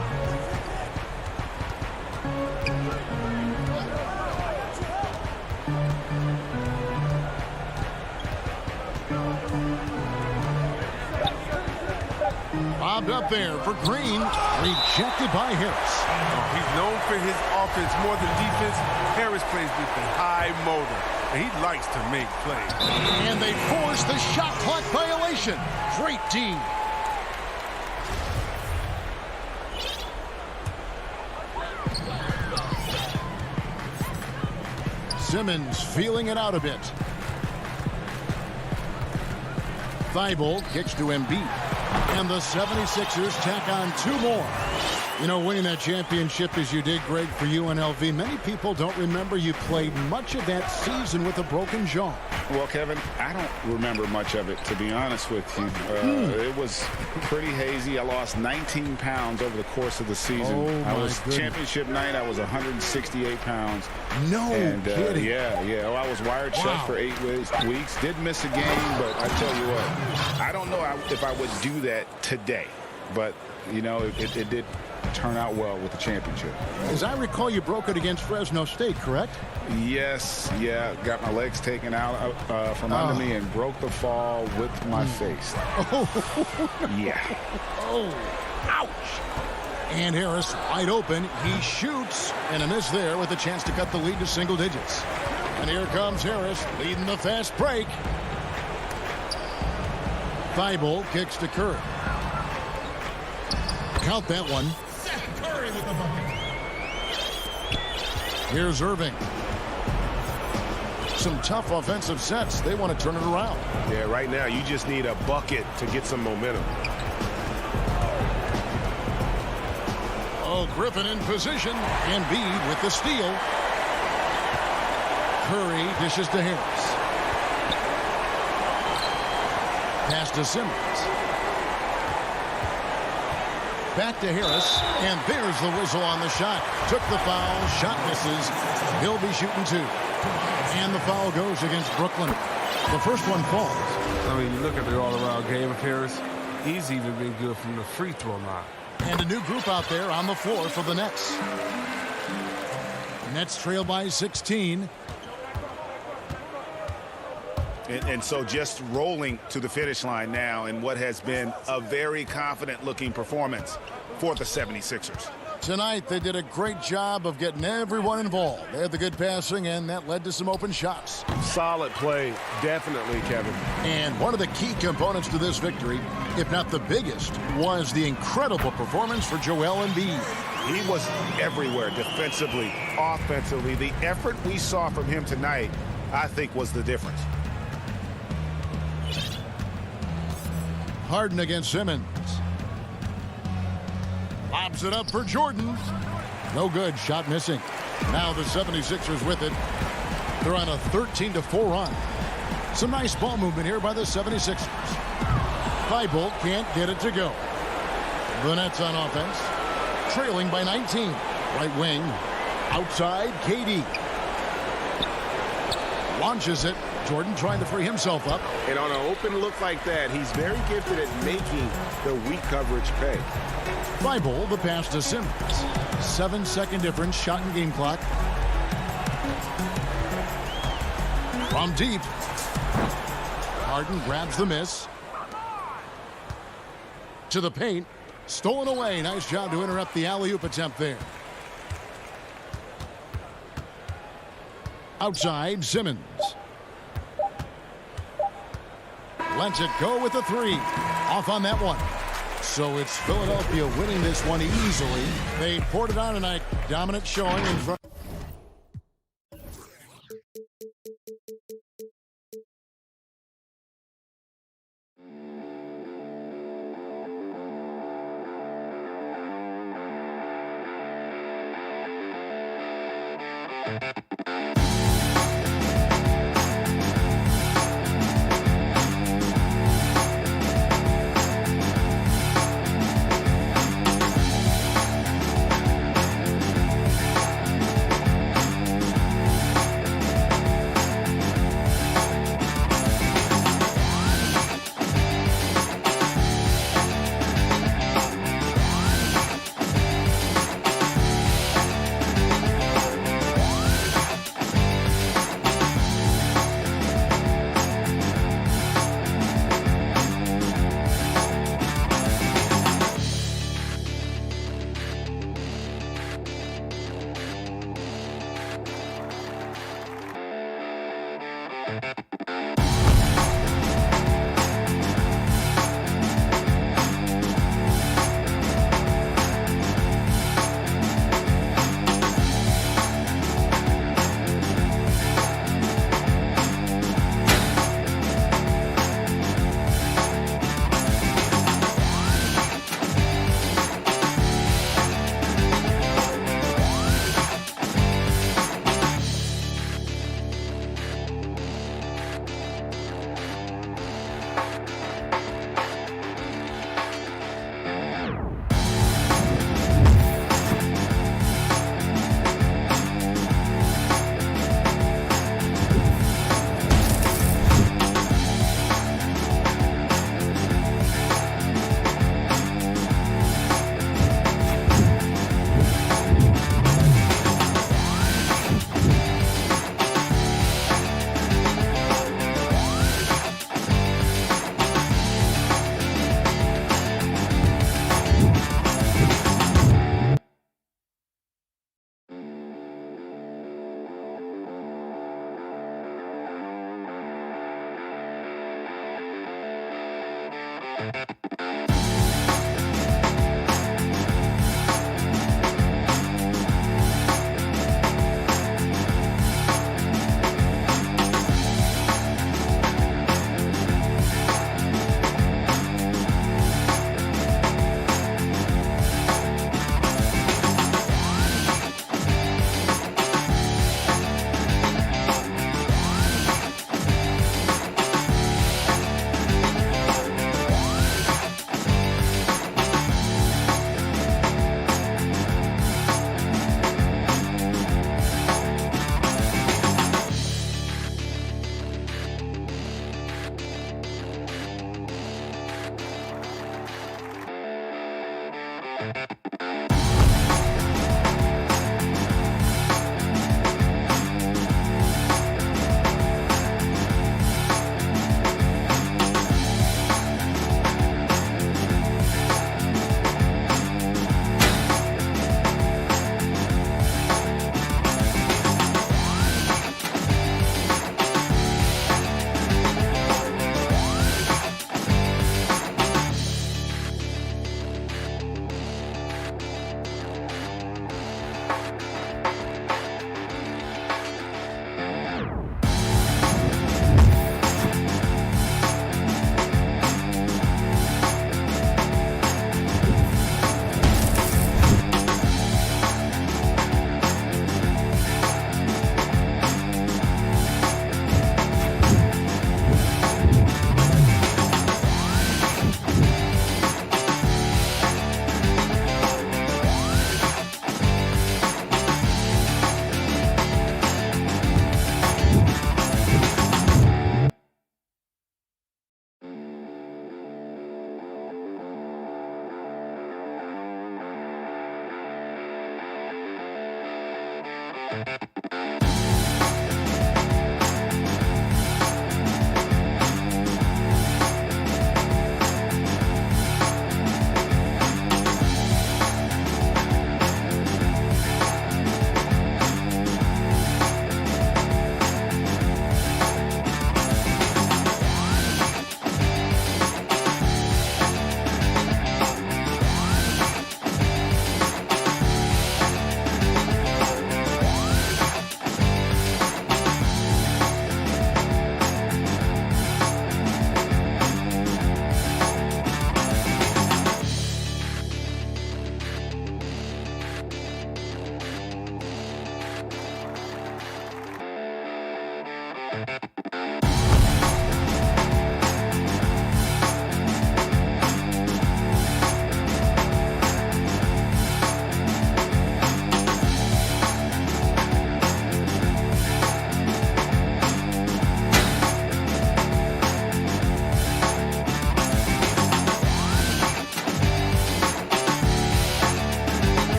Lobbed up there for Green. Rejected by Harris. He's known for his offense more than defense. Harris plays with the high motor, and he likes to make plays. And they force the shot clock violation. Great D. Simmons feeling it out a bit. Thibault kicks to Embiid. And the 76ers tack on 2 more. You know, winning that championship as you did, Greg, for UNLV, many people don't remember you played much of that season with a broken jaw. Well, Kevin, I don't remember much of it, to be honest with you. It was pretty hazy. I lost 19 pounds over the course of the season. Oh, I was goodness. championship night, I was 168 pounds. No kidding. Yeah. Well, I was wired shut for 8 weeks. Did miss a game, but I tell you what, I don't know if I would do that today. But, you know, it did turn out well with the championship. As I recall, you broke it against Fresno State, correct? Yes, got my legs taken out from under me and broke the fall with my face. Yeah. Oh, ouch. And Harris wide open. He shoots, and a miss there with a chance to cut the lead to single digits. And here comes Harris leading the fast break. Thibault kicks to Curry. Count that one. Curry with the bucket. Here's Irving. Some tough offensive sets. They want to turn it around. Yeah, right now you just need a bucket to get some momentum. Oh, Griffin in position. Embiid with the steal. Curry dishes to Harris. Pass to Simmons. Back to Harris, and there's the whistle on the shot. Took the foul, shot misses. He'll be shooting 2. And the foul goes against Brooklyn. The first one falls. I mean, you look at the all-around game of Harris. He's even been good from the free throw line. And a new group out there on the floor for the Nets. Nets trail by 16. And so just rolling to the finish line now in what has been a very confident-looking performance for the 76ers. Tonight, they did a great job of getting everyone involved. They had the good passing, and that led to some open shots. Solid play, definitely, Kevin. And one of the key components to this victory, if not the biggest, was the incredible performance for Joel Embiid. He was everywhere, defensively, offensively. The effort we saw from him tonight, I think, was the difference. Harden against Simmons. Lobs it up for Jordan. No good. Shot missing. Now the 76ers with it. They're on a 13-4 run. Some nice ball movement here by the 76ers. Thibault can't get it to go. The Nets on offense. Trailing by 19. Right wing. Outside, KD. Launches it. Jordan trying to free himself up. And on an open look like that, he's very gifted at making the weak coverage pay. Thibault, the pass to Simmons. 7-second difference, shot and game clock. From deep. Harden grabs the miss. To the paint. Stolen away. Nice job to interrupt the alley-oop attempt there. Outside, Simmons. Lets it go with the 3. Off on that one. So it's Philadelphia winning this one easily. They poured it on tonight. Dominant showing in front.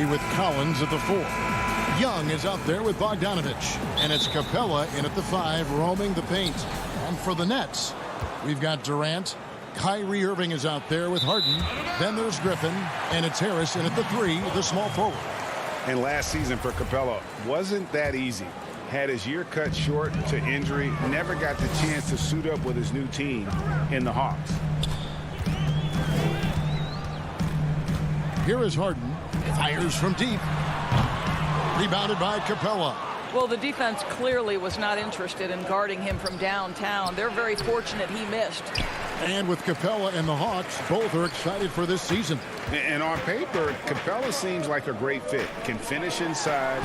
With Collins at the 4. Young is out there with Bogdanovich. And it's Capella in at the 5, roaming the paint. And for the Nets, we've got Durant, Kyrie Irving is out there with Harden. Then there's Griffin, and it's Harris in at the 3, the small forward. And last season for Capella wasn't that easy. Had his year cut short to injury, never got the chance to suit up with his new team in the Hawks. Here is Harden. Fires from deep. Rebounded by Capella. Well, the defense clearly was not interested in guarding him from downtown. They're very fortunate he missed. And with Capella and the Hawks, both are excited for this season. And on paper, Capella seems like a great fit. Can finish inside,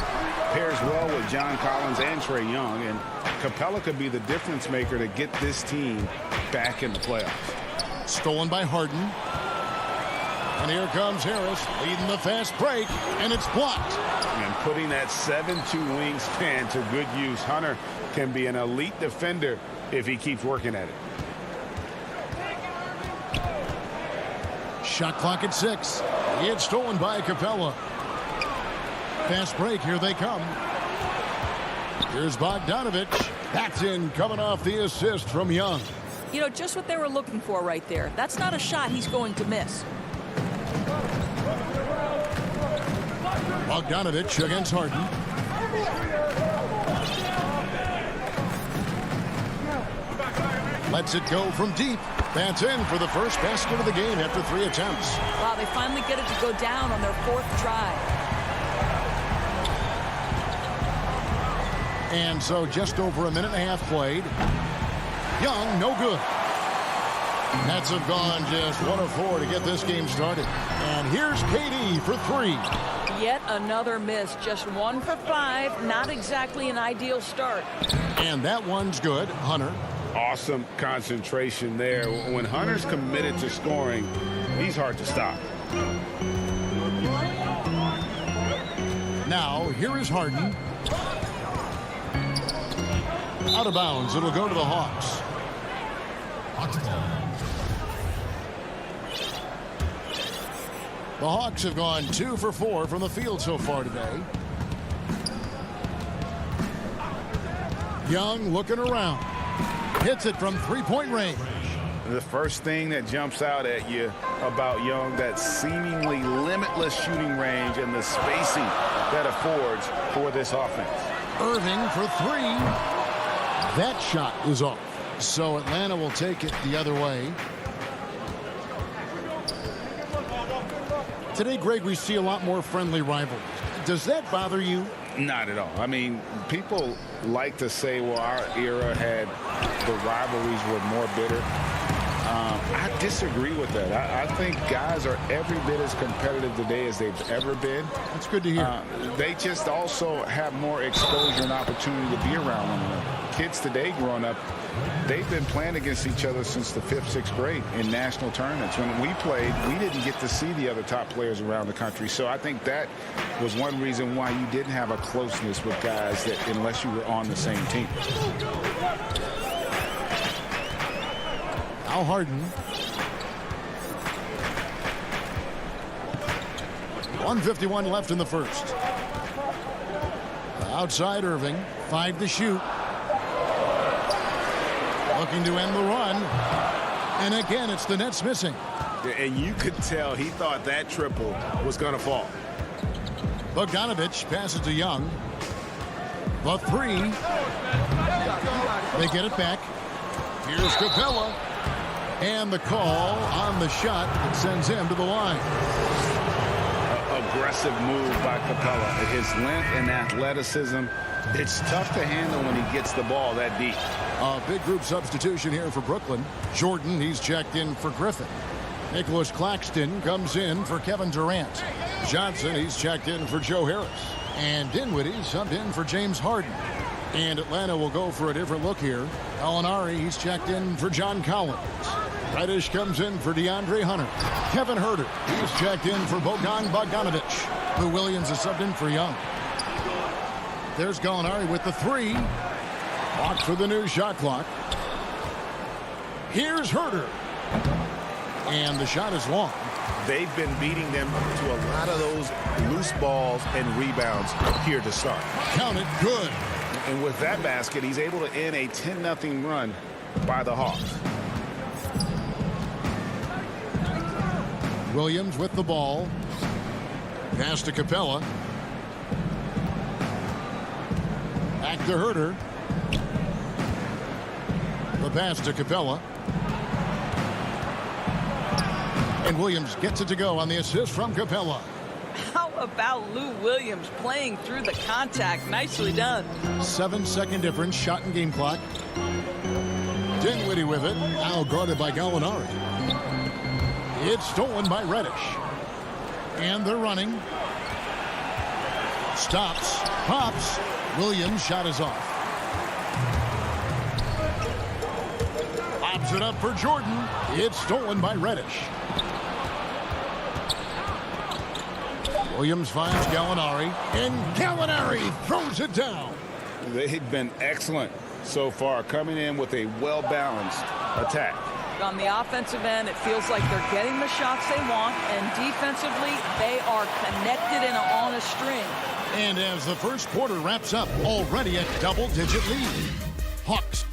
pairs well with John Collins and Trae Young, and Capella could be the difference maker to get this team back in the playoffs. Stolen by Harden. And here comes Harris leading the fast break, and it's blocked. And putting that 7'2" wingspan to good use, Hunter can be an elite defender if he keeps working at it. Shot clock at 6. It's stolen by Capella. Fast break, here they come. Here's Bogdanovich. That's in, coming off the assist from Young. You know, just what they were looking for right there. That's not a shot he's going to miss. Bogdanovich against Harden. Lets it go from deep. That's in for the first basket of the game after 3 attempts. Wow, they finally get it to go down on their 4th try. And so just over a minute and a half played. Young, no good. Nets have gone just 1 of 4 to get this game started. And here's KD for 3. Yet another miss, just 1 for 5. Not exactly an ideal start. And that one's good. Hunter. Awesome concentration there. When Hunter's committed to scoring, he's hard to stop. Now, here is Harden. Out of bounds. It'll go to the Hawks. The Hawks have gone 2 for 4 from the field so far today. Young looking around. Hits it from 3-point range. The first thing that jumps out at you about Young, that seemingly limitless shooting range and the spacing that affords for this offense. Irving for 3. That shot is off. So Atlanta will take it the other way. Today, Greg, we see a lot more friendly rivalries. Does that bother you? Not at all. I mean, people like to say, well, our era had the rivalries were more bitter. I disagree with that. I think guys are every bit as competitive today as they've ever been. That's good to hear. They just also have more exposure and opportunity to be around one another. Kids today growing up, they've been playing against each other since the 5th, 6th grade in national tournaments. When we played, we didn't get to see the other top players around the country. So I think that was one reason why you didn't have a closeness with guys that unless you were on the same team. Al Harden. 1:51 left in the first. Outside Irving. 5 to shoot. Looking to end the run. And again, it's the Nets missing. And you could tell he thought that triple was going to fall. Bogdanovich passes to Young. The 3. They get it back. Here's Capella. And the call on the shot that sends him to the line. Aggressive move by Capella. His length and athleticism, it's tough to handle when he gets the ball that deep. A big group substitution here for Brooklyn. Jordan, he's checked in for Griffin. Nicholas Claxton comes in for Kevin Durant. Johnson, he's checked in for Joe Harris. And Dinwiddie subbed in for James Harden. And Atlanta will go for a different look here. Alinari, he's checked in for John Collins. Reddish comes in for DeAndre Hunter. Kevin Huerter, he's checked in for Bogdan Bogdanovich. Lou Williams is subbed in for Young. There's Gallinari with the 3. Walked for the new shot clock. Here's Huerter. And the shot is long. They've been beating them to a lot of those loose balls and rebounds here to start. Count it, good. And with that basket, he's able to end a 10-0 run by the Hawks. Williams with the ball. Pass to Capella. Back to Herter. The pass to Capella. And Williams gets it to go on the assist from Capella. How about Lou Williams playing through the contact? Nicely done. 7-second difference, shot and game clock. Dinwiddie with it, now guarded by Gallinari. It's stolen by Reddish. And they're running. Stops, pops. Williams' shot is off. Lobs it up for Jordan. It's stolen by Reddish. Williams finds Gallinari, and Gallinari throws it down. They've been excellent so far, coming in with a well-balanced attack. On the offensive end, it feels like they're getting the shots they want, and defensively, they are connected and on a string. And as the first quarter wraps up, already a double-digit lead. Hawks.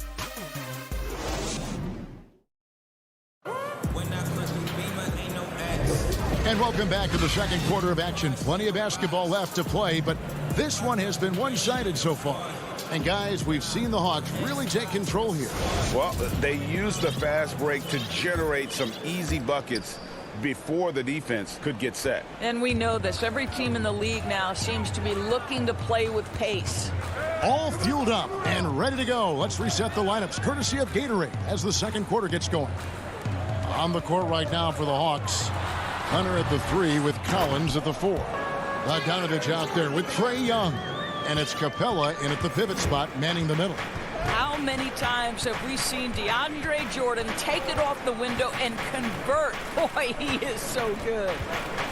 And welcome back to the second quarter of action. Plenty of basketball left to play, but this one has been one-sided so far. And guys, we've seen the Hawks really take control here. Well, they used the fast break to generate some easy buckets before the defense could get set. And we know this. Every team in the league now seems to be looking to play with pace. All fueled up and ready to go. Let's reset the lineups, courtesy of Gatorade, as the second quarter gets going. On the court right now for the Hawks, Hunter at the 3 with Collins at the 4. Bogdanovich out there with Trae Young. And it's Capella in at the pivot spot, manning the middle. How many times have we seen DeAndre Jordan take it off the window and convert? Boy, he is so good.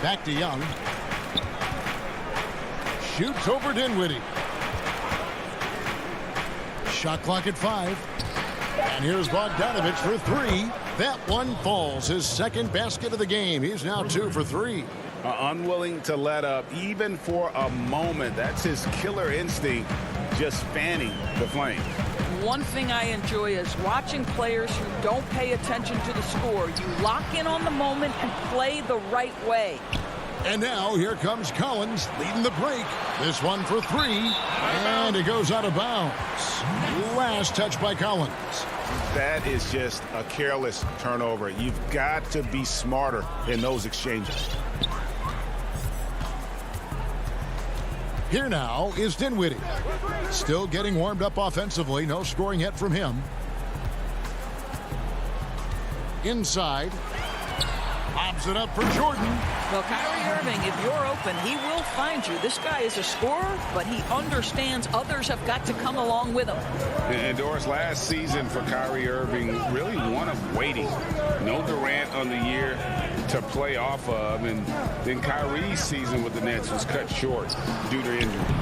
Back to Young. Shoots over Dinwiddie. Shot clock at 5. And here's Bogdanovich for 3. That one falls. His second basket of the game. He's now 2 for 3. Unwilling to let up even for a moment. That's his killer instinct, just fanning the flame. One thing I enjoy is watching players who don't pay attention to the score. You lock in on the moment and play the right way. And now here comes Collins leading the break. This one for 3. And it goes out of bounds. Last touch by Collins. That is just a careless turnover. You've got to be smarter in those exchanges. Here now is Dinwiddie. Still getting warmed up offensively. No scoring yet from him. Inside. Lobs it up for Jordan. Well, Kyrie Irving, if you're open, he will find you. This guy is a scorer, but he understands others have got to come along with him. And Doris, last season for Kyrie Irving, really one of waiting. No Durant on the year to play off of, and then Kyrie's season with the Nets was cut short due to injury.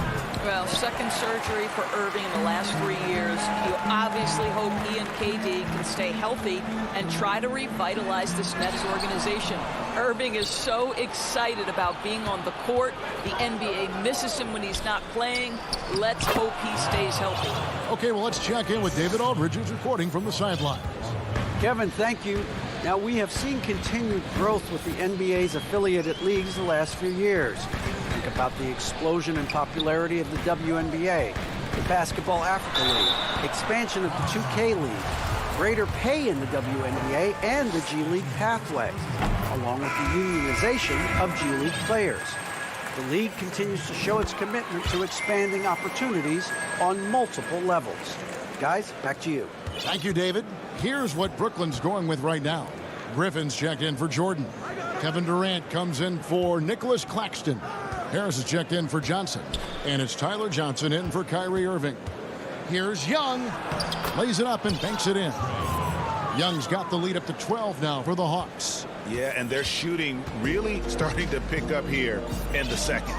Well, second surgery for Irving in the last 3 years. You obviously hope he and KD can stay healthy and try to revitalize this Nets organization. Irving is so excited about being on the court. The NBA misses him when he's not playing. Let's hope he stays healthy. Okay, well, let's check in with David Aldridge, who's reporting from the sidelines. Kevin, thank you. Now, we have seen continued growth with the NBA's affiliated leagues the last few years. Think about the explosion in popularity of the WNBA, the Basketball Africa League, expansion of the 2K League, greater pay in the WNBA and the G League pathway, along with the unionization of G League players. The league continues to show its commitment to expanding opportunities on multiple levels. Guys, back to you. Thank you, David. Here's what Brooklyn's going with right now. Griffin's checked in for Jordan. Kevin Durant comes in for Nicholas Claxton. Harris is checked in for Johnson. And it's Tyler Johnson in for Kyrie Irving. Here's Young. Lays it up and banks it in. Young's got the lead up to 12 now for the Hawks. Yeah, and their shooting really starting to pick up here in the second.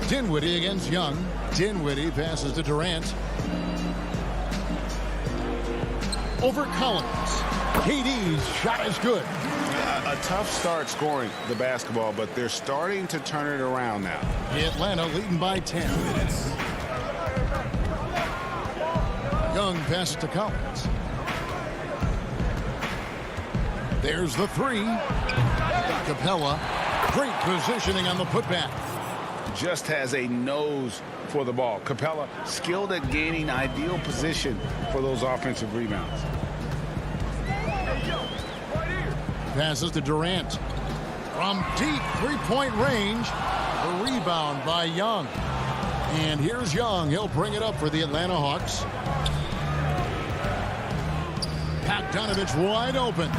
Dinwiddie against Young. Dinwiddie passes to Durant. Over Collins. KD's shot is good. A tough start scoring the basketball, but they're starting to turn it around now. Atlanta leading by 10. Young passes to Collins. There's the three. Capella, great positioning on the putback. Just has a nose for the ball. Capella skilled at gaining ideal position for those offensive rebounds. Passes to Durant. From deep three-point range, a rebound by Young. And here's Young. He'll bring it up for the Atlanta Hawks. Bogdanovich wide open.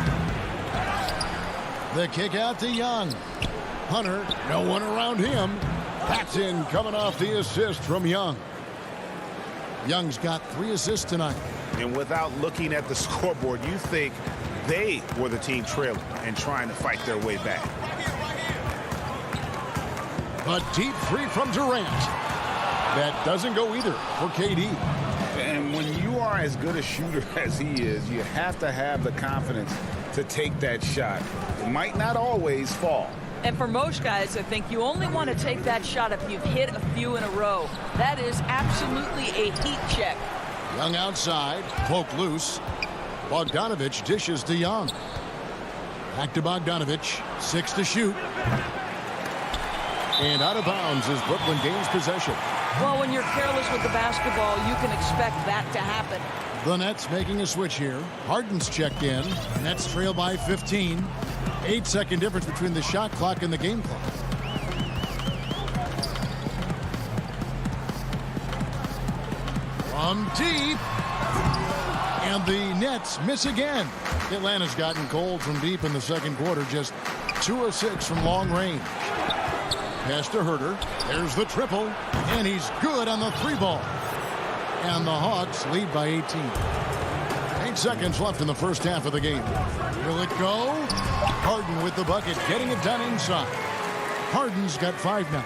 The kick out to Young. Hunter, no one around him. That's in, coming off the assist from Young. Young's got 3 assists tonight. And without looking at the scoreboard, you think they were the team trailing and trying to fight their way back. A deep three from Durant. That doesn't go either for KD. And when you are as good a shooter as he is, you have to have the confidence to take that shot. It might not always fall. And for most guys, I think you only want to take that shot if you've hit a few in a row. That is absolutely a heat check. Young outside, poke loose. Bogdanovich dishes to Young. Back to Bogdanovich, 6 to shoot. And out of bounds as Brooklyn gains possession. Well, when you're careless with the basketball, you can expect that to happen. The Nets making a switch here. Harden's checked in. Nets trail by 15. 8-second difference between the shot clock and the game clock. From deep. And the Nets miss again. Atlanta's gotten cold from deep in the second quarter. Just 2 of 6 from long range. Pass to Herter. There's the triple. And he's good on the 3-ball. And the Hawks lead by 18. 8 seconds left in the first half of the game. Will it go? Harden with the bucket, getting it done inside. Harden's got 5 now.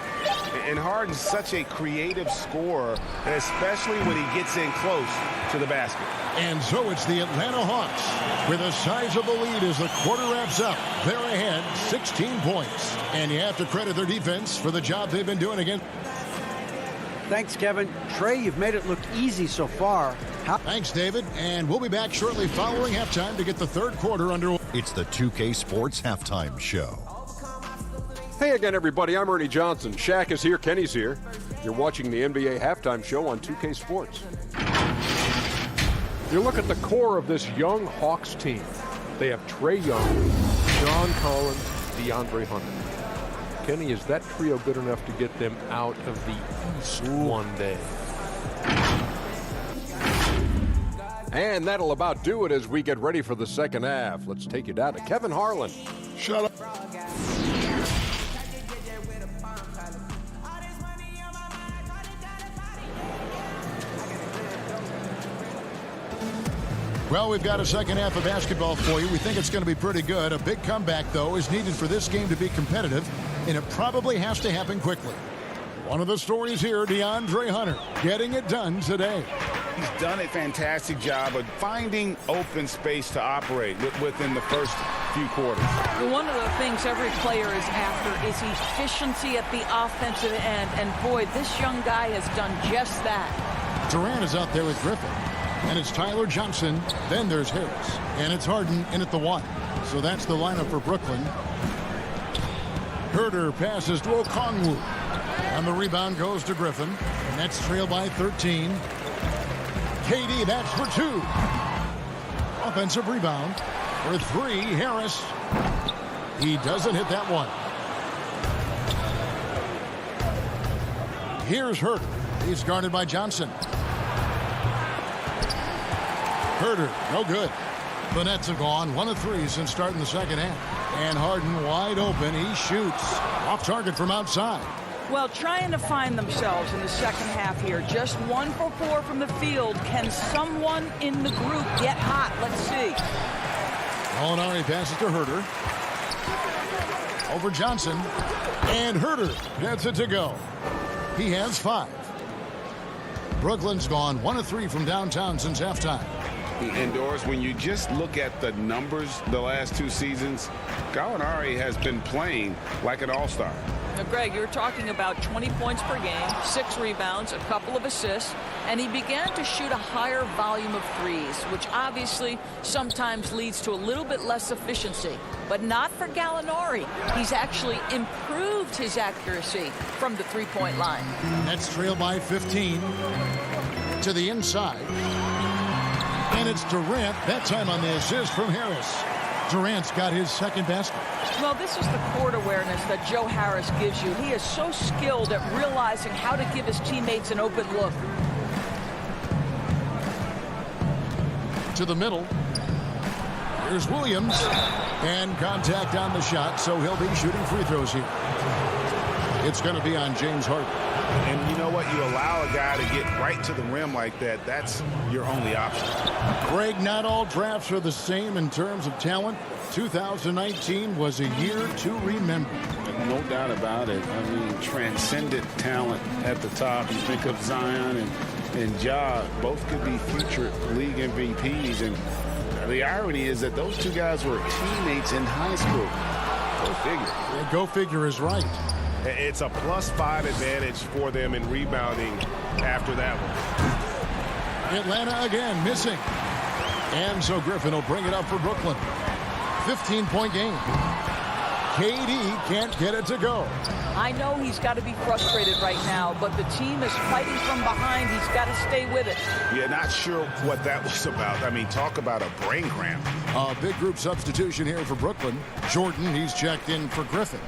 And Harden's such a creative scorer, especially when he gets in close to the basket. And so it's the Atlanta Hawks with a sizable lead as the quarter wraps up. They're ahead 16 points. And you have to credit their defense for the job they've been doing again. Thanks, Kevin. Trey, you've made it look easy so far. Thanks, David. And we'll be back shortly following halftime to get the third quarter underway. It's the 2K Sports Halftime Show. Hey again, everybody. I'm Ernie Johnson. Shaq is here. Kenny's here. You're watching the NBA Halftime Show on 2K Sports. You look at the core of this young Hawks team. They have Trae Young, John Collins, DeAndre Hunter. Kenny, is that trio good enough to get them out of the East one day? And that'll about do it as we get ready for the second half. Let's take you down to Kevin Harlan. Shut up. Well, we've got a second half of basketball for you. We think it's going to be pretty good. A big comeback, though, is needed for this game to be competitive, and it probably has to happen quickly. One of the stories here, DeAndre Hunter, getting it done today. He's done a fantastic job of finding open space to operate within the first few quarters. One of the things every player is after is efficiency at the offensive end, and boy, this young guy has done just that. Durant is out there with Griffin. And it's Tyler Johnson. Then there's Harris. And it's Harden in at the 1. So that's the lineup for Brooklyn. Herter passes to Okongwu. And the rebound goes to Griffin. And that's trailed by 13. KD, that's for 2. Offensive rebound for 3. Harris. He doesn't hit that one. Here's Herter. He's guarded by Johnson. Herter, no good. The Nets have gone 1 of 3 since starting the second half. And Harden wide open. He shoots. Off target from outside. Well, trying to find themselves in the second half here. Just 1 for 4 from the field. Can someone in the group get hot? Let's see. Molinari passes to Herter. Over Johnson. And Herter gets it to go. He has 5. Brooklyn's gone 1 of 3 from downtown since halftime. Indoors, when you just look at the numbers the last 2 seasons, Gallinari has been playing like an all-star. Now, Greg, you're talking about 20 points per game, 6 rebounds, a couple of assists, and he began to shoot a higher volume of threes, which obviously sometimes leads to a little bit less efficiency. But not for Gallinari. He's actually improved his accuracy from the three-point line. Nets trail by 15 to the inside. And it's Durant. That time on the assist from Harris. Durant's got his second basket. Well, this is the court awareness that Joe Harris gives you. He is so skilled at realizing how to give his teammates an open look. To the middle. Here's Williams. And contact on the shot, so he'll be shooting free throws here. It's going to be on James Harden. And you know what? You allow a guy to get right to the rim like that. That's your only option. Greg, not all drafts are the same in terms of talent. 2019 was a year to remember. No doubt about it. I mean, transcendent talent at the top. You think of Zion and Ja, both could be future league MVPs. And the irony is that those two guys were teammates in high school. Go figure. Yeah, go figure is right. It's a +5 advantage for them in rebounding after that one. Atlanta again missing. And so Griffin will bring it up for Brooklyn. 15-point game. KD can't get it to go. I know he's got to be frustrated right now, but the team is fighting from behind. He's got to stay with it. Yeah, not sure what that was about. I mean, talk about a brain cramp. A big group substitution here for Brooklyn. Jordan, he's checked in for Griffin.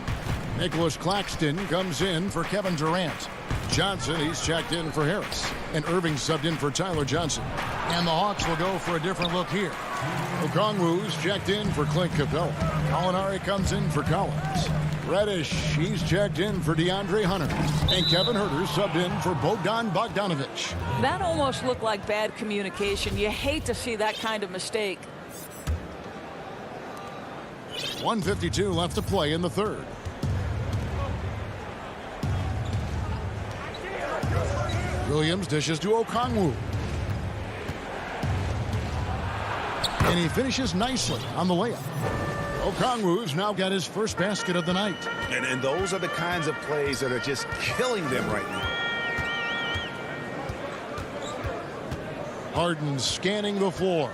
Nicholas Claxton comes in for Kevin Durant. Johnson, he's checked in for Harris. And Irving subbed in for Tyler Johnson. And the Hawks will go for a different look here. Okongwu's checked in for Clint Capella. Gallinari comes in for Collins. Reddish, he's checked in for DeAndre Hunter. And Kevin Huerter subbed in for Bogdan Bogdanovic. That almost looked like bad communication. You hate to see that kind of mistake. 1:52 left to play in the third. Williams dishes to Okongwu. And he finishes nicely on the layup. Okongwu's now got his first basket of the night. And those are the kinds of plays that are just killing them right now. Harden scanning the floor.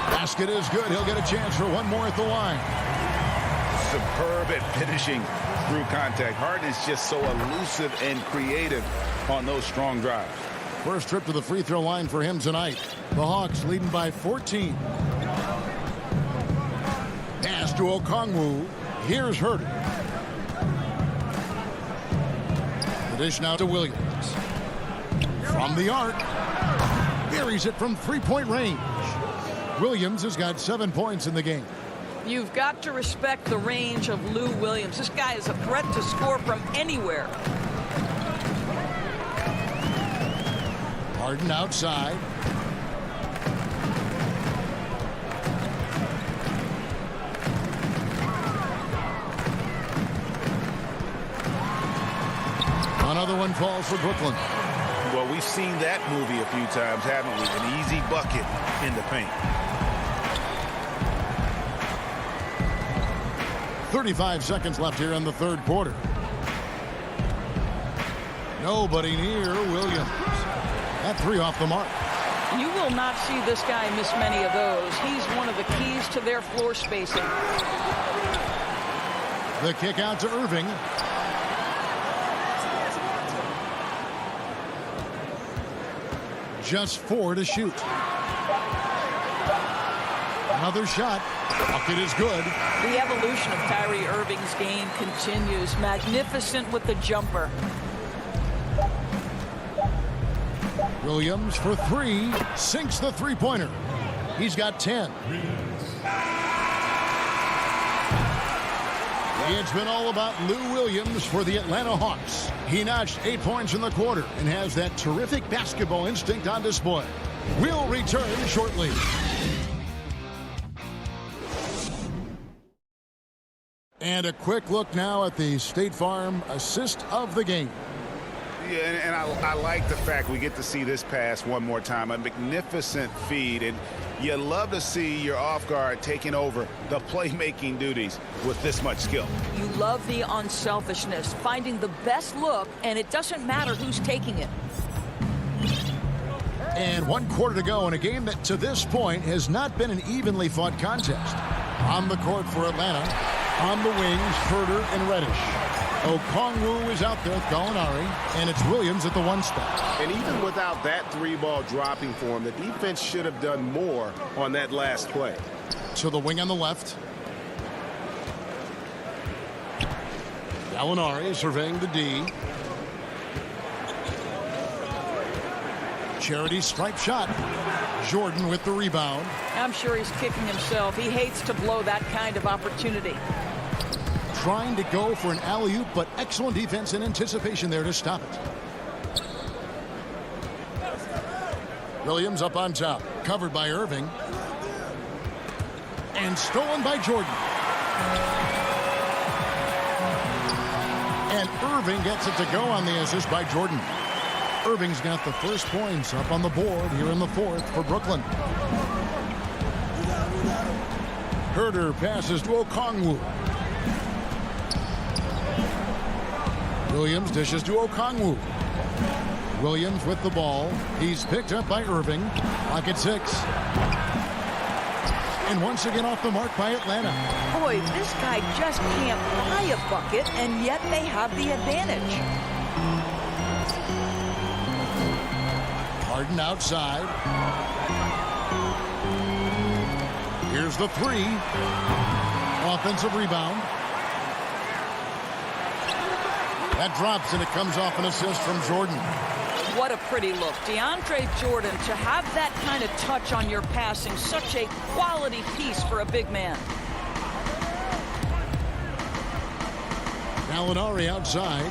Basket is good. He'll get a chance for one more at the line. Superb at finishing through contact. Harden is just so elusive and creative on those strong drives. First trip to the free throw line for him tonight. The Hawks leading by 14. Pass to Okongwu. Here's Huerter. The dish now to Williams. From the arc. Buries it from three-point range. Williams has got 7 points in the game. You've got to respect the range of Lou Williams. This guy is a threat to score from anywhere. Harden outside. Another one falls for Brooklyn. Well, we've seen that movie a few times, haven't we? An easy bucket in the paint. 35 seconds left here in the third quarter. Nobody near Williams. That three off the mark. You will not see this guy miss many of those. He's one of the keys to their floor spacing. The kick out to Irving. Just 4 to shoot. Another shot. Bucket is good. The evolution of Kyrie Irving's game continues. Magnificent with the jumper. Williams for 3. Sinks the three-pointer. He's got 10. It's been all about Lou Williams for the Atlanta Hawks. He notched 8 points in the quarter and has that terrific basketball instinct on display. We'll return shortly. And a quick look now at the State Farm assist of the game. Yeah, and I like the fact we get to see this pass one more time. A magnificent feed. And You love to see your off guard taking over the playmaking duties with this much skill. You love the unselfishness, finding the best look, and it doesn't matter who's taking it. And 1 quarter to go in a game that to this point has not been an evenly fought contest. On the court for Atlanta, on the wings, Herder and Reddish. Okongwu is out there with Gallinari, and it's Williams at the 1 spot. And even without that 3-ball dropping for him, the defense should have done more on that last play. To the wing on the left. Gallinari surveying the D. Charity stripe shot. Jordan with the rebound. I'm sure he's kicking himself. He hates to blow that kind of opportunity. Trying to go for an alley-oop, but excellent defense and anticipation there to stop it. Williams up on top, covered by Irving. And stolen by Jordan. And Irving gets it to go on the assist by Jordan. Irving's got the first points up on the board here in the 4th for Brooklyn. Herder passes to Okongwu. Williams dishes to Okongwu. Williams with the ball. He's picked up by Irving. Clock at 6. And once again off the mark by Atlanta. Boy, this guy just can't buy a bucket, and yet they have the advantage. Harden outside. Here's the 3. Offensive rebound. That drops, and it comes off an assist from Jordan. What a pretty look. DeAndre Jordan, to have that kind of touch on your passing, such a quality piece for a big man. Gallinari outside.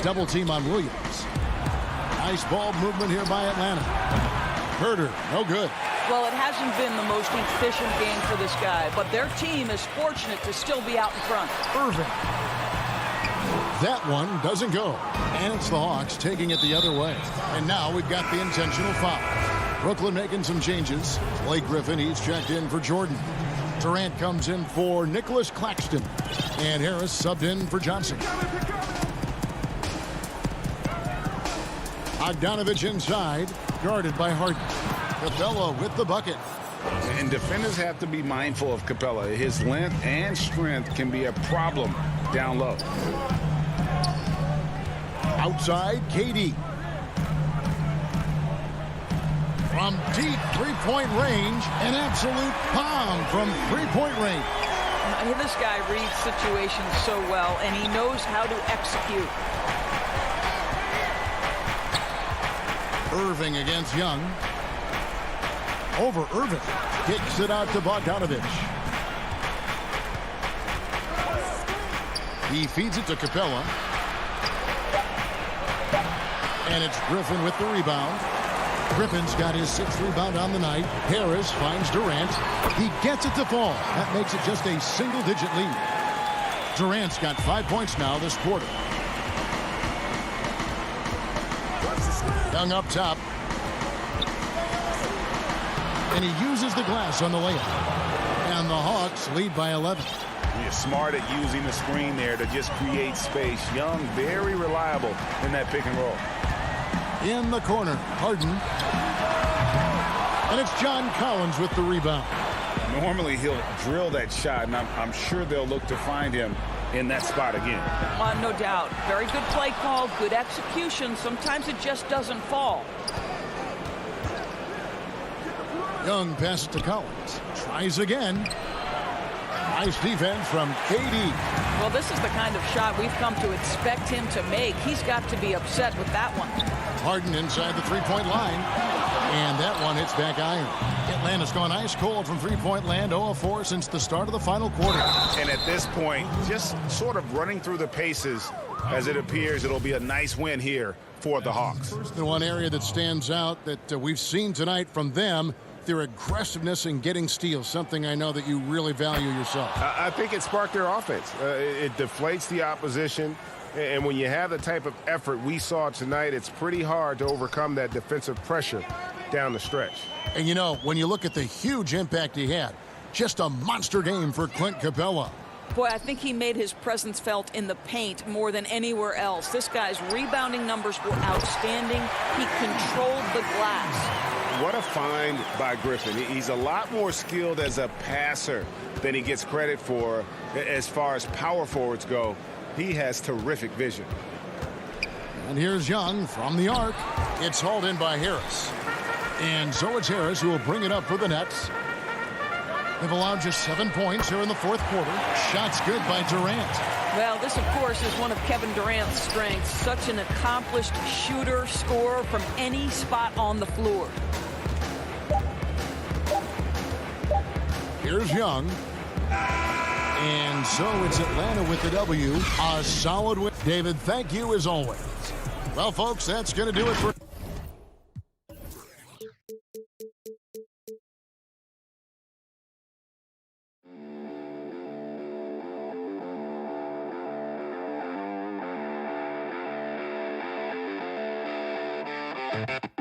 Double team on Williams. Nice ball movement here by Atlanta. Herder, no good. Well, it hasn't been the most efficient game for this guy, but their team is fortunate to still be out in front. Irving. That one doesn't go. And it's the Hawks taking it the other way. And now we've got the intentional foul. Brooklyn making some changes. Blake Griffin, he's checked in for Jordan. Durant comes in for Nicholas Claxton. And Harris subbed in for Johnson. Bogdanovich inside, guarded by Harden. Capella with the bucket. And defenders have to be mindful of Capella. His length and strength can be a problem down low. Outside, KD. From deep three-point range, an absolute bomb from three-point range. This guy reads situations so well, and he knows how to execute. Irving against Young. Over Irving. Kicks it out to Bogdanovich. He feeds it to Capella. And it's Griffin with the rebound. Griffin's got his 6th rebound on the night. Harris finds Durant. He gets it to fall. That makes it just a single-digit lead. Durant's got 5 points now this quarter. Young up top. And he uses the glass on the layup. And the Hawks lead by 11. He's smart at using the screen there to just create space. Young, very reliable in that pick and roll. In the corner, Harden. And it's John Collins with the rebound. Normally he'll drill that shot, and I'm sure they'll look to find him in that spot again. No doubt. Very good play call, good execution. Sometimes it just doesn't fall. Young passes to Collins. Tries again. Nice defense from KD. Well, this is the kind of shot we've come to expect him to make. He's got to be upset with that one. Harden inside the three-point line. And that one hits back iron. Atlanta's gone ice cold from three-point land, 0 of 4 since the start of the final quarter. And at this point, just sort of running through the paces as it appears it'll be a nice win here for the Hawks. The one area that stands out that we've seen tonight from them, their aggressiveness in getting steals, something I know that you really value yourself. I think it sparked their offense. It deflates the opposition. And when you have the type of effort we saw tonight, it's pretty hard to overcome that defensive pressure down the stretch. And, you know, when you look at the huge impact he had, just a monster game for Clint Capella. Boy, I think he made his presence felt in the paint more than anywhere else. This guy's rebounding numbers were outstanding. He controlled the glass. What a find by Griffin. He's a lot more skilled as a passer than he gets credit for as far as power forwards go. He has terrific vision. And here's Young from the arc. It's hauled in by Harris. And so it's Harris who will bring it up for the Nets. They've allowed just 7 points here in the fourth quarter. Shots good by Durant. Well, this, of course, is one of Kevin Durant's strengths. Such an accomplished shooter, scorer from any spot on the floor. Here's Young. And so it's Atlanta with the W. A solid win. David, thank you as always. Well, folks, that's going to do it for... you